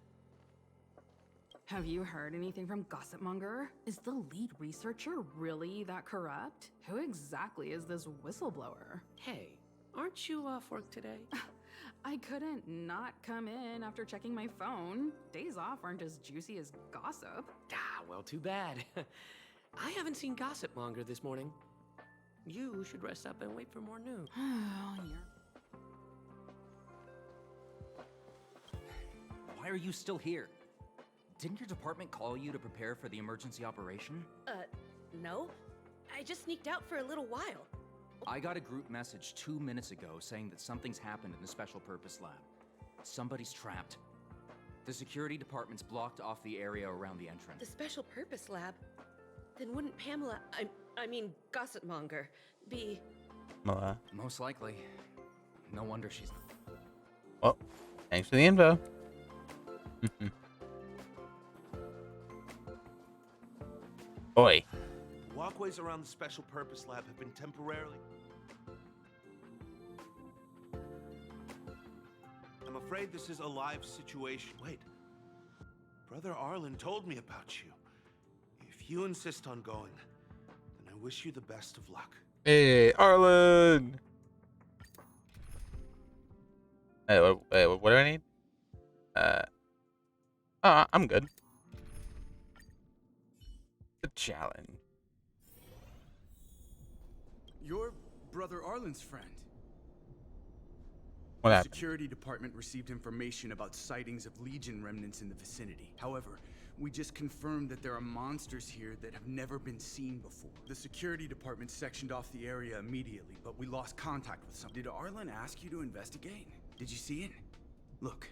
Have you heard anything from Gossipmonger? Is the lead researcher really that corrupt? Who exactly is this whistleblower? Hey, aren't you off work today? I couldn't not come in after checking my phone. Days off aren't as juicy as gossip. Ah, well, too bad. I haven't seen Gossipmonger this morning. You should rest up and wait for more news. Why are you still here? Didn't your department call you to prepare for the emergency operation? No. I just sneaked out for a little while. I got a group message 2 minutes ago saying that something's happened in the Special Purpose Lab. Somebody's trapped. The security department's blocked off the area around the entrance. The Special Purpose Lab? Then wouldn't Pamela, I mean Gossipmonger, be... Most likely. No wonder she's... Well, thanks for the info. Oi. Walkways around the Special Purpose Lab have been temporarily... I'm afraid this is a live situation. Wait. Brother Arlen told me about you. If you insist on going, then I wish you the best of luck. Hey, Arlen! Hey, what do I need? I'm good. The challenge. You're Brother Arlen's friend. What The happened? security department received information about sightings of Legion remnants in the vicinity. However, we just confirmed that there are monsters here that have never been seen before. The security department sectioned off the area immediately, but we lost contact with some. Did Arlen ask you to investigate? Did you see it? Look,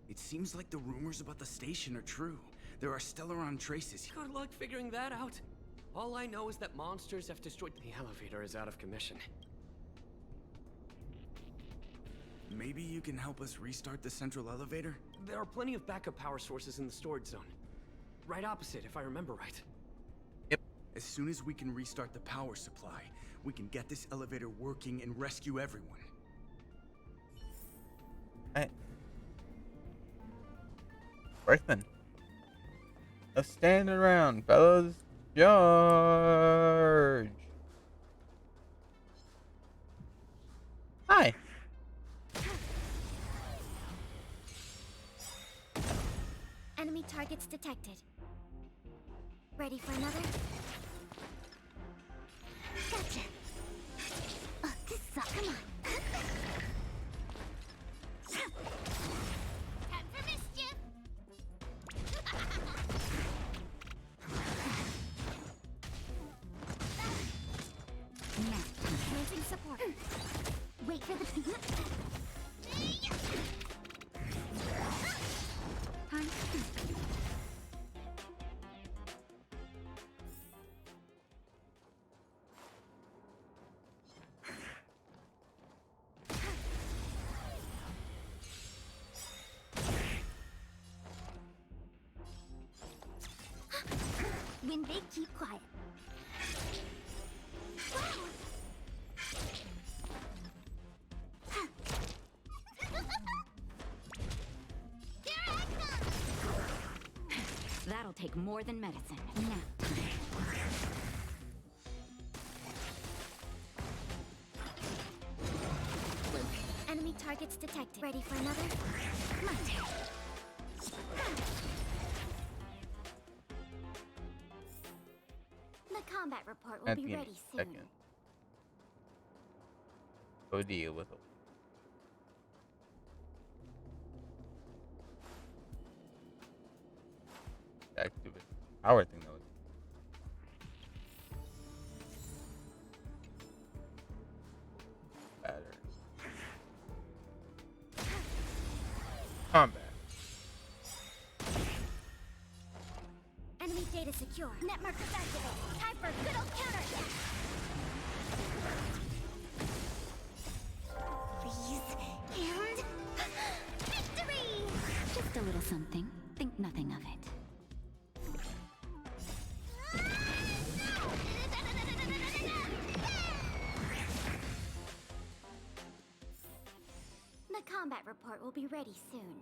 it seems like the rumors about the station are true. There are Stellaron traces. Good luck figuring that out. All I know is that monsters have destroyed... The elevator is out of commission. Maybe you can help us restart the central elevator? There are plenty of backup power sources in the storage zone. Right opposite, if I remember right. As soon as we can restart the power supply, we can get this elevator working and rescue everyone. Hey. Workman. Let's stand around, fellas. George. Hi. Enemy targets detected. Ready for another? Gotcha. Good suck. Come on. Time for mischief. Commencing support. Wait for the... When they keep quiet. That'll take more than medicine. Now. Enemy targets detected. Ready for another? Come on. The combat report will be ready soon. Go deal with it. Activate power thing though. Battery. Enemy data secure. secure. Net markers activate. Time for a good old counterattack. Freeze and victory! Just a little something. Think nothing of it. The combat report will be ready soon.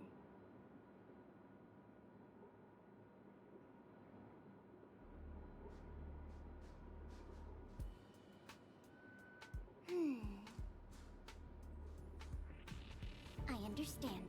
I understand.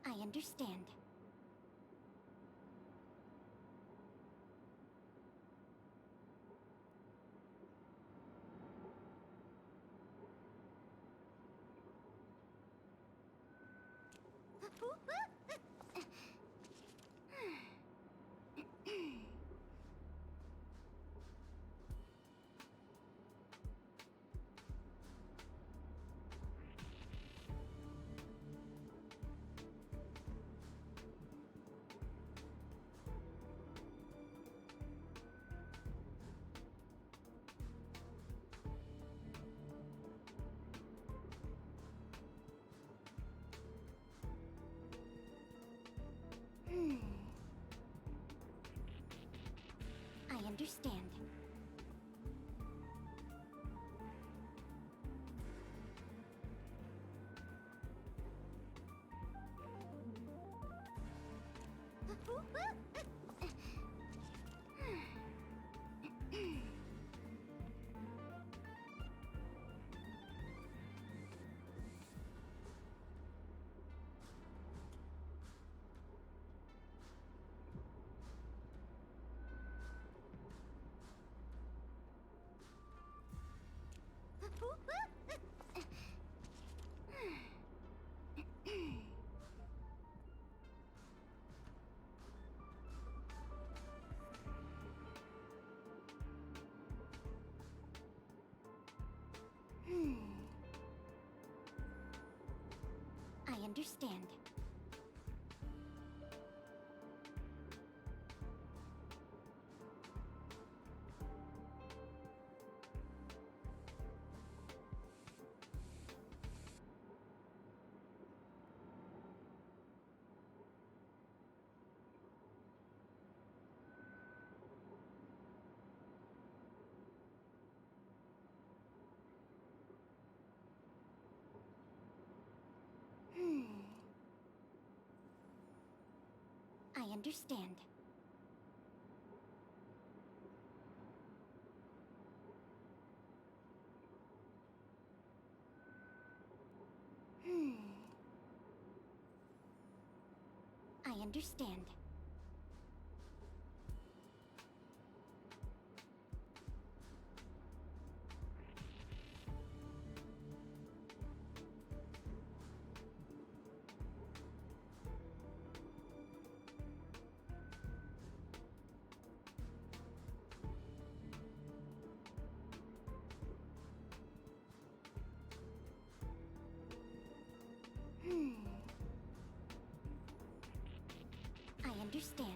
I understand. I understand. I understand. I understand. I understand. I understand. I understand.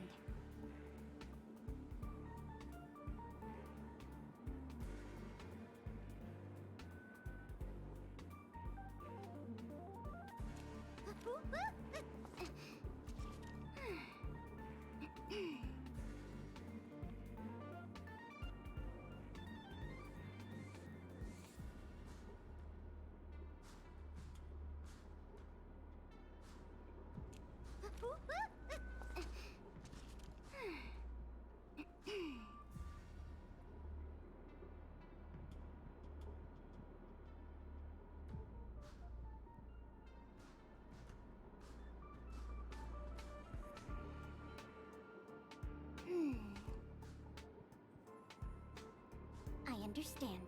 I understand.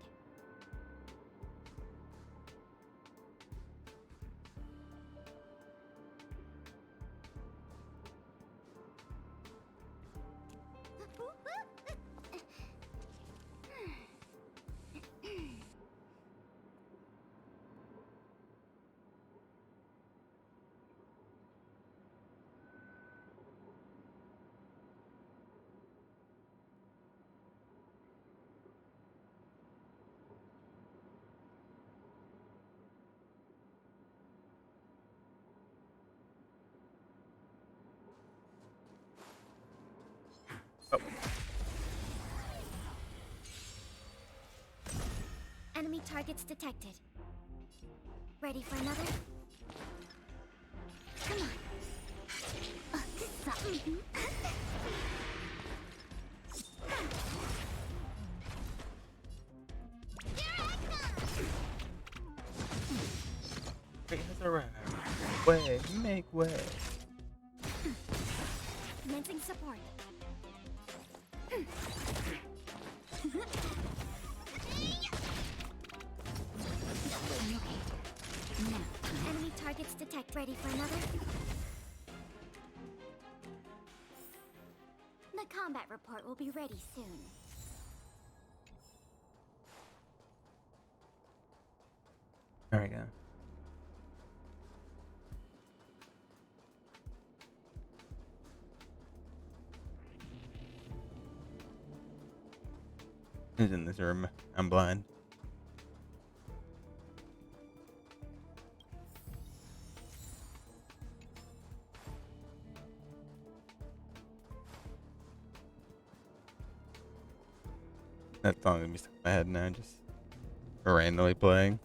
Enemy targets detected. Ready for another? Come on. Something. Raise around. Way, make way. Commencing support. Enemy targets detect. Ready for another? The combat report will be ready soon. There we go. Who's in this room? I'm blind. That song gonna be stuck in my head now, just randomly playing.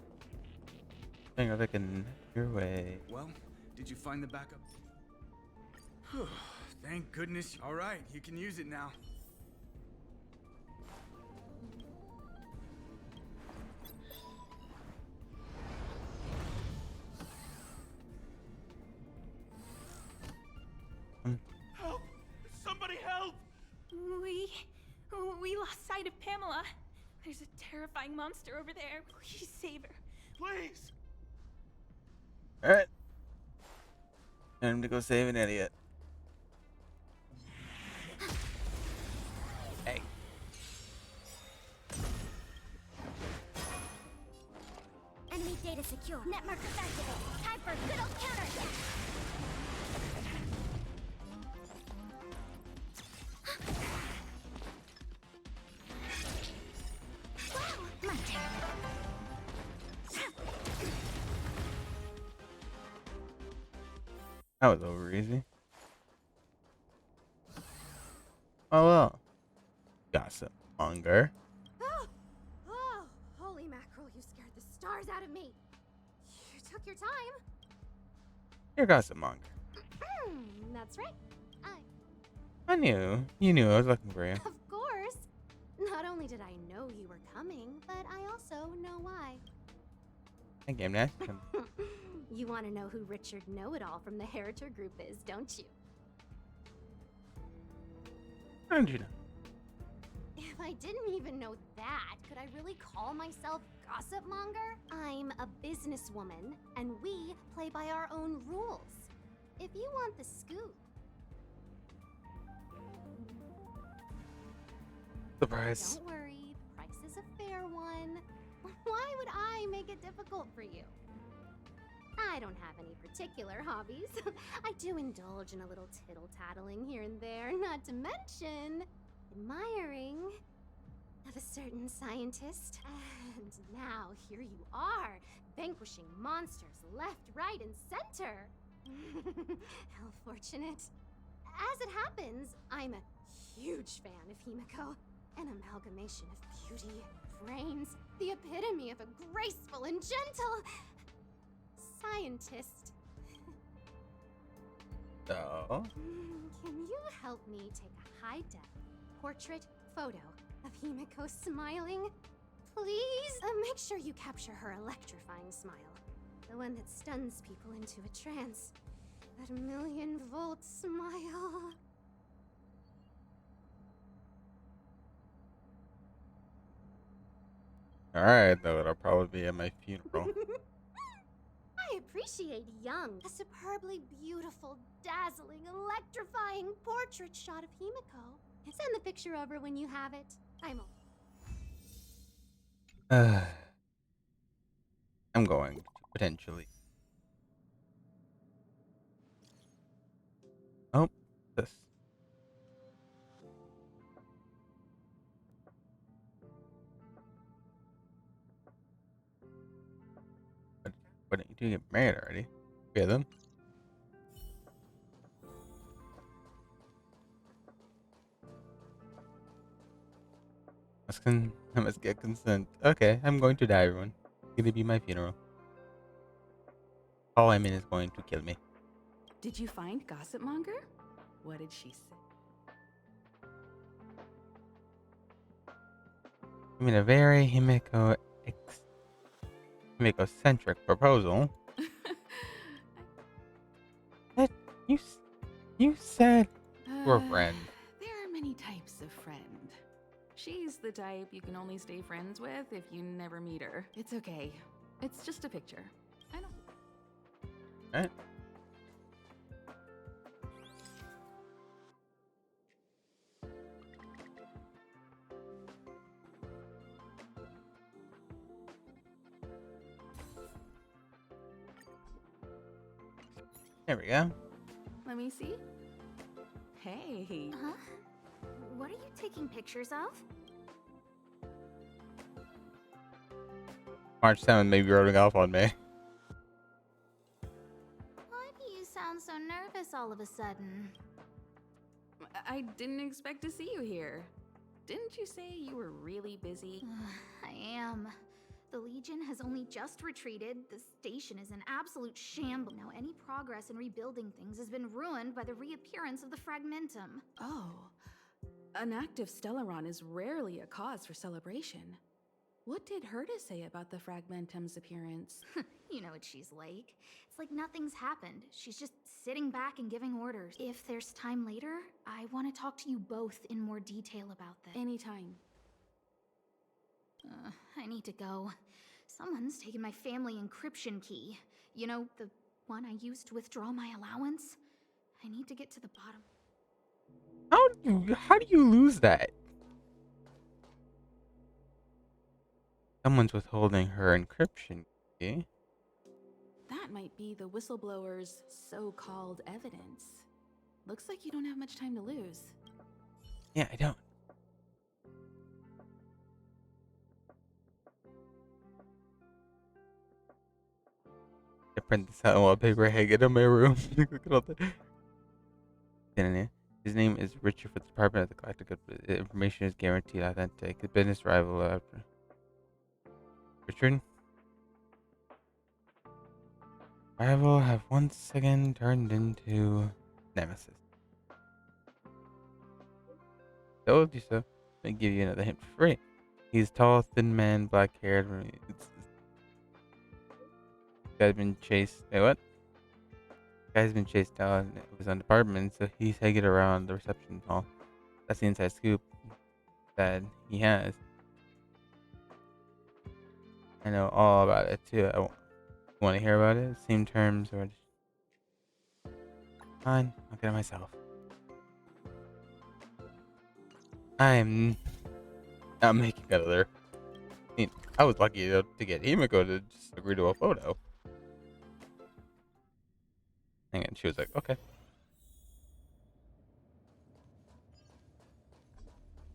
Hang on, I can your way. Well, did you find the backup? Thank goodness. All right, you can use it now. Help! Somebody help! We lost sight of Pamela. There's a terrifying monster over there. Please save her. Please! Alright. Time to go save an idiot. Hey. Enemy data secure. Net markers activated. Time for a good old counterattack. Wow, my turn. That was over easy. Oh well. Gossip monger. Oh, oh, holy mackerel, you scared the stars out of me. You took your time. You're gossip monger. That's right. I knew. You knew I was looking for you. Of course. Not only did I know you were coming, but I also know why. Hey, game next. You want to know who Richard Know-It-All from the Heritor Group is, don't you? How did you know? If I didn't even know that, could I really call myself gossip monger? I'm a businesswoman, and we play by our own rules. If you want the scoop. Surprise. Don't worry, the price is a fair one. Why would I make it difficult for you? I don't have any particular hobbies. I do indulge in a little tittle-tattling here and there, not to mention admiring of a certain scientist. And now here you are, vanquishing monsters left, right, and center. How fortunate. As it happens, I'm a huge fan of Himiko. An amalgamation of beauty, brains, the epitome of a graceful and gentle scientist. Oh. Can you help me take a high-def portrait photo of Himiko smiling? Please? Make sure you capture her electrifying smile. The one that stuns people into a trance. That million-volt smile. Alright, though, it'll probably be at my funeral. I appreciate young, a superbly beautiful, dazzling, electrifying portrait shot of Himiko. Send the picture over when you have it. I'm going to potentially. Oh, this. Why don't you two get married already? Okay then. I must get consent. Okay, I'm going to die, everyone. It's gonna be my funeral. All I'm in is going to kill me. Did you find Gossip Monger? What did she say? I mean, a very Himiko-centric proposal. That you said we're friends. There are many types of friend. She's the type you can only stay friends with if you never meet her. It's okay. It's just a picture. I don't. Right. There we go. Let me see. Hey. Huh? What are you taking pictures of? March 7th may be rolling off on me. Why do you sound so nervous all of a sudden? I didn't expect to see you here. Didn't you say you were really busy? I am. The Legion has only just retreated. The station is an absolute shambles. Now, any progress in rebuilding things has been ruined by the reappearance of the Fragmentum. Oh. An active Stellaron is rarely a cause for celebration. What did Herta say about the Fragmentum's appearance? You know what she's like. It's like nothing's happened. She's just sitting back and giving orders. If there's time later, I want to talk to you both in more detail about this. Anytime. I need to go. Someone's taken my family encryption key. You know, the one I used to withdraw my allowance? I need to get to the bottom. How do you lose that? Someone's withholding her encryption key. That might be the whistleblower's so-called evidence. Looks like you don't have much time to lose. Yeah, I don't. I print this out on wallpaper, hang it in my room. Look at all that. His name is Richard for the Department of the Galactic. Information is guaranteed authentic. A business rival after. Richard? Rival have once again turned into nemesis. Told you so. Let me give you another hint for free. He's tall, thin man, black haired. Guy's been chased. Wait, what? Guy's been chased down of his own department, so he's hanging around the reception hall. That's the inside scoop that he has. I know all about it too. I want to hear about it. Same terms or just... Fine, I'll get it myself. I'm not making another. I mean, I was lucky to get Himiko to just agree to a photo. And she was like, okay.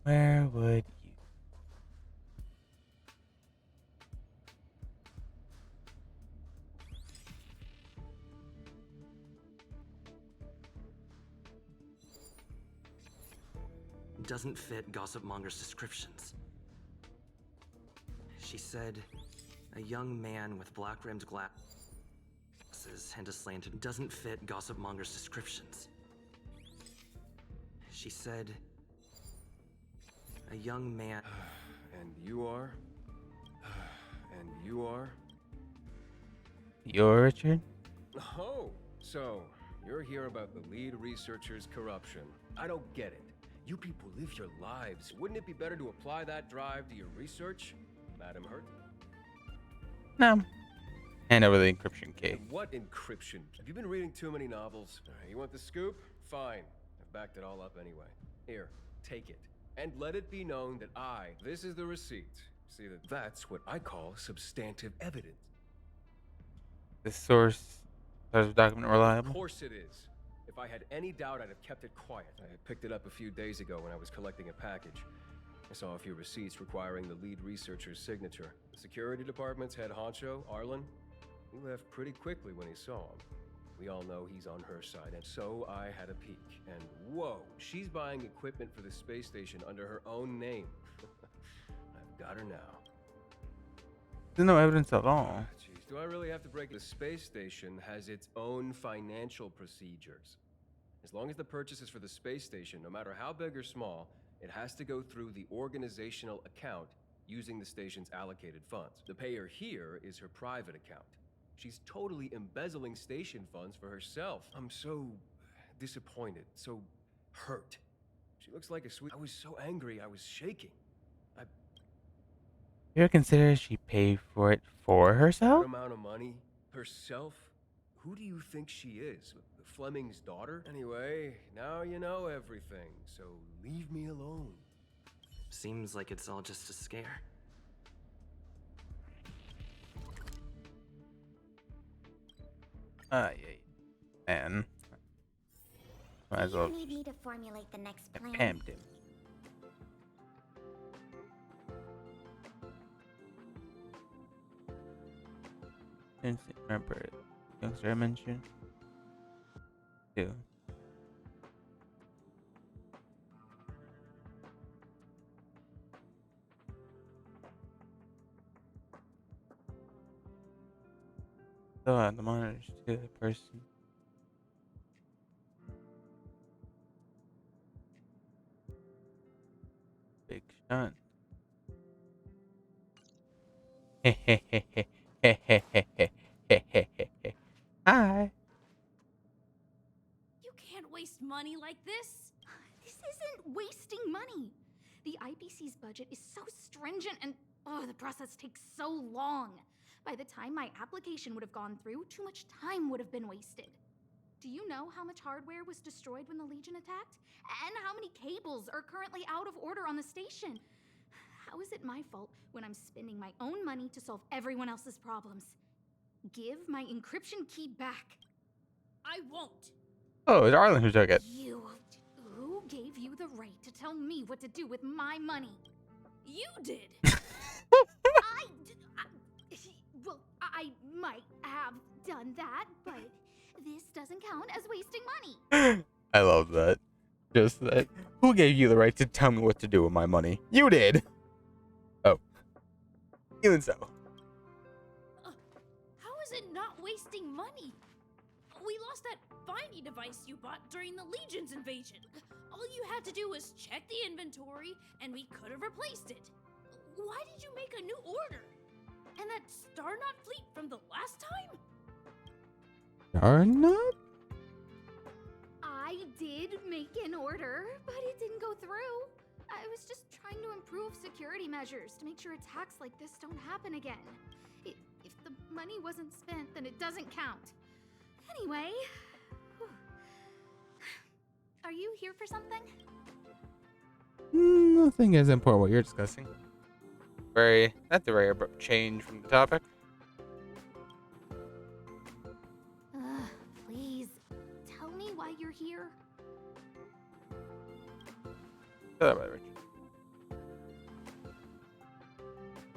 Where would you? Doesn't fit Gossip Monger's descriptions. She said, a young man with black-rimmed glasses and a slanted... Doesn't fit Gossip Monger's descriptions. She said, a young man... And you are? And you are? You're Richard? Oh, so you're here about the lead researcher's corruption. I don't get it. You people live your lives. Wouldn't it be better to apply that drive to your research, Madam Hurt? No. Hand over the encryption key. And what encryption? Have you been reading too many novels? You want the scoop? Fine. I've backed it all up anyway. Here, take it. And let it be known that this is the receipt. See, that's what I call substantive evidence. The source of document reliable? Of course it is. If I had any doubt, I'd have kept it quiet. I had picked it up a few days ago when I was collecting a package. I saw a few receipts requiring the lead researcher's signature. The security department's head honcho, Arlen, he left pretty quickly when he saw him. We all know he's on her side, and so I had a peek. And whoa, she's buying equipment for the space station under her own name. I've got her now. There's no evidence at all. Jeez, do I really have to break? The space station has its own financial procedures. As long as the purchase is for the space station, no matter how big or small, it has to go through the organizational account using the station's allocated funds. The payer here is her private account. She's totally embezzling station funds for herself. I'm so disappointed, so hurt. She looks like a sweet... I was so angry, I was shaking. You ever consider she paid for it for herself? That amount of money? Herself? Who do you think she is? Fleming's daughter? Anyway, now you know everything, so leave me alone. Seems like it's all just a scare. Yeah. Man. Might as well You need me to formulate the next plan. pammed him. Instant remember it. Youngster I mentioned. Two. So the monitors to the person. Big shot. Hi. You can't waste money like this. This isn't wasting money. The IPC's budget is so stringent and the process takes so long. By the time my application would have gone through, too much time would have been wasted. Do you know how much hardware was destroyed when the Legion attacked? And how many cables are currently out of order on the station? How is it my fault when I'm spending my own money to solve everyone else's problems? Give my encryption key back. I won't. Oh, it's Arlen who took it. Who gave you the right to tell me what to do with my money? You did. I might have done that, but this doesn't count as wasting money. I love that. Just that. Who gave you the right to tell me what to do with my money? You did. Oh. Even so. How is it not wasting money? We lost that finding device you bought during the Legion's invasion. All you had to do was check the inventory, and we could have replaced it. Why did you make a new order? And that Starknot fleet from the last time? Starknot? I did make an order, but it didn't go through. I was just trying to improve security measures to make sure attacks like this don't happen again. If the money wasn't spent, then it doesn't count. Anyway, whew. Are you here for something? Nothing as important what you're discussing. That's a very abrupt change from the topic. Please, tell me why you're here. Sorry about it, Richard.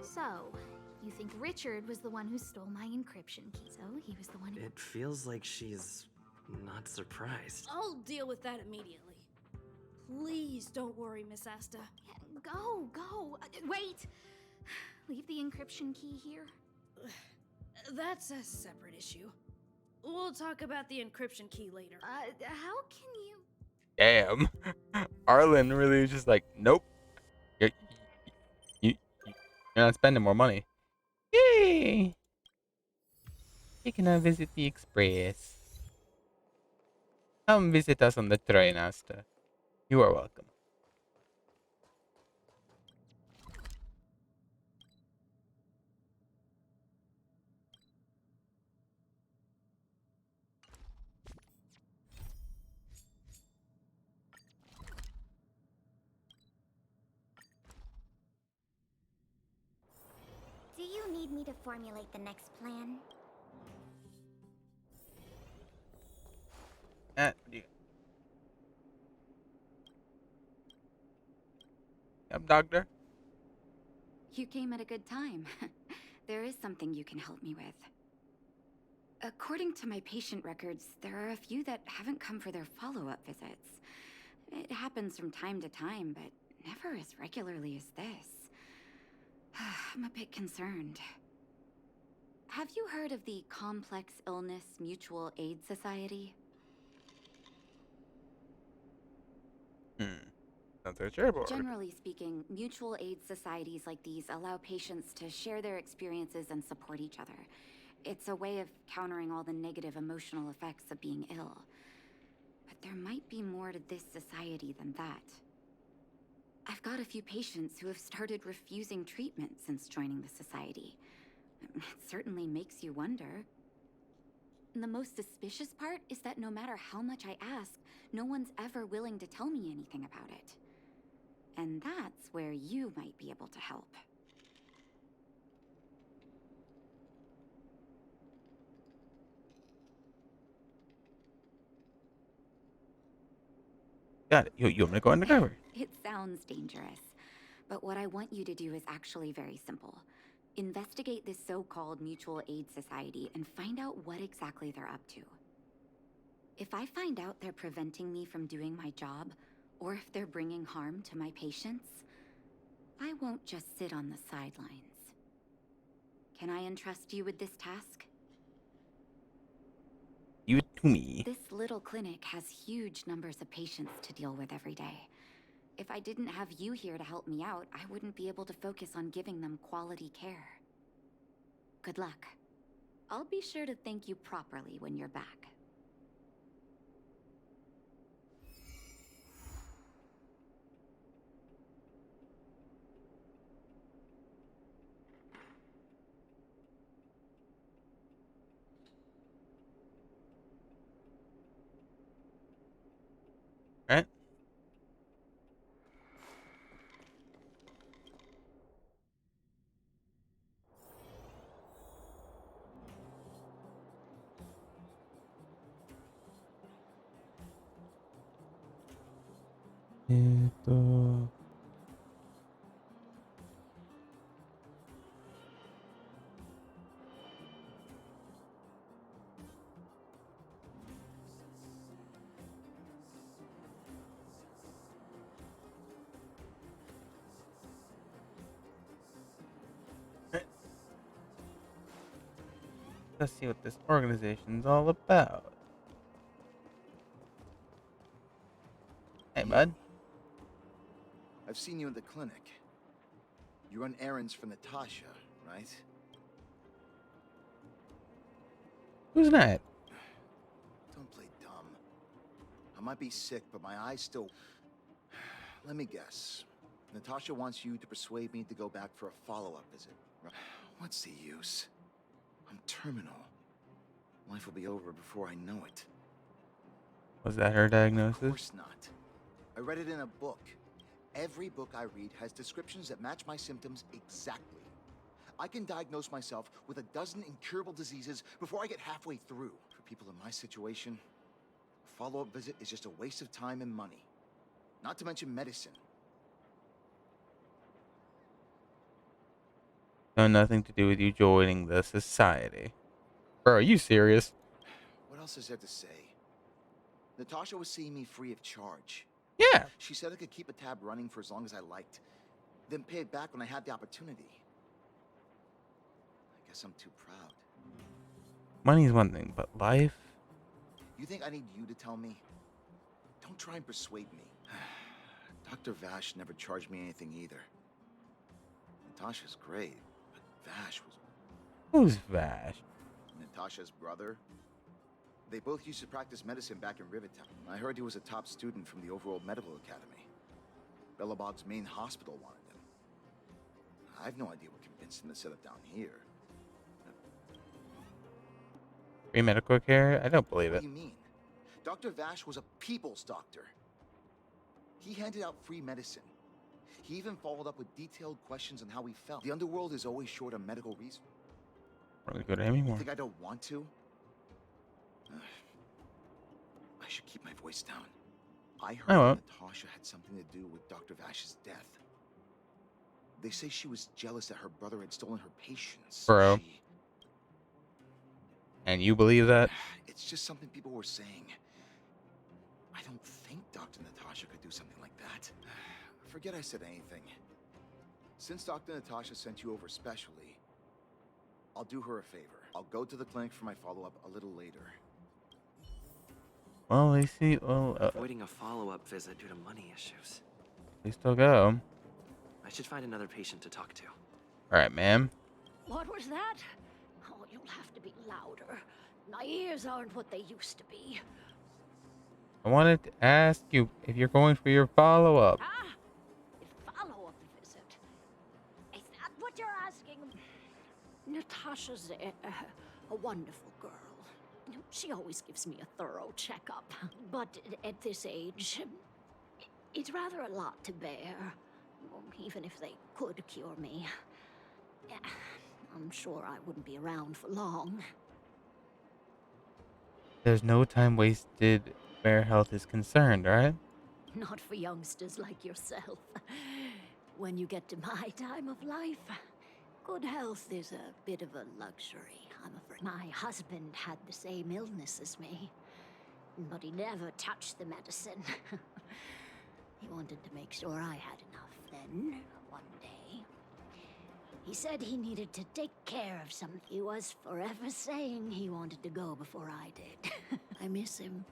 So, you think Richard was the one who stole my encryption key? So he was the one who... It feels like she's not surprised. I'll deal with that immediately. Please don't worry, Miss Asta. Go. Wait! Leave the encryption key here. That's a separate issue. We'll talk about the encryption key later. How can you... Damn. Arlen really is just like, nope. You're not spending more money. Yay! You can now visit the Express. Come visit us on the train, Asta. You are welcome. Do you need me to formulate the next plan? What do you... Yep, doctor. You came at a good time. There is something you can help me with. According to my patient records, there are a few that haven't come for their follow-up visits. It happens from time to time, but never as regularly as this. I'm a bit concerned. Have you heard of the Complex Illness Mutual Aid Society? Sounds like a terrible. Generally speaking, mutual aid societies like these allow patients to share their experiences and support each other. It's a way of countering all the negative emotional effects of being ill. But there might be more to this society than that. I've got a few patients who have started refusing treatment since joining the society. It certainly makes you wonder. And the most suspicious part is that no matter how much I ask, no one's ever willing to tell me anything about it. And that's where you might be able to help. Got it. You want me to go undercover? It sounds dangerous, but what I want you to do is actually very simple. Investigate this so-called mutual aid society and find out what exactly they're up to. If I find out they're preventing me from doing my job, or if they're bringing harm to my patients, I won't just sit on the sidelines. Can I entrust you with this task? You to me. This little clinic has huge numbers of patients to deal with every day. If I didn't have you here to help me out, I wouldn't be able to focus on giving them quality care. Good luck. I'll be sure to thank you properly when you're back. Right? Let's see what this organization's all about. Hey, bud. I've seen you in the clinic. You run errands for Natasha, right? Who's that? Don't play dumb. I might be sick, but my eyes still... Let me guess. Natasha wants you to persuade me to go back for a follow-up visit. What's the use? I'm terminal. Life will be over before I know it. Was that her diagnosis? Of course not. I read it in a book. Every book I read has descriptions that match my symptoms exactly. I can diagnose myself with a dozen incurable diseases before I get halfway through. For people in my situation, a follow-up visit is just a waste of time and money. Not to mention medicine. No, nothing to do with you joining the society. Bro, are you serious? What else is there to say? Natasha was seeing me free of charge. Yeah. She said I could keep a tab running for as long as I liked, then pay it back when I had the opportunity. I guess I'm too proud. Money's one thing, but life? You think I need you to tell me? Don't try and persuade me. Dr. Vash never charged me anything either. Natasha's great, but Vash was... Who's Vash? Natasha's brother. They both used to practice medicine back in Rivertown. I heard he was a top student from the Overworld Medical Academy. Bellabog's main hospital wanted him. I have no idea what convinced him to set up down here. Free medical care? I don't believe What it. do you mean? Dr. Vash was a people's doctor. He handed out free medicine. He even followed up with detailed questions on how he felt. The underworld is always short on medical research. Really good anymore. You think I don't want to? I should keep my voice down. I heard that Natasha had something to do with Dr. Vash's death. They say she was jealous that her brother had stolen her patients. Bro. And you believe that? It's just something people were saying. I don't think Dr. Natasha could do something like that. Forget I said anything. Since Dr. Natasha sent you over specially, I'll do her a favor. I'll go to the clinic for my follow-up a little later. Well, they see. Well, Avoiding a follow-up visit due to money issues. they still go. I should find another patient to talk to. All right, ma'am. What was that? Oh, you'll have to be louder. My ears aren't what they used to be. I wanted to ask you if you're going for your follow-up. Ah, a follow-up visit. Is that what you're asking? Natasha's a wonderful girl. She always gives me a thorough checkup. But at this age, it's rather a lot to bear. Even if they could cure me, I'm sure I wouldn't be around for long. There's no time wasted where health is concerned, right? Not for youngsters like yourself. When you get to my time of life, good health is a bit of a luxury, I'm afraid. My husband had the same illness as me, but he never touched the medicine. He wanted to make sure I had enough. Then, one day, he said he needed to take care of something. He was forever saying he wanted to go before I did. I miss him.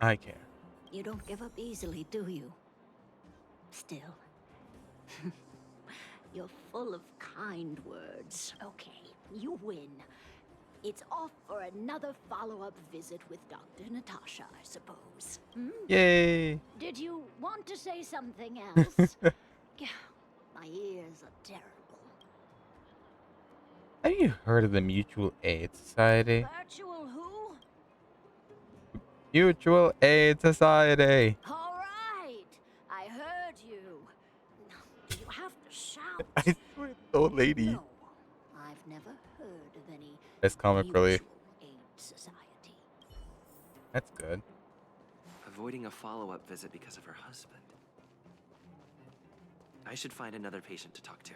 I care. You don't give up easily, do you? Still. You're full of kind words. Okay, you win. It's off for another follow-up visit with Dr. Natasha, I suppose. Hmm? Yay! Did you want to say something else? My ears are terrible. Have you heard of the Mutual Aid Society? Virtual who? Mutual Aid Society. All right, I heard you. Do you have to shout? I swear, the old lady. No, I've never heard of any That's comic relief. Mutual Aid Society. That's good. Avoiding a follow-up visit because of her husband. I should find another patient to talk to.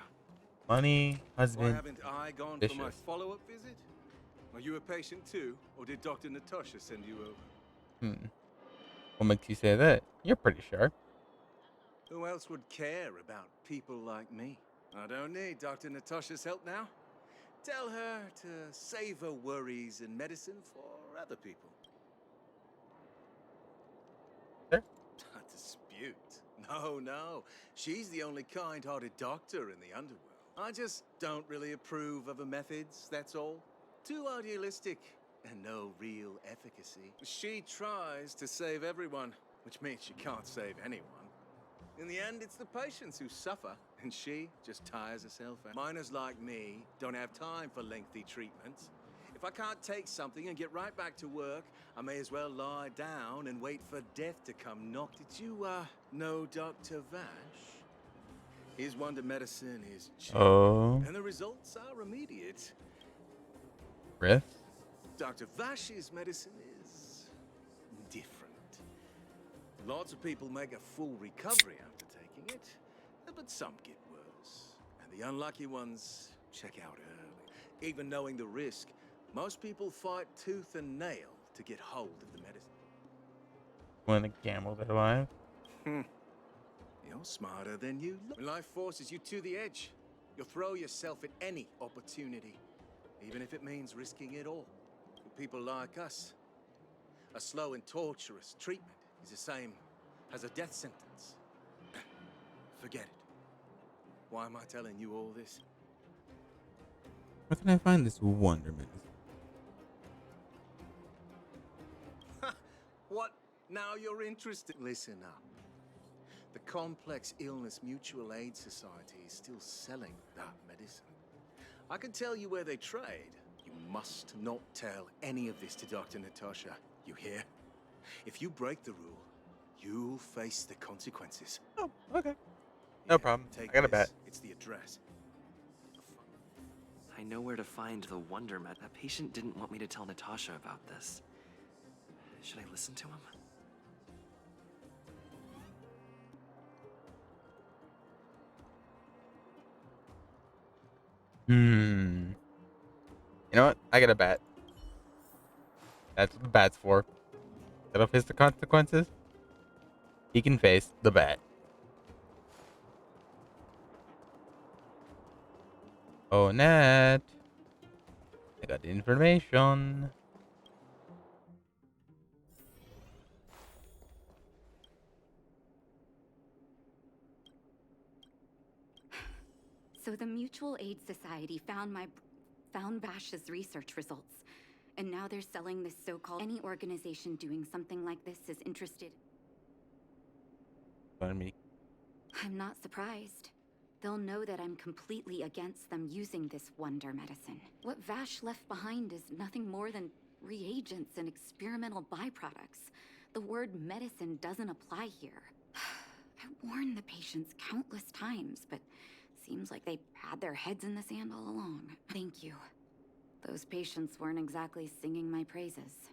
Money, husband. Why haven't I gone for my follow-up visit? Are you a patient too, or did Dr. Natasha send you over? What makes you say that? You're pretty sharp. Who else would care about people like me? I don't need Dr. Natasha's help now. Tell her to save her worries and medicine for other people. Sure. A dispute? Oh no, she's the only kind-hearted doctor in the underworld. I just don't really approve of her methods, that's all. Too idealistic and no real efficacy. She tries to save everyone, which means she can't save anyone. In the end, it's the patients who suffer, and she just tires herself out. Miners like me don't have time for lengthy treatments. If I can't take something and get right back to work, I may as well lie down and wait for death to come knock. Did you, know Dr. Vash? His wonder medicine is cheap, and the results are immediate. Riff? Dr. Vash's medicine is different. Lots of people make a full recovery after taking it, but some get worse. And the unlucky ones check out early. Even knowing the risk, most people fight tooth and nail to get hold of the medicine. Want to gamble their life? You're smarter than you look. When life forces you to the edge, you'll throw yourself at any opportunity, even if it means risking it all. For people like us, a slow and torturous treatment is the same as a death sentence. Forget it. Why am I telling you all this? Where can I find this wonder medicine? What? Now you're interested? Listen up. The Complex Illness Mutual Aid Society is still selling that medicine. I can tell you where they trade. You must not tell any of this to Dr. Natasha. You hear? If you break the rule, you'll face the consequences. Oh, okay. No problem. I got a bet. It's the address. I know where to find the Wonder Med. That patient didn't want me to tell Natasha about this. Should I listen to him? You know what? I got a bet. That's what the bat's for. That'll face the consequences. He can face the bat. Oh, Nat. I got the information. So the Mutual Aid Society found Vash's research results. And now they're selling this so-called... Any organization doing something like this is interested. Me. I'm not surprised. They'll know that I'm completely against them using this wonder medicine. What Vash left behind is nothing more than reagents and experimental byproducts. The word medicine doesn't apply here. I warned the patients countless times, but seems like they had their heads in the sand all along. Thank you. Those patients weren't exactly singing my praises.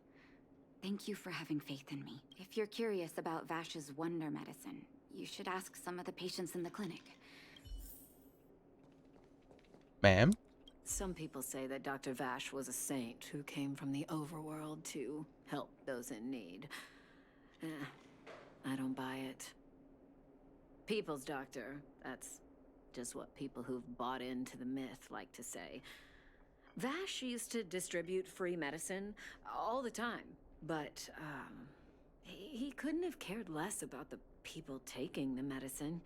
Thank you for having faith in me. If you're curious about Vash's wonder medicine, you should ask some of the patients in the clinic. Ma'am? Some people say that Dr. Vash was a saint who came from the overworld to help those in need. I don't buy it. People's doctor, that's just what people who've bought into the myth like to say. Vash used to distribute free medicine all the time, but he couldn't have cared less about the people taking the medicine.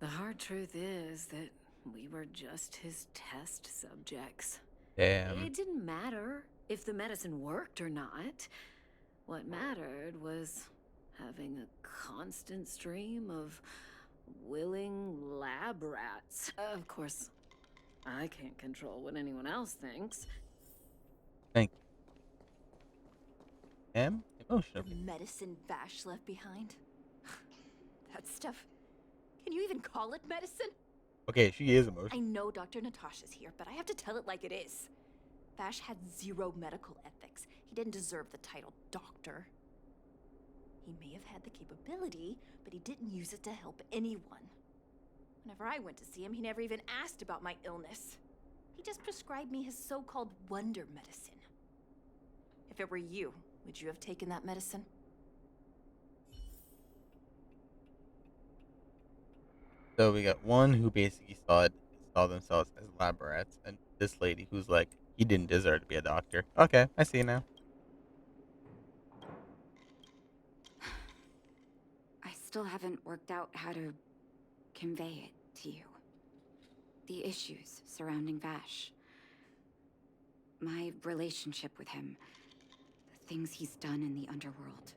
The hard truth is that we were just his test subjects. Damn. It didn't matter if the medicine worked or not. What mattered was having a constant stream of willing lab rats. Of course, I can't control what anyone else thinks. Thank you. Ma'am? Emotional. The medicine Vash left behind? That stuff... Can you even call it medicine? Okay, she is emotional. I know Dr. Natasha's here, but I have to tell it like it is. Vash had zero medical ethics. He didn't deserve the title doctor. He may have had the capability, but he didn't use it to help anyone. Whenever I went to see him, he never even asked about my illness. He just prescribed me his so-called wonder medicine. If it were you, would you have taken that medicine? So we got one who basically saw themselves as lab rats, and this lady who's like, he didn't deserve to be a doctor. Okay, I see now. still haven't worked out how to convey it to you. The issues surrounding Vash. My relationship with him. The things he's done in the underworld.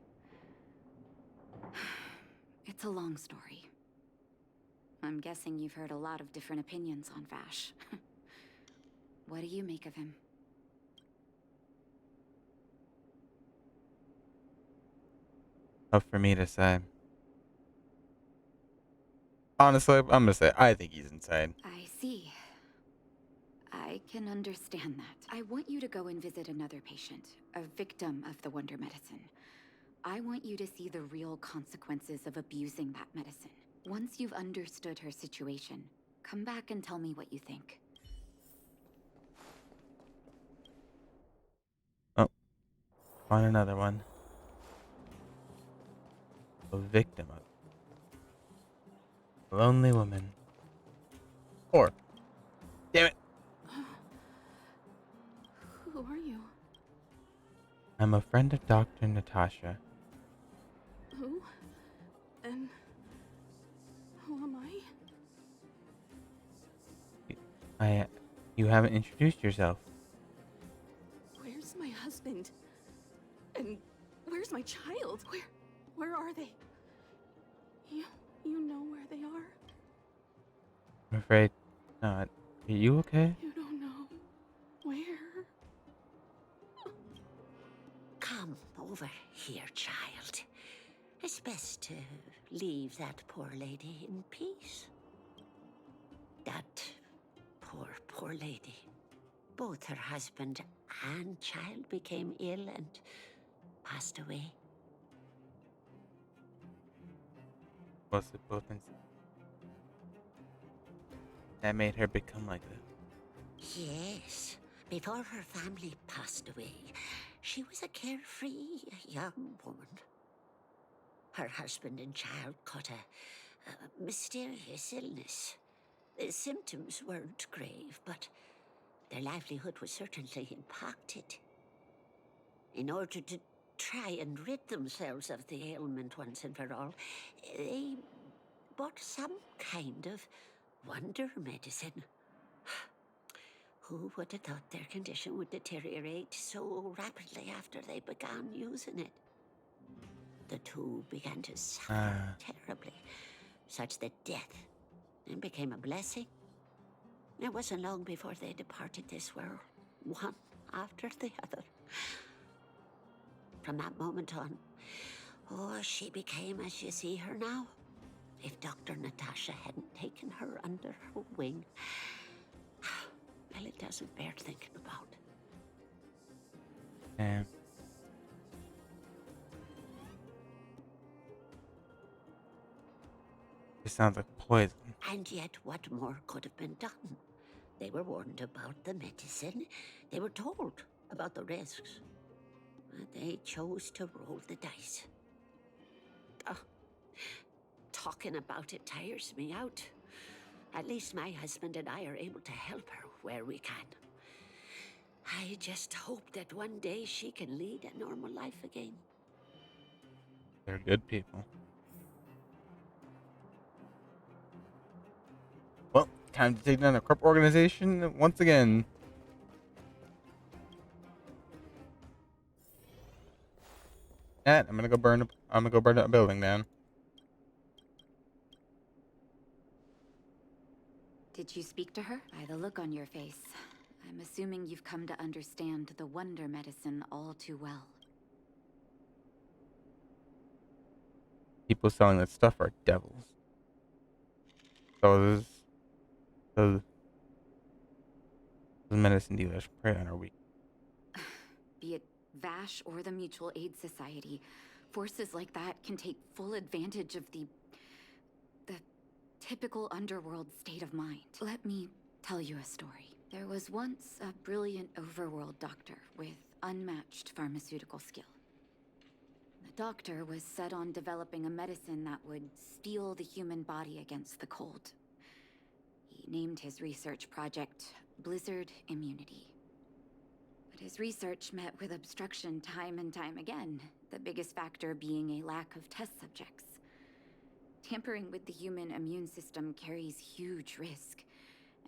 It's a long story. I'm guessing you've heard a lot of different opinions on Vash. What do you make of him? Tough for me to say. Honestly, I'm gonna say I think he's insane. I see. I can understand that. I want you to go and visit another patient, a victim of the Wonder Medicine. I want you to see the real consequences of abusing that medicine. Once you've understood her situation, come back and tell me what you think. Oh, find another one. A victim of a lonely woman. Or, damn it, Who are you? I'm a friend of Dr. Natasha. Who? And who am I? You haven't introduced yourself. Where's my husband? And where's my child? Where are they? You know where they are? I'm afraid not. Are you okay? You don't know. Where? Come over here, child. It's best to leave that poor lady in peace. That poor lady. Both her husband and child became ill and passed away. Was it both insane? That made her become like that. Yes. Before her family passed away, she was a carefree young woman. Her husband and child caught a mysterious illness. The symptoms weren't grave, but their livelihood was certainly impacted. In order to try and rid themselves of the ailment once and for all, they bought some kind of wonder medicine. Who would have thought their condition would deteriorate so rapidly after they began using it? The two began to suffer terribly, such that death then became a blessing. It wasn't long before they departed this world, one after the other. From that moment on, she became as you see her now. If Dr. Natasha hadn't taken her under her wing, well, it doesn't bear thinking about. Damn. This sounds like poison. And yet, what more could have been done? They were warned about the medicine. They were told about the risks. But they chose to roll the dice. Talking about it tires me out. At least my husband and I are able to help her where we can. I just hope that one day she can lead a normal life again. They're good people. Well, time to take down a corp organization once again. I'm gonna go burn a building down. Did you speak to her? By the look on your face, I'm assuming you've come to understand the Wonder Medicine all too well. People selling that stuff are devils. So those medicine dealers prey on our weak. Be it Vash or the Mutual Aid Society, forces like that can take full advantage of the typical underworld state of mind. Let me tell you a story. There was once a brilliant overworld doctor with unmatched pharmaceutical skill. The doctor was set on developing a medicine that would steel the human body against the cold. He named his research project Blizzard Immunity. But his research met with obstruction time and time again, the biggest factor being a lack of test subjects. Tampering with the human immune system carries huge risk,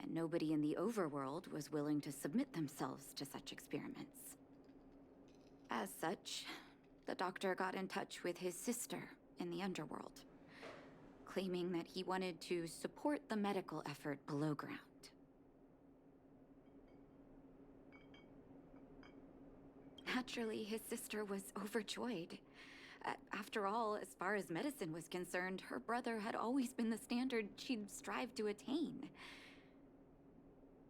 and nobody in the overworld was willing to submit themselves to such experiments. As such, the doctor got in touch with his sister in the underworld, claiming that he wanted to support the medical effort below ground. Naturally, his sister was overjoyed. After all, as far as medicine was concerned, her brother had always been the standard she'd strive to attain.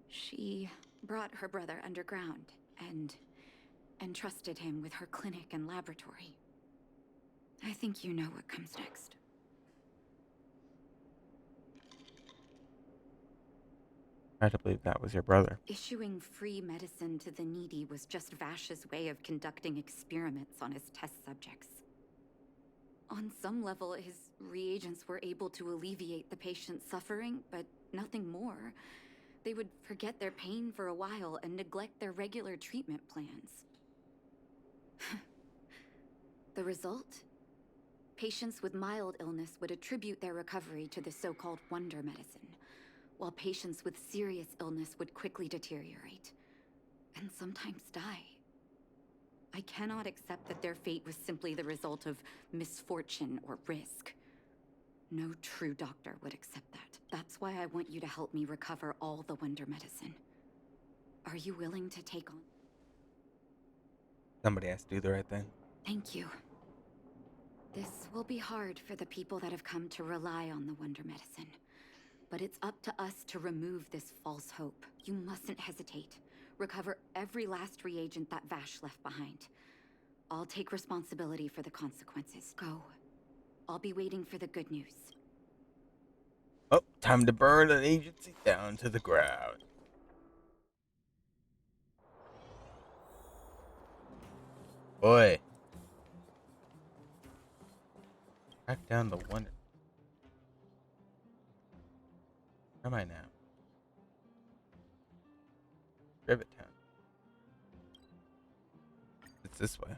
She brought her brother underground and entrusted him with her clinic and laboratory. I think you know what comes next. I had to believe that was your brother. Issuing free medicine to the needy was just Vash's way of conducting experiments on his test subjects. On some level, his reagents were able to alleviate the patient's suffering, but nothing more. They would forget their pain for a while and neglect their regular treatment plans. The result? Patients with mild illness would attribute their recovery to the so-called wonder medicine, while patients with serious illness would quickly deteriorate, and sometimes die. I cannot accept that their fate was simply the result of misfortune or risk. No true doctor would accept that. That's why I want you to help me recover all the wonder medicine. Are you willing to take on? Somebody has to do the right thing. Thank you. This will be hard for the people that have come to rely on the wonder medicine. But it's up to us to remove this false hope. You mustn't hesitate. Recover every last reagent that Vash left behind. I'll take responsibility for the consequences. Go. I'll be waiting for the good news. Oh, time to burn an agency down to the ground. Boy. Track down the wonder. Where am I now? Rivet Town. It's this way.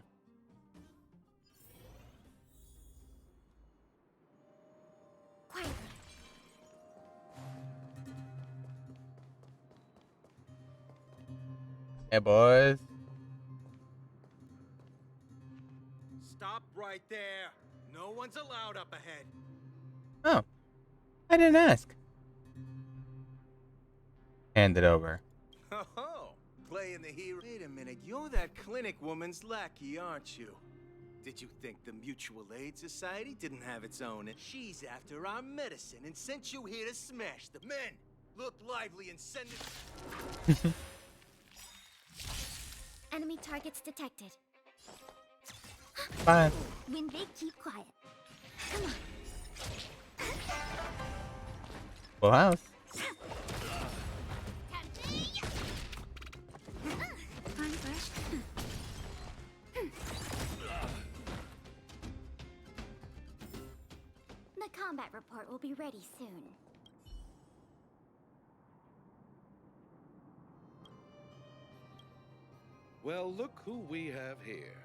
Quiet. Hey, boys. Stop right there. No one's allowed up ahead. Oh. I didn't ask. Hand it over. Oh, playing the hero. Wait a minute, you're that clinic woman's lackey, aren't you? Did you think the Mutual Aid Society didn't have its own? She's after our medicine and sent you here to smash the men. Look lively and send it. Enemy targets detected. Fine. When big, keep quiet. Come on. Full house. Fine, Fresh. The combat report will be ready soon. Well, look who we have here.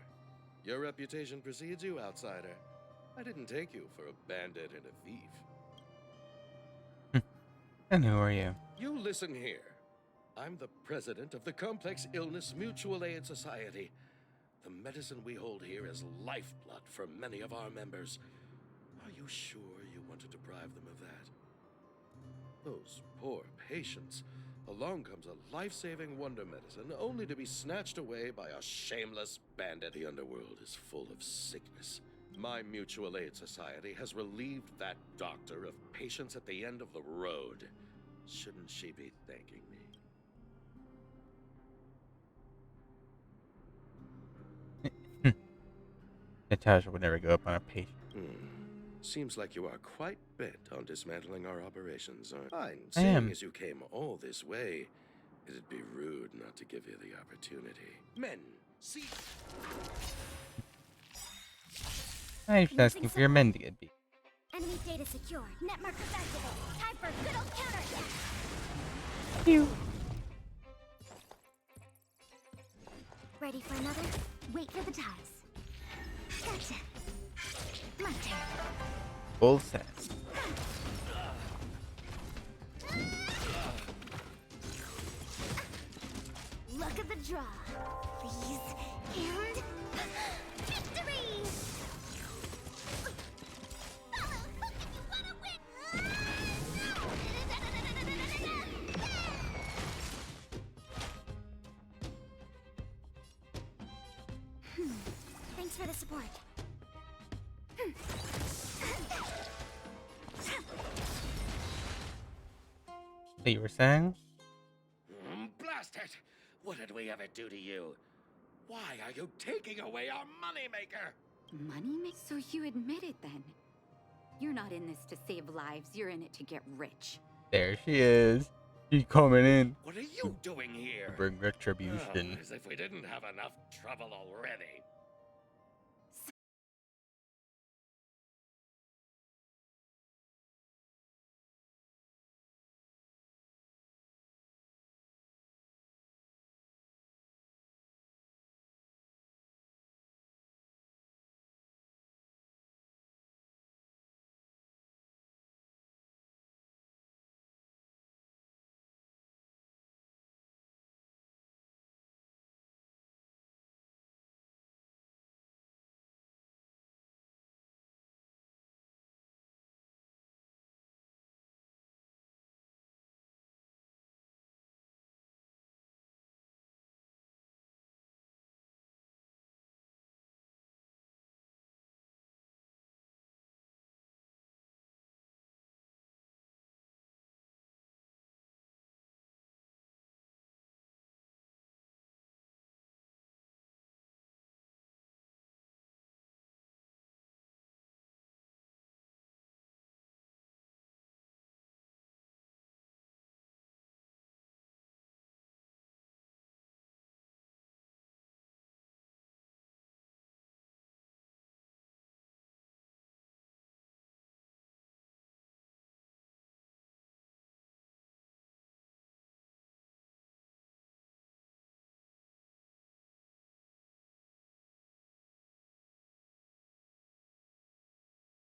Your reputation precedes you, outsider. I didn't take you for a bandit and a thief. And who are you? You listen here. I'm the president of the Complex Illness Mutual Aid Society. The medicine we hold here is lifeblood for many of our members. Are you sure you want to deprive them of that? Those poor patients. Along comes a life-saving wonder medicine only to be snatched away by a shameless bandit. The underworld is full of sickness. My Mutual Aid Society has relieved that doctor of patients at the end of the road. Shouldn't she be thanking me? Natasha would never go up on a patient. Seems like you are quite bent on dismantling our operations, aren't you? Fine. I am. Seeing as you came all this way, it'd be rude not to give you the opportunity. Men, see. I was asking for your men to get beat. Enemy data secure. Net markers activated. Time for a good old counterattack. Pew. Ready for another? Wait for the ties. Gotcha. My turn. Full set. of the draw, please, and victory! Follow hook if you wanna win! Thanks for the support. You were saying? Blast it! What did we ever do to you? Why are you taking away our moneymaker? Money? So you admit it then? You're not in this to save lives, you're in it to get rich. There she is. She's coming in. What are you doing here? To bring retribution. Oh, as if we didn't have enough trouble already.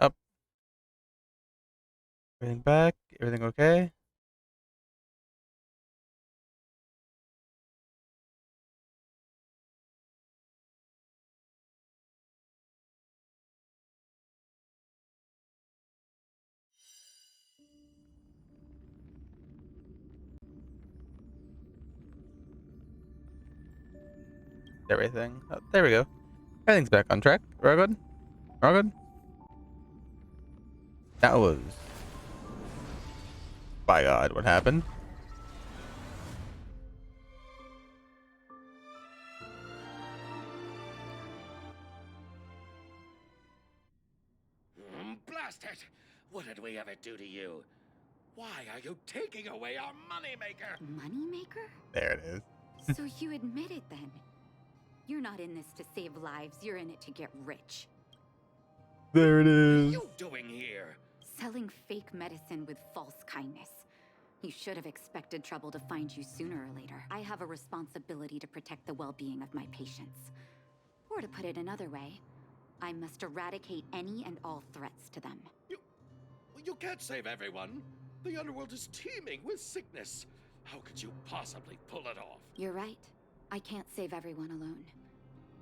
Up. Everything back? Everything okay? Everything. Oh, there we go. Everything's back on track. We're all good? We're all good? That was... By God, what happened? Blast it! What did we ever do to you? Why are you taking away our moneymaker? Moneymaker? There it is. So you admit it then? You're not in this to save lives, you're in it to get rich. There it is. What are you doing here? Selling fake medicine with false kindness. You should have expected trouble to find you sooner or later. I have a responsibility to protect the well-being of my patients. Or to put it another way, I must eradicate any and all threats to them. You can't save everyone. The underworld is teeming with sickness. How could you possibly pull it off? You're right. I can't save everyone alone.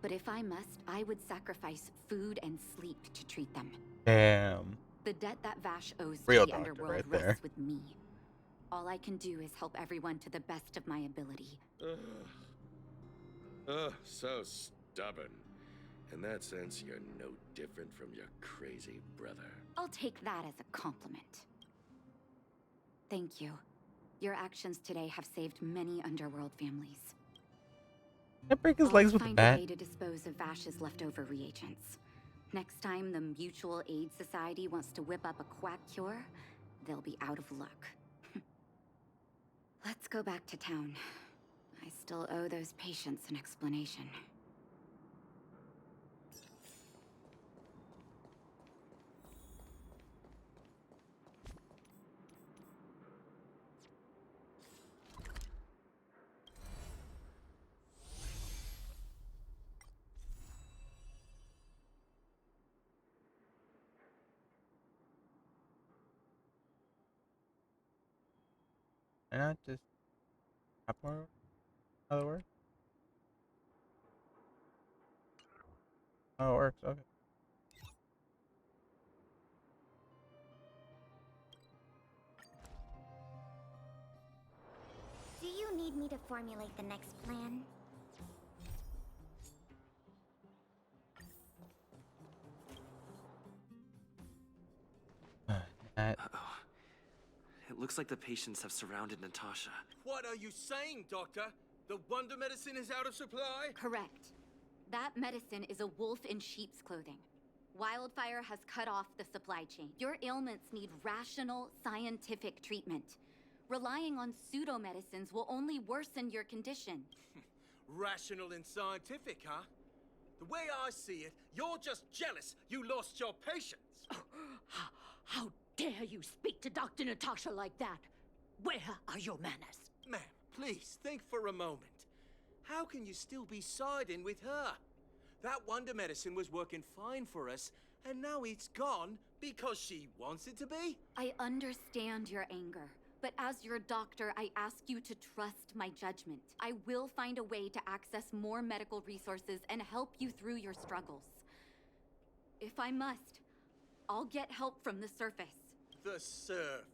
But if I must, I would sacrifice food and sleep to treat them. Damn. The debt that Vash owes Real to the doctor underworld right there. rests with me. All I can do is help everyone to the best of my ability. So stubborn. In that sense, you're no different from your crazy brother. I'll take that as a compliment. Thank you. Your actions today have saved many underworld families. Can I break his legs with a Find a bat? way to dispose of Vash's leftover reagents. Next time the Mutual Aid Society wants to whip up a quack cure, they'll be out of luck. Let's go back to town. I still owe those patients an explanation. Why not just hop more other word? Oh, it works. Okay. Do you need me to formulate the next plan? Nat. Uh-oh. It looks like the patients have surrounded Natasha. What are you saying, Doctor? The wonder medicine is out of supply? Correct. That medicine is a wolf in sheep's clothing. Wildfire has cut off the supply chain. Your ailments need rational, scientific treatment. Relying on pseudo-medicines will only worsen your condition. Rational and scientific, huh? The way I see it, you're just jealous you lost your patients. How dare you speak to Dr. Natasha like that? Where are your manners? Ma'am, please think for a moment. How can you still be siding with her? That wonder medicine was working fine for us, and now it's gone because she wants it to be? I understand your anger, but as your doctor, I ask you to trust my judgment. I will find a way to access more medical resources and help you through your struggles. If I must, I'll get help from the surface. The surface.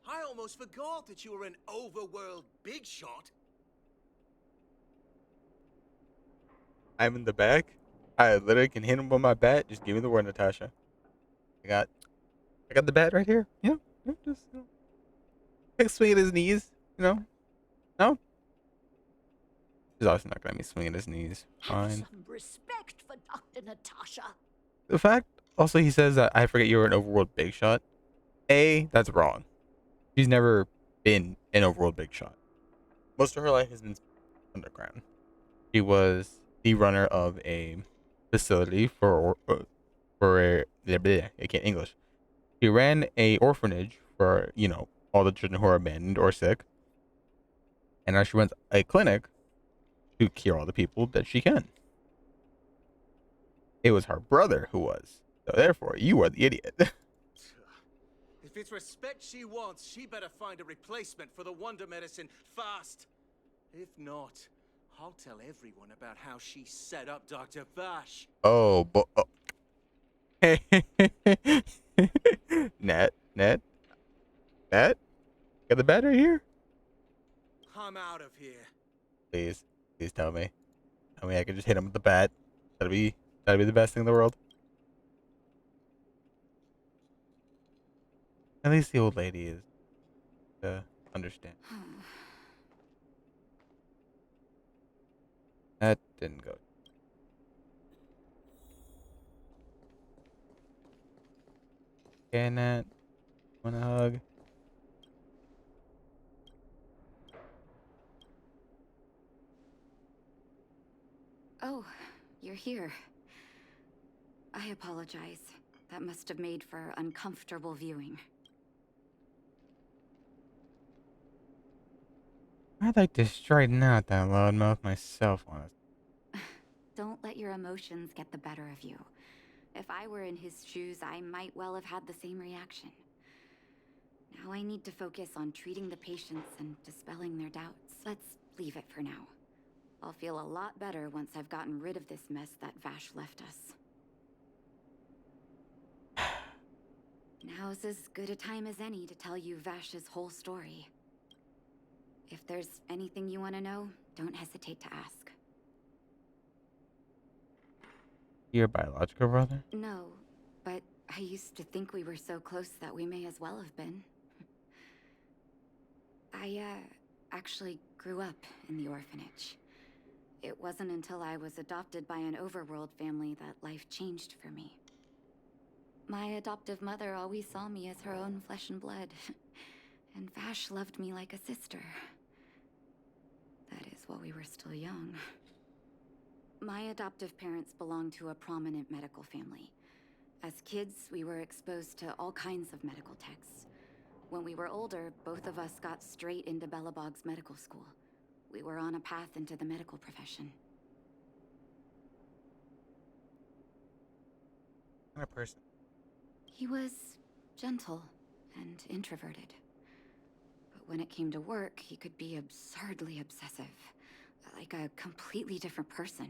I almost forgot that you were an overworld big shot. I'm in the back. I literally can hit him with my bat. Just give me the word, Natasha. I got the bat right here. Just like swing at his knees. No. He's obviously not gonna let me swing at his knees. Have Fine. some respect for Dr. Natasha. The fact also he says that I forget you were an overworld big shot. That's wrong. She's never been an overworld big shot. Most of her life has been underground. She was the runner of a facility I can't English. She ran a orphanage for all the children who are abandoned or sick, and now she runs a clinic to cure all the people that she can. It was her brother who was, so therefore you are the idiot. If it's respect she wants, she better find a replacement for the wonder medicine fast. If not, I'll tell everyone about how she set up Dr. Vash. Oh, but Nat, got the bat right here. I'm out of here. Please tell me I can just hit him with the bat. That'd be the best thing in the world. At least the old lady is understand. That didn't go. Okay, Nat. Want a hug? Oh, you're here. I apologize. That must have made for uncomfortable viewing. I'd like to straighten out that loudmouth myself, honestly. Don't let your emotions get the better of you. If I were in his shoes, I might well have had the same reaction. Now I need to focus on treating the patients and dispelling their doubts. Let's leave it for now. I'll feel a lot better once I've gotten rid of this mess that Vash left us. Now's as good a time as any to tell you Vash's whole story. If there's anything you want to know, don't hesitate to ask. Your biological brother? No, but I used to think we were so close that we may as well have been. I, actually grew up in the orphanage. It wasn't until I was adopted by an overworld family that life changed for me. My adoptive mother always saw me as her own flesh and blood, and Vash loved me like a sister. That is while we were still young. My adoptive parents belonged to a prominent medical family. As kids, we were exposed to all kinds of medical texts. When we were older, both of us got straight into Belobog's medical school. We were on a path into the medical profession. What kind of person? He was gentle and introverted. But when it came to work, he could be absurdly obsessive. Like a completely different person.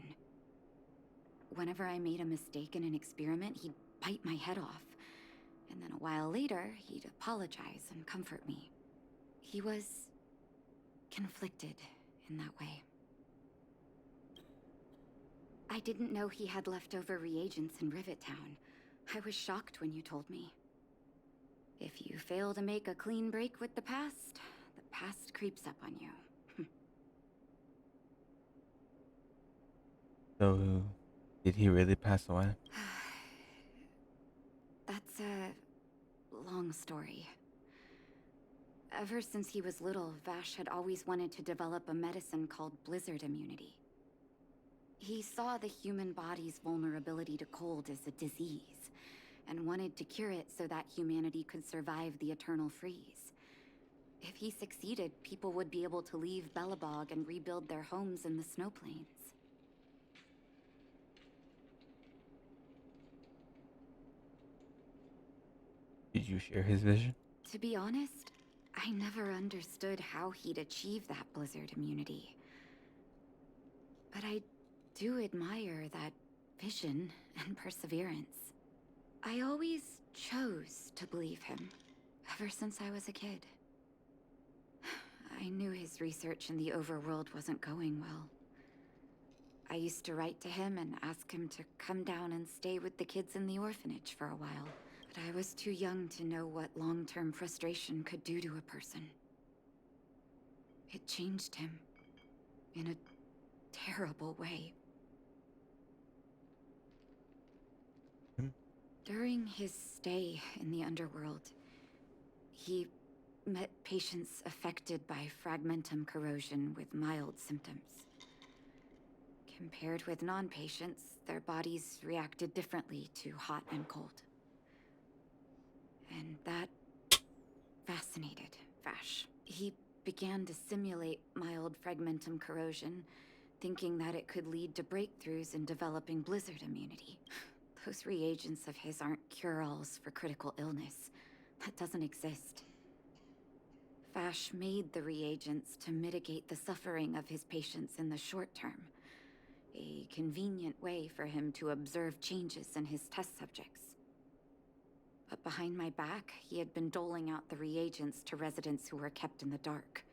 whenever I made a mistake in an experiment, he'd bite my head off. And then a while later, he'd apologize and comfort me. He was conflicted in that way. I didn't know he had leftover reagents in Rivet Town. I was shocked when you told me. If you fail to make a clean break with the past creeps up on you. So, did he really pass away? That's a long story. Ever since he was little, Vash had always wanted to develop a medicine called blizzard immunity. He saw the human body's vulnerability to cold as a disease, and wanted to cure it so that humanity could survive the eternal freeze. If he succeeded, people would be able to leave Belobog and rebuild their homes in the snow plains. Did you share his vision? To be honest, I never understood how he'd achieve that blizzard immunity. But I do admire that vision and perseverance. I always chose to believe him, ever since I was a kid. I knew his research in the overworld wasn't going well. I used to write to him and ask him to come down and stay with the kids in the orphanage for a while. But I was too young to know what long-term frustration could do to a person. It changed him in a terrible way. During his stay in the underworld, he met patients affected by fragmentum corrosion with mild symptoms. Compared with non-patients, their bodies reacted differently to hot and cold. And that fascinated Vash. He began to simulate mild fragmentum corrosion, thinking that it could lead to breakthroughs in developing blizzard immunity. Those reagents of his aren't cure-alls for critical illness. That doesn't exist. Vash made the reagents to mitigate the suffering of his patients in the short term. A convenient way for him to observe changes in his test subjects. But behind my back, he had been doling out the reagents to residents who were kept in the dark.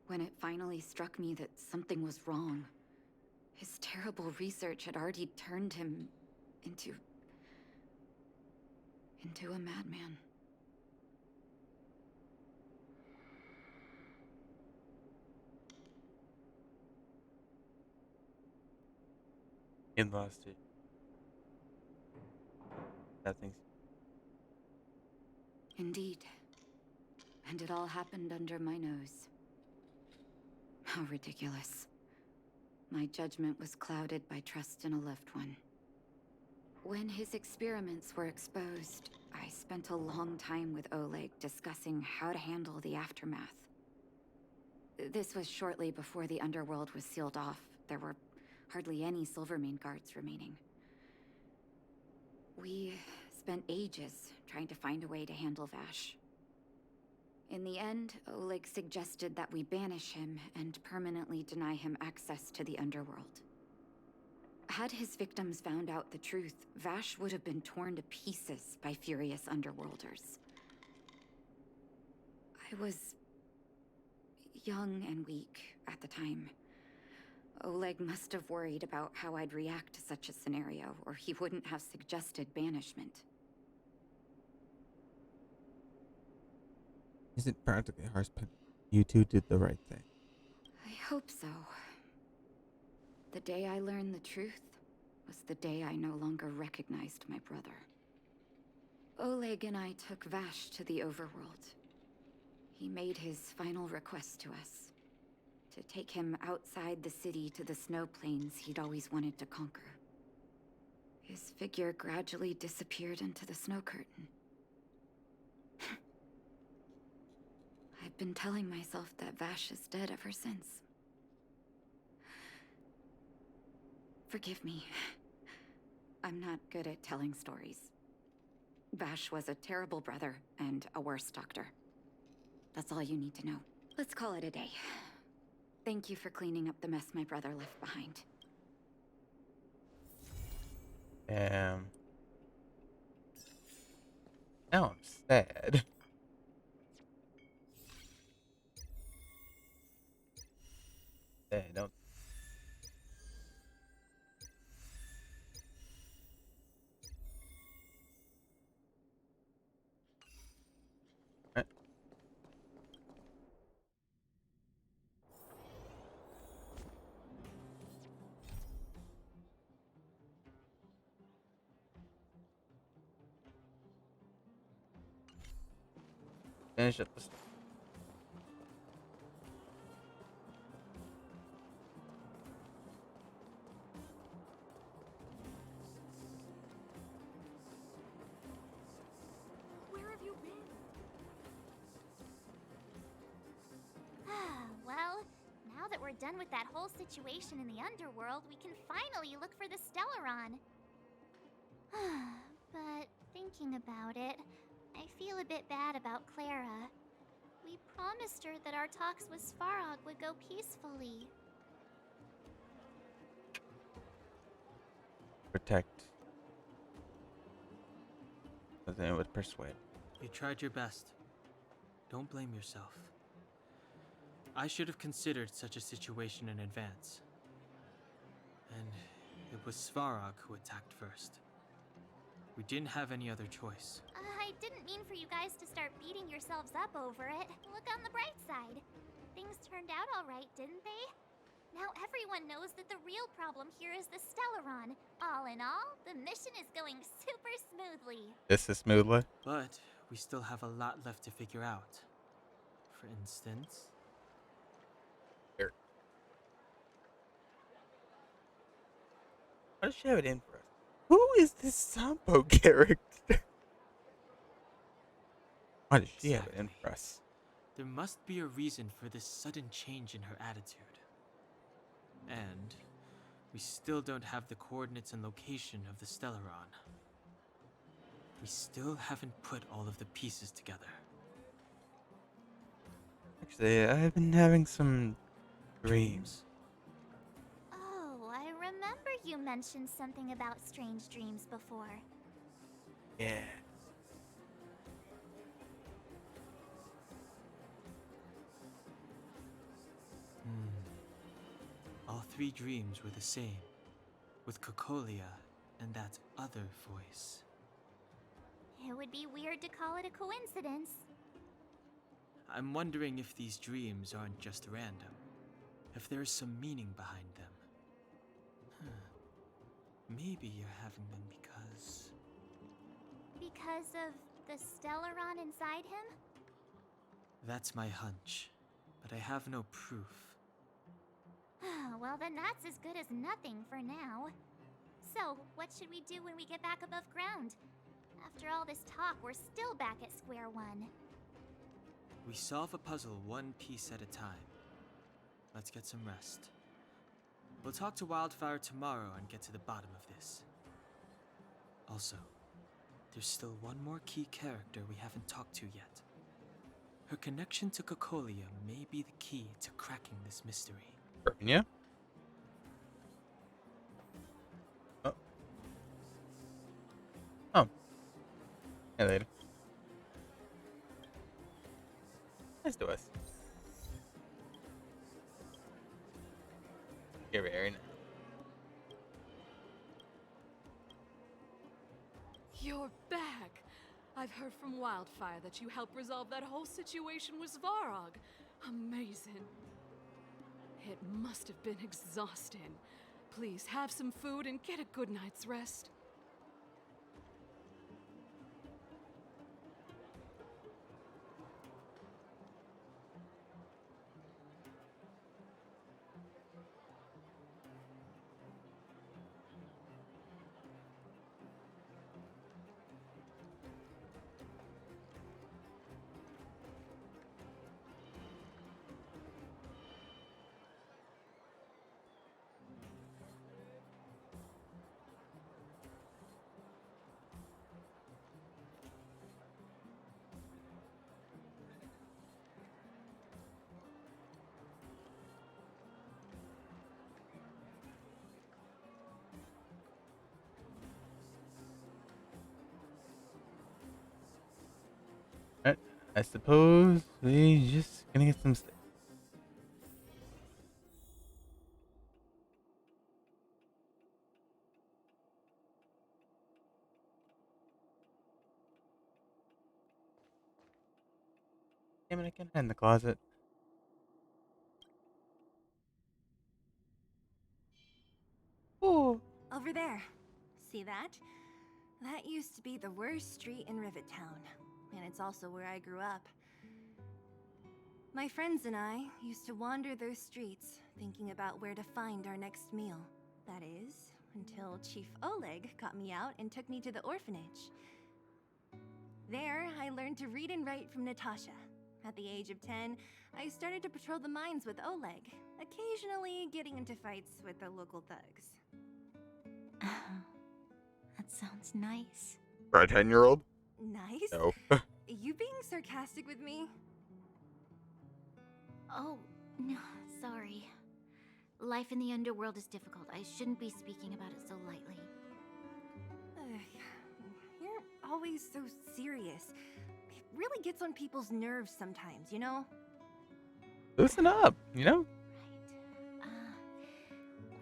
When it finally struck me that something was wrong, his terrible research had already turned him into a madman. He lost it. Nothing. Indeed. And it all happened under my nose. How ridiculous. My judgment was clouded by trust in a loved one. When his experiments were exposed, I spent a long time with Oleg discussing how to handle the aftermath. This was shortly before the underworld was sealed off. There were hardly any Silvermane guards remaining. We spent ages trying to find a way to handle Vash. In the end, Oleg suggested that we banish him and permanently deny him access to the underworld. Had his victims found out the truth, Vash would have been torn to pieces by furious underworlders. I was young and weak at the time. Oleg must have worried about how I'd react to such a scenario, or he wouldn't have suggested banishment. Isn't practically harsh, but you two did the right thing. I hope so. The day I learned the truth was the day I no longer recognized my brother. Oleg and I took Vash to the overworld. He made his final request to us. To take him outside the city to the snow plains he'd always wanted to conquer. His figure gradually disappeared into the snow curtain. I've been telling myself that Vash is dead ever since. Forgive me. I'm not good at telling stories. Vash was a terrible brother and a worse doctor. That's all you need to know. Let's call it a day. Thank you for cleaning up the mess my brother left behind. Um. Now I'm sad. Hey, don't. Right. Finish up the story. Where have you been? Well, now that we're done with that whole situation in the underworld, we can finally look for the Stellaron. But thinking about it, I feel a bit bad about Clara. We promised her that our talks with Svarog would go peacefully. Protect. But then it would persuade. You tried your best. Don't blame yourself. I should have considered such a situation in advance. And it was Svarog who attacked first. We didn't have any other choice. I didn't mean for you guys to start beating yourselves up over it. Look on the bright side. Things turned out all right, didn't they? Now everyone knows that the real problem here is the Stellaron. All in all, the mission is going super smoothly. This is smoothly. But we still have a lot left to figure out. For instance... Here. Why does she have it in for us? Who is this Sampo character? Why does she have it in for us? There must be a reason for this sudden change in her attitude. And we still don't have the coordinates and location of the Stellaron. We still haven't put all of the pieces together. Actually, I've been having some dreams. Oh, I remember you mentioned something about strange dreams before. Yeah. All three dreams were the same, with Cocolia and that other voice. It would be weird to call it a coincidence. I'm wondering if these dreams aren't just random, if there is some meaning behind them. Maybe you're having them because... Because of the Stellaron inside him? That's my hunch, but I have no proof. Well, then that's as good as nothing for now. So, what should we do when we get back above ground? After all this talk, we're still back at square one. We solve a puzzle one piece at a time. Let's get some rest. We'll talk to Wildfire tomorrow and get to the bottom of this. Also, there's still one more key character we haven't talked to yet. Her connection to Cocolia may be the key to cracking this mystery. Yeah? Oh. Oh. Hey, later. Nice to us. You're very nice. You're back! I've heard from Wildfire that you helped resolve that whole situation with Svarog. Amazing. It must have been exhausting. Please have some food and get a good night's rest. I suppose we just gonna get some steak. Damn it, I can't hide in the closet. Oh. Over there. See that? That used to be the worst street in Rivet Town. And it's also where I grew up. My friends and I used to wander those streets, thinking about where to find our next meal. That is, until Chief Oleg got me out and took me to the orphanage. There, I learned to read and write from Natasha. At the age of 10, I started to patrol the mines with Oleg, occasionally getting into fights with the local thugs. That sounds nice. For a 10-year-old? Nice? No. You being sarcastic with me? Oh, no, sorry. Life in the underworld is difficult. I shouldn't be speaking about it so lightly. You're always so serious. It really gets on people's nerves sometimes, you know? Listen up, you know?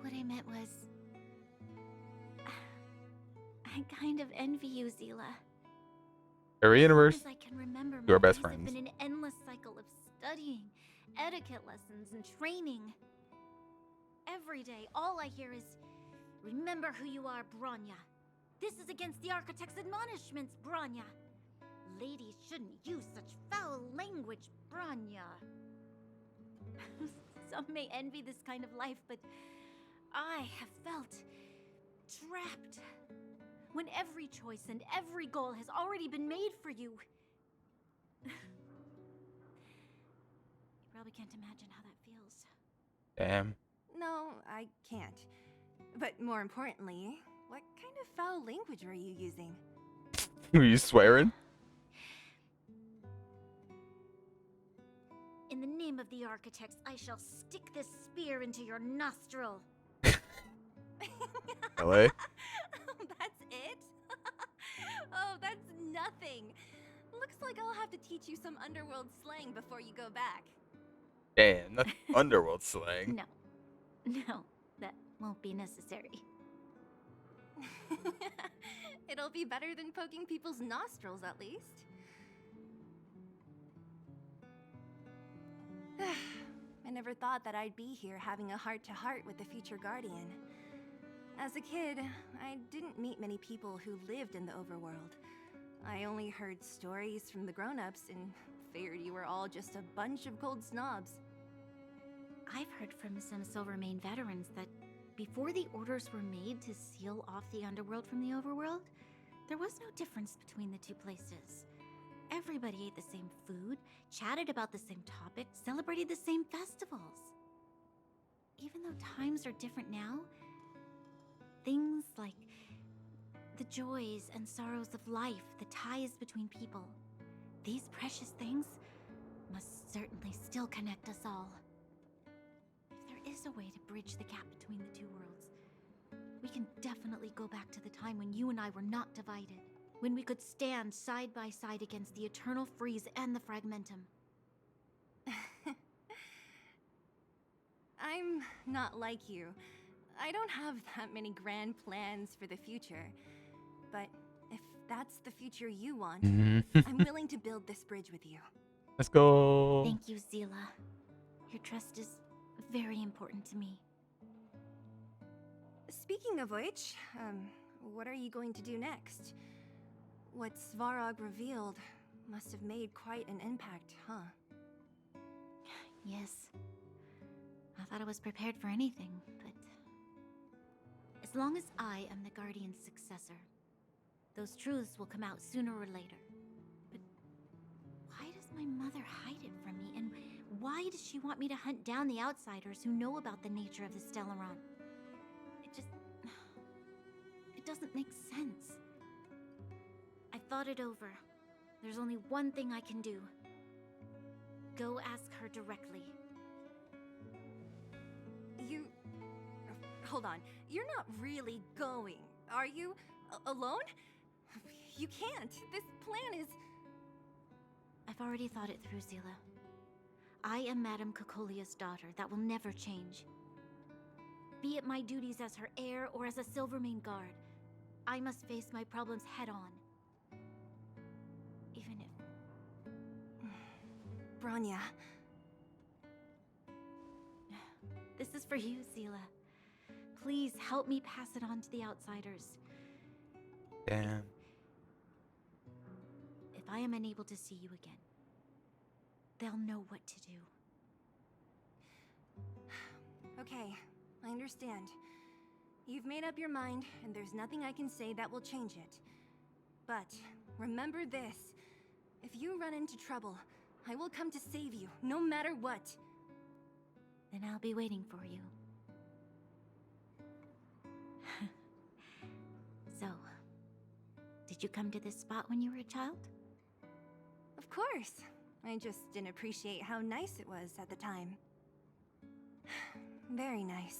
What I meant was... I kind of envy you, Zila. Every universe, As I can remember, you are my best days have friends. been an endless cycle of studying, etiquette lessons, and training. Every day, all I hear is, "Remember who you are, Bronya. This is against the Architect's admonishments, Bronya. Ladies shouldn't use such foul language, Bronya." Some may envy this kind of life, but I have felt trapped. When every choice and every goal has already been made for you. You probably can't imagine how that feels. Damn. No, I can't. But more importantly, what kind of foul language were you using? Were you swearing? In the name of the Architects, I shall stick this spear into your nostril. LA? That's it? Oh, that's nothing. Looks like I'll have to teach you some underworld slang before you go back. Damn, that's underworld slang. No, that won't be necessary. It'll be better than poking people's nostrils, at least. I never thought that I'd be here having a heart-to-heart with the future Guardian. As a kid, I didn't meet many people who lived in the overworld. I only heard stories from the grown-ups and figured you were all just a bunch of cold snobs. I've heard from some Silvermane veterans that before the orders were made to seal off the underworld from the overworld, there was no difference between the two places. Everybody ate the same food, chatted about the same topics, celebrated the same festivals. Even though times are different now, things like the joys and sorrows of life, the ties between people, these precious things must certainly still connect us all. If there is a way to bridge the gap between the two worlds, we can definitely go back to the time when you and I were not divided, when we could stand side by side against the Eternal Freeze and the Fragmentum. I'm not like you. I don't have that many grand plans for the future. But if that's the future you want, I'm willing to build this bridge with you. Let's go. Thank you, Zila. Your trust is very important to me. Speaking of which, what are you going to do next? What Svarog revealed must have made quite an impact, huh? Yes. I thought I was prepared for anything, but... as long as I am the Guardian's successor, those truths will come out sooner or later. But why does my mother hide it from me? And why does she want me to hunt down the outsiders who know about the nature of the Stellaron? It doesn't make sense. I thought it over. There's only one thing I can do. Go ask her directly. You... hold on. You're not really going, are you? Alone? You can't. This plan is... I've already thought it through, Zila. I am Madame Cocolia's daughter. That will never change. Be it my duties as her heir or as a Silvermane guard, I must face my problems head on. Even if... Bronya. This is for you, Zila. Please help me pass it on to the outsiders. Damn. If I am unable to see you again, they'll know what to do. Okay, I understand. You've made up your mind, and there's nothing I can say that will change it. But remember this. If you run into trouble, I will come to save you, no matter what. Then I'll be waiting for you. So, did you come to this spot when you were a child? Of course. I just didn't appreciate how nice it was at the time. Very nice.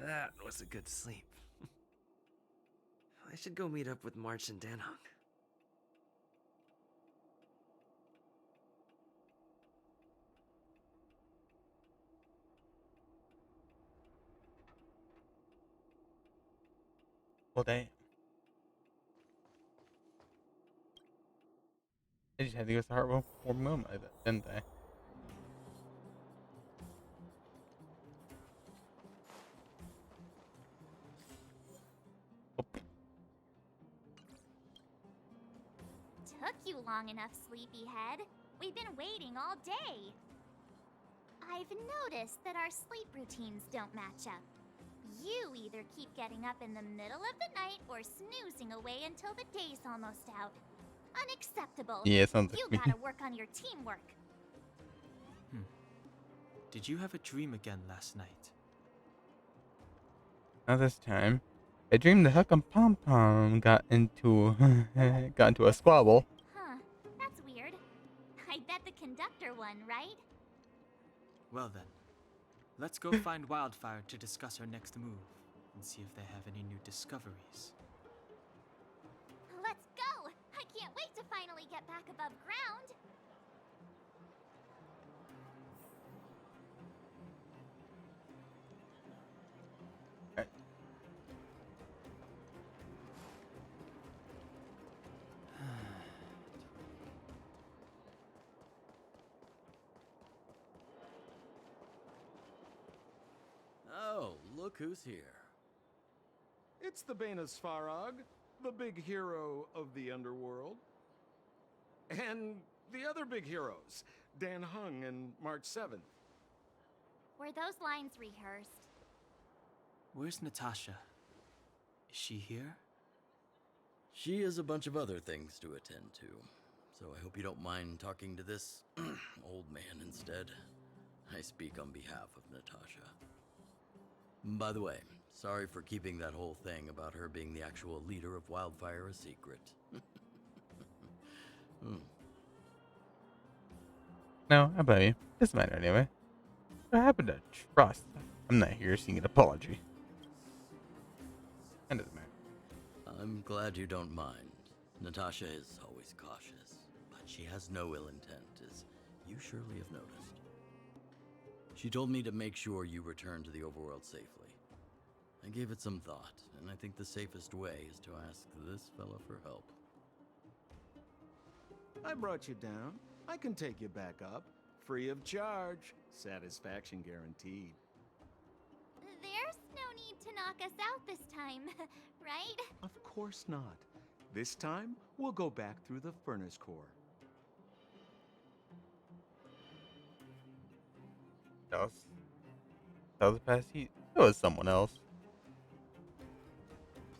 That was a good sleep. I should go meet up with March and Danhong. Well, damn. They just had to go to the heartwarming moment like that, didn't they? Took you long enough, sleepyhead. We've been waiting all day. I've noticed that our sleep routines don't match up. You either keep getting up in the middle of the night or snoozing away until the day's almost out. Unacceptable. Yeah, sounds like You me. gotta work on your teamwork. Did you have a dream again last night? Not this time. I dreamed the Huck and Pom Pom got into a squabble. Huh, that's weird. I bet the conductor won, right? Well then, let's go find Wildfire to discuss her next move and see if they have any new discoveries. Let's go! I can't wait to finally get back above ground. Oh, look who's here. It's the Bane of Svarog, the big hero of the underworld. And the other big heroes, Dan Hung and March 7th. Were those lines rehearsed? Where's Natasha? Is she here? She has a bunch of other things to attend to, so I hope you don't mind talking to this old man instead. I speak on behalf of Natasha. By the way, sorry for keeping that whole thing about her being the actual leader of Wildfire a secret. No, I believe you. Doesn't matter anyway. What happened to trust? I'm not here seeking an apology. That doesn't matter. I'm glad you don't mind. Natasha is always cautious, but she has no ill intent, as you surely have noticed. She told me to make sure you return to the overworld safely. I gave it some thought, and I think the safest way is to ask this fella for help. I brought you down. I can take you back up, free of charge. Satisfaction guaranteed. There's no need to knock us out this time, right? Of course not. This time, we'll go back through the furnace core. That was the past heat. It was someone else.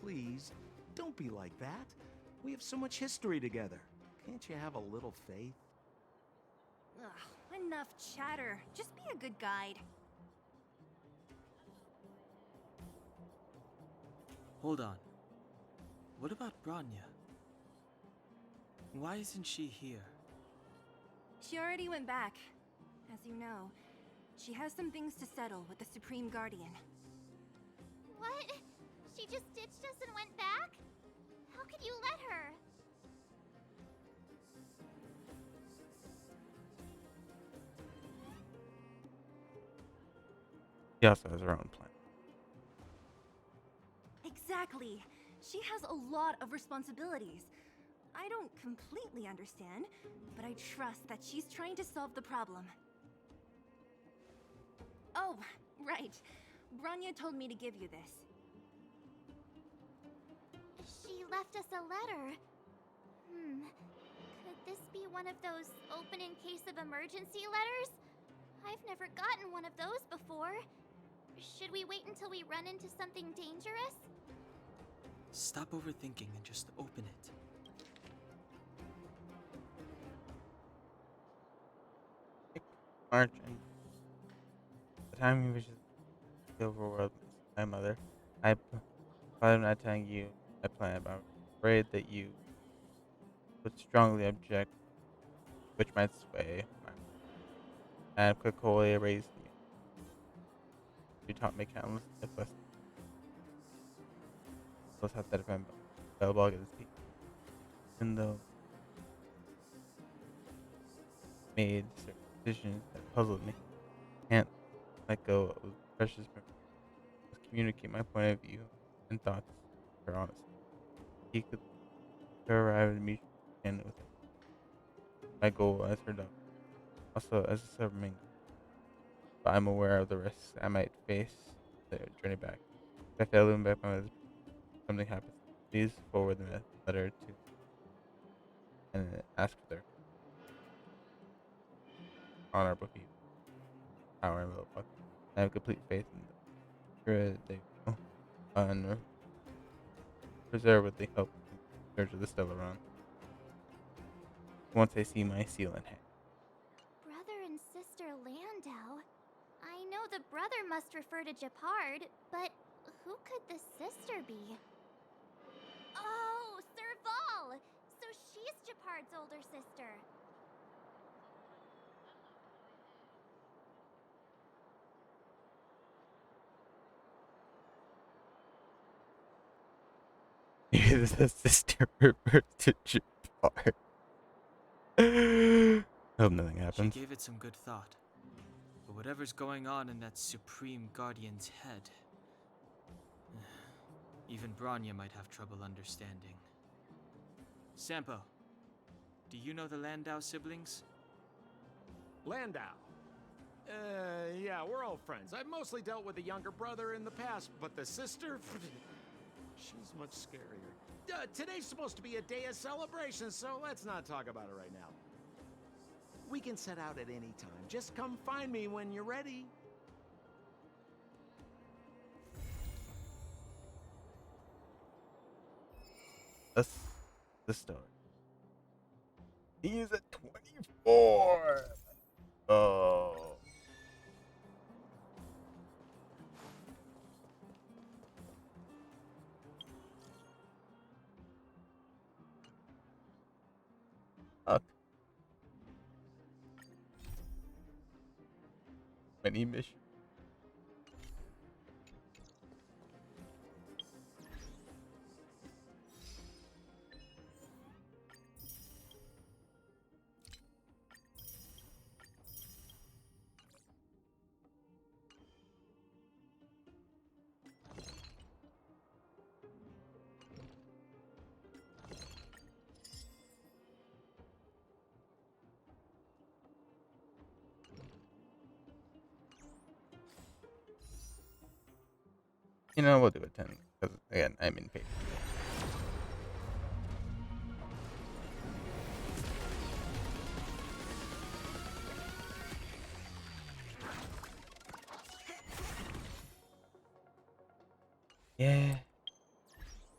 Please, don't be like that. We have so much history together. Can't you have a little faith? Ugh, enough chatter. Just be a good guide. Hold on. What about Bronya? Why isn't she here? She already went back. As you know, She has some things to settle with the Supreme Guardian. What? She just ditched us and went back? How could you let her? She also has her own plan. Exactly. She has a lot of responsibilities. I don't completely understand, but I trust that she's trying to solve the problem. Oh, right. Branya told me to give you this. She left us a letter. Could this be one of those open in case of emergency letters? I've never gotten one of those before. Should we wait until we run into something dangerous? Stop overthinking and just open it. March and the time he wishes the overworld with my mother. I'm not telling you my plan, but I'm afraid that you would strongly object, which might sway my and quickly erase me. You taught me countless life lessons. Let's have that event Bellbog at his peak. Even though I made certain decisions that puzzled me, I can't let go of those precious memories. Let's communicate my point of view and thoughts for honesty. He could arrive at a mutual understanding with him. My goal as her daughter, also as a suffering, but I'm aware of the risks I might face the journey back. If I fail to win back my mother's, something happens. Please forward the letter to and ask for their honorable people, power and will. I have complete faith in them. Sure they will preserve with the help and courage of the Stellaron. Once they see my seal in hand. Brother and sister Landau? I know the brother must refer to Japard, but who could the sister be? Oh, Serval! So she's Japard's older sister. Is the sister refers to Japard. Hope nothing happens. She gave it some good thought. But whatever's going on in that Supreme Guardian's head, even Branya might have trouble understanding. Sampo, do you know the Landau siblings? Landau? Yeah, we're old friends. I've mostly dealt with the younger brother in the past, but the sister? She's much scarier. Today's supposed to be a day of celebration, so let's not talk about it right now. We can set out at any time. Just come find me when you're ready. That's the story. He's at 24. Oh. Fuck. Many missions. You know, we'll do a 10 because again, I'm impatient. Yeah.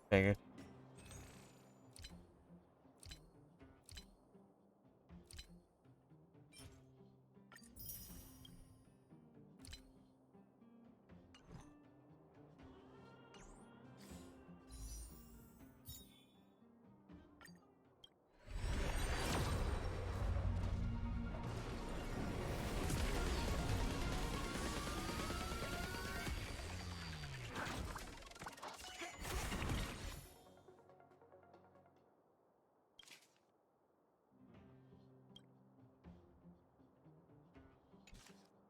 Figured.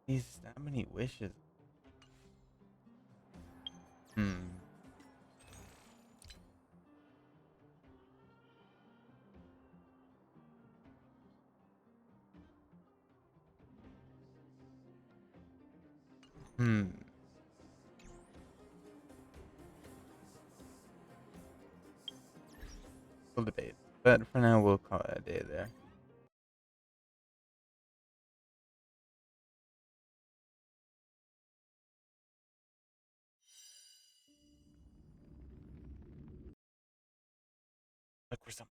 Jesus, that many wishes. Hmm. Hmm. We'll debate. But for now, we'll call it a day there. Look for some.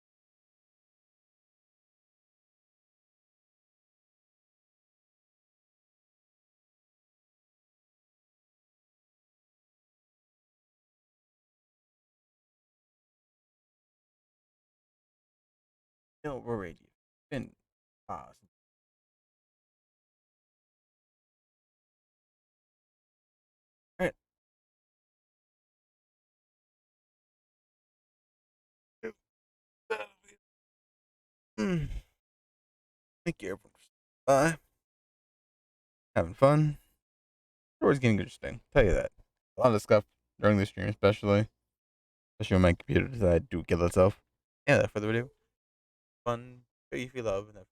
No, we're ready. It's been paused. Alright. Hmm. Thank you, everyone. Bye. Having fun. Story's getting interesting. Tell you that. A lot of stuff during the stream, especially when my computer decided to kill itself. Yeah, that for the video. Fun. Show you feel love and that.